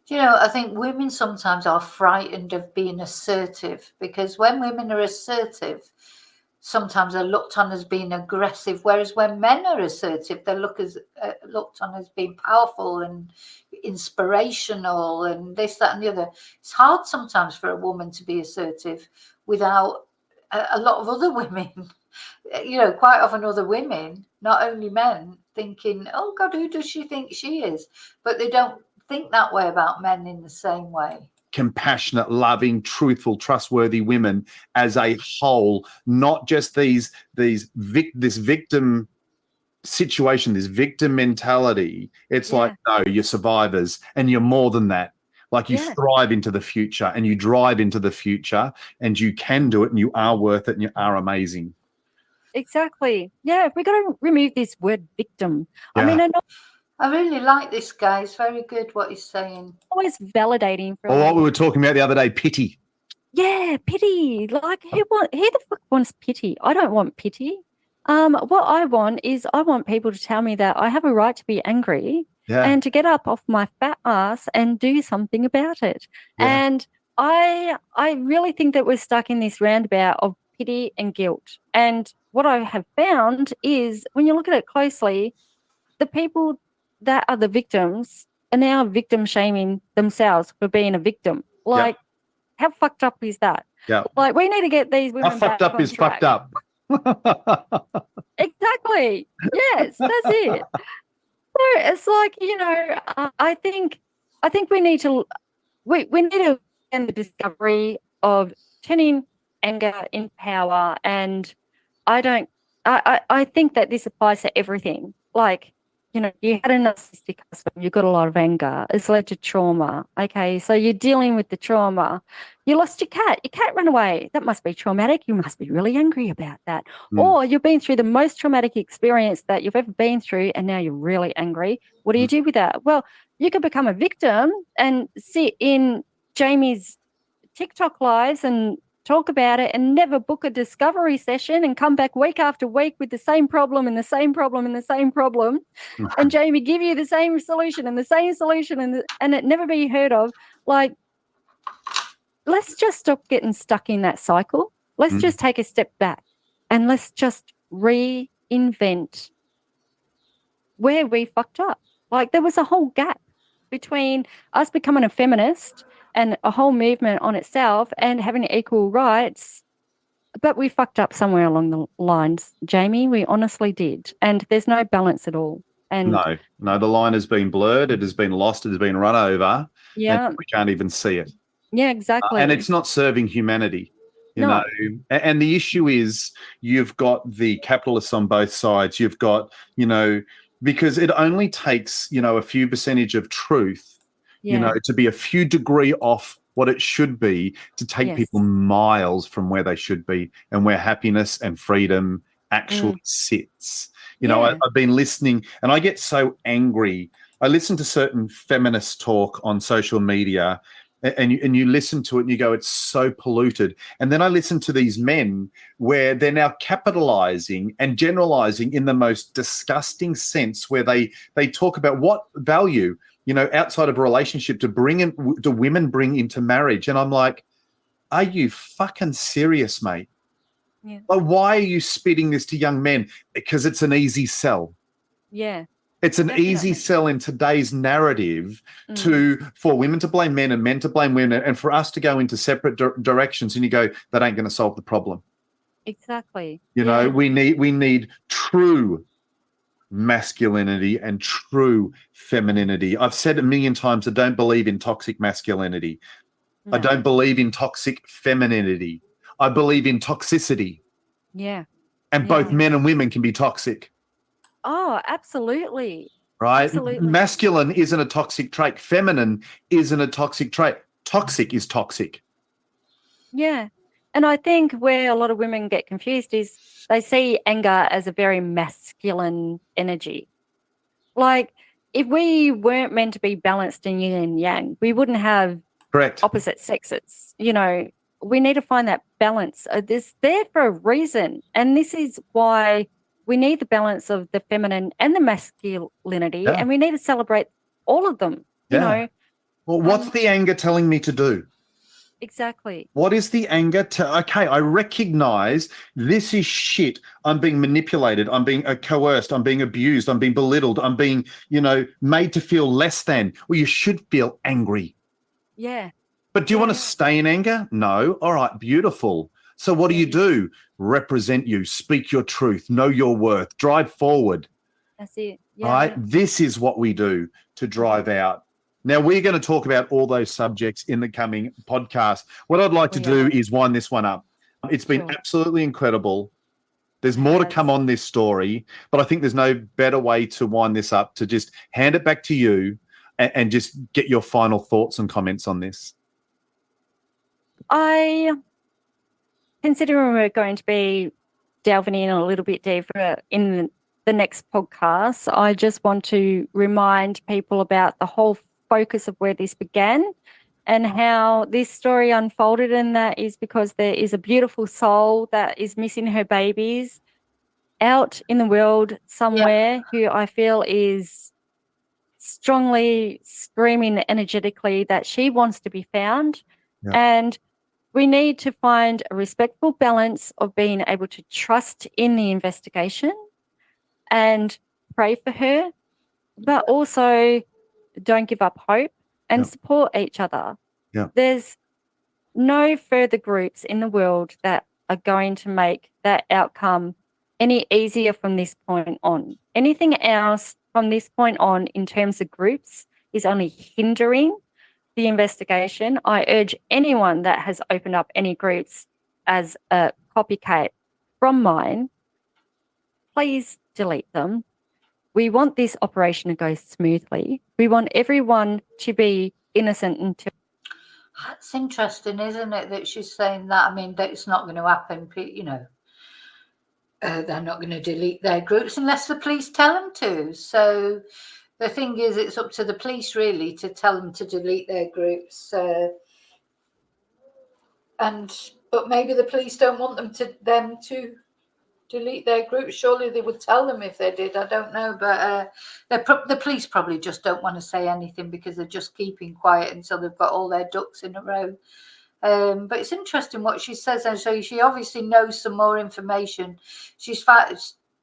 I think women sometimes are frightened of being assertive, because when women are assertive, sometimes they're looked on as being aggressive, whereas when men are assertive, they're looked on as being powerful and inspirational and this, that, and the other. It's hard sometimes for a woman to be assertive without a lot of other women, quite often other women, not only men, thinking, oh God, who does she think she is? But they don't think that way about men in the same way. Compassionate, loving, truthful, trustworthy women as a whole, not just this victim situation, this victim mentality. It's like, no, you're survivors and you're more than that. Like you thrive into the future and you drive into the future and you can do it and you are worth it and you are amazing. Exactly. Yeah, we've got to remove this word victim. Yeah. I mean, I really like this guy. It's very good what he's saying. Always validating. Or what we were talking about the other day, pity. Yeah, pity. Like who the fuck wants pity? I don't want pity. What I want is I want people to tell me that I have a right to be angry and to get up off my fat ass and do something about it. Yeah. And I really think that we're stuck in this roundabout of pity and guilt. And what I have found is when you look at it closely, the people that are the victims are now victim shaming themselves for being a victim. Like, how fucked up is that? Yeah. Like, we need to get these women How fucked back up on is track. fucked up. Exactly. Yes, that's it. So it's like, I think we need to end the discovery of turning anger in power. And I think that this applies to everything. Like, you had a narcissistic husband, you got a lot of anger, it's led to trauma. Okay, so you're dealing with the trauma. You lost your cat ran away. That must be traumatic. You must be really angry about that. Or you've been through the most traumatic experience that you've ever been through, and now you're really angry. What do you do with that? Well, you could become a victim and sit in Jamie's TikTok lives and talk about it and never book a discovery session and come back week after week with the same problem and the same problem and the same problem. And Jamie give you the same solution and the same solution and it never be heard of. Like, let's just stop getting stuck in that cycle. Let's just take a step back and let's just reinvent where we fucked up. Like, there was a whole gap between us becoming a feminist and a whole movement on itself and having equal rights, but we fucked up somewhere along the lines, Jamie. We honestly did. And there's no balance at all. And No, the line has been blurred. It has been lost. It has been run over. Yeah. And we can't even see it. Yeah, exactly. And it's not serving humanity, you No. know. And the issue is you've got the capitalists on both sides. You've got, because it only takes, a few percentage of truth, to be a few degree off what it should be to take people miles from where they should be and where happiness and freedom actually sits. I've been listening and I get so angry. I listen to certain feminist talk on social media and you listen to it and you go, it's so polluted. And then I listen to these men where they're now capitalizing and generalizing in the most disgusting sense where they talk about what value, outside of a relationship do women bring into marriage. And I'm like, are you fucking serious, mate? Yeah. Like, why are you spitting this to young men? Because it's an easy sell. Yeah. It's an easy sell in today's narrative for women to blame men and men to blame women and for us to go into separate directions and you go, that ain't going to solve the problem. Exactly. We need true masculinity and true femininity. I've said a million times, I don't believe in toxic masculinity. No. I don't believe in toxic femininity. I believe in toxicity. Yeah. And both men and women can be toxic. Oh, absolutely. Right? Absolutely. Masculine isn't a toxic trait. Feminine isn't a toxic trait. Toxic is toxic. Yeah. And I think where a lot of women get confused is they see anger as a very masculine energy. Like, if we weren't meant to be balanced in yin and yang, we wouldn't have opposite sexes. We need to find that balance. It's there for a reason. And this is why we need the balance of the feminine and the masculinity. Yeah. And we need to celebrate all of them. Well, what's the anger telling me to do? Exactly. What is the anger okay, I recognize this is shit. I'm being manipulated. I'm being coerced. I'm being abused. I'm being belittled. I'm being, made to feel less than. Well, you should feel angry. Yeah. But do you want to stay in anger? No. All right, beautiful. So what do? Represent you, speak your truth, know your worth, drive forward. That's it. Yeah. Right? This is what we do to drive out. Now, we're going to talk about all those subjects in the coming podcast. What I'd like to do is wind this one up. It's been absolutely incredible. There's more to come on this story, but I think there's no better way to wind this up to just hand it back to you and just get your final thoughts and comments on this. Considering we're going to be delving in a little bit deeper in the next podcast, I just want to remind people about the whole focus of where this began and how this story unfolded, and that is because there is a beautiful soul that is missing her babies out in the world somewhere who I feel is strongly screaming energetically that she wants to be found. And we need to find a respectful balance of being able to trust in the investigation and pray for her, but also don't give up hope and support each other. There's no further groups in the world that are going to make that outcome any easier from this point on. Anything else from this point on in terms of groups is only hindering the investigation. I urge anyone that has opened up any groups as a copycat from mine, please delete them. We want this operation to go smoothly. We want everyone to be innocent until. That's interesting, isn't it, that she's saying that? I mean, that it's not going to happen, you know. They're not going to delete their groups unless the police tell them to. So the thing is, it's up to the police really to tell them to delete their groups. But maybe the police don't want them to delete their groups. Surely they would tell them if they did. I don't know, but the police probably just don't want to say anything because they're just keeping quiet until they've got all their ducks in a row. But it's interesting what she says, and so she obviously knows some more information.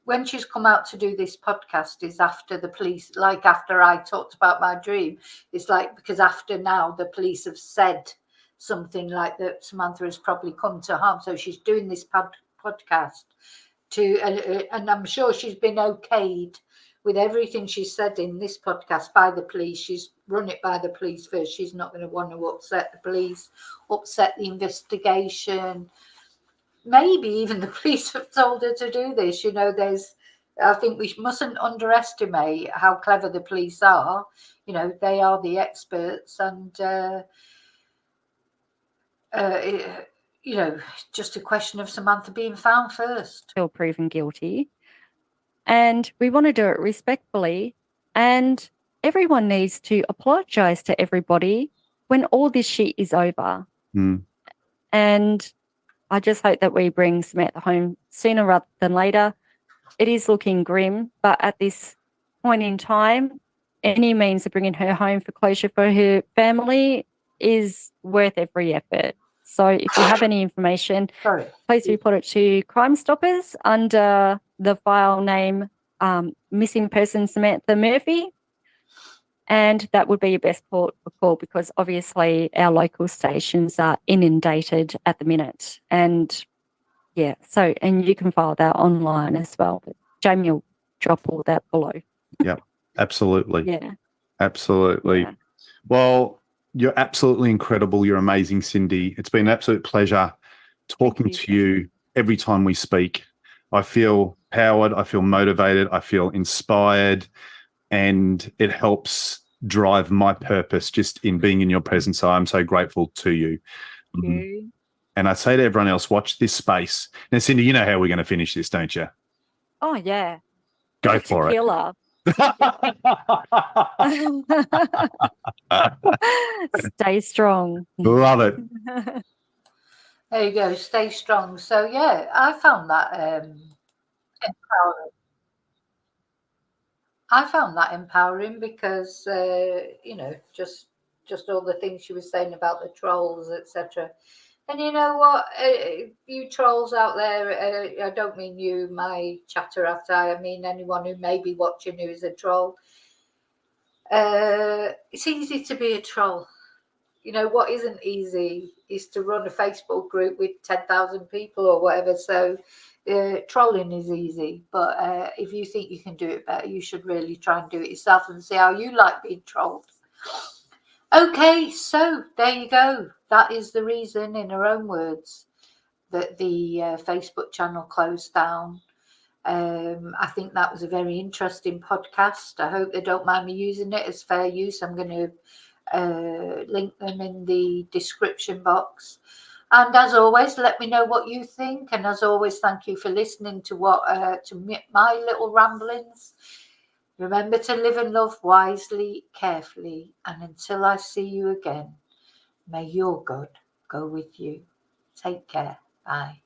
When she's come out to do this podcast is after the police, like after I talked about my dream. It's like because after now the police have said something like that Samantha has probably come to harm, so she's doing this podcast and I'm sure she's been okayed with everything she said in this podcast by the police. She's run it by the police first. She's not going to want to upset the police, upset the investigation. Maybe even the police have told her to do this. You know, I think we mustn't underestimate how clever the police are. You know, they are the experts, and you know, just a question of Samantha being found first. Feel proven guilty. And we want to do it respectfully. And everyone needs to apologise to everybody when all this shit is over. Mm. And I just hope that we bring Samantha home sooner rather than later. It is looking grim, but at this point in time, any means of bringing her home for closure for her family is worth every effort. So if you have any information, please report it to Crime Stoppers under the file name Missing Person Samantha Murphy. And that would be your best port of call because obviously our local stations are inundated at the minute. And yeah, and you can file that online as well. But Jamie will drop all that below. Yeah, absolutely. Yeah. Absolutely. Yeah. Well, you're absolutely incredible. You're amazing, Cindy. It's been an absolute pleasure talking to you every time we speak. I feel powered. I feel motivated. I feel inspired. And it helps drive my purpose just in being in your presence. So I'm so grateful to you. Thank you. And I say to everyone else, watch this space. Now, Cindy, you know how we're going to finish this, don't you? Oh, yeah. Go for tequila. Stay strong. Love it. There you go. Stay strong. So, yeah, I found that empowering. I found that empowering because, you know, just all the things she was saying about the trolls, etc. And you know what, you trolls out there, I don't mean you, my chatterata, I mean anyone who may be watching who is a troll. It's easy to be a troll. You know, what isn't easy is to run a Facebook group with 10,000 people or whatever. So trolling is easy, but if you think you can do it better, you should really try and do it yourself and see how you like being trolled. Okay, so there you go. That is the reason, in her own words, that the Facebook channel closed down. I think that was a very interesting podcast. I hope they don't mind me using it as fair use. I'm going to link them in the description box. And as always, let me know what you think. And as always, thank you for listening to my little ramblings. Remember to live and love wisely, carefully, and until I see you again, may your God go with you. Take care. Bye.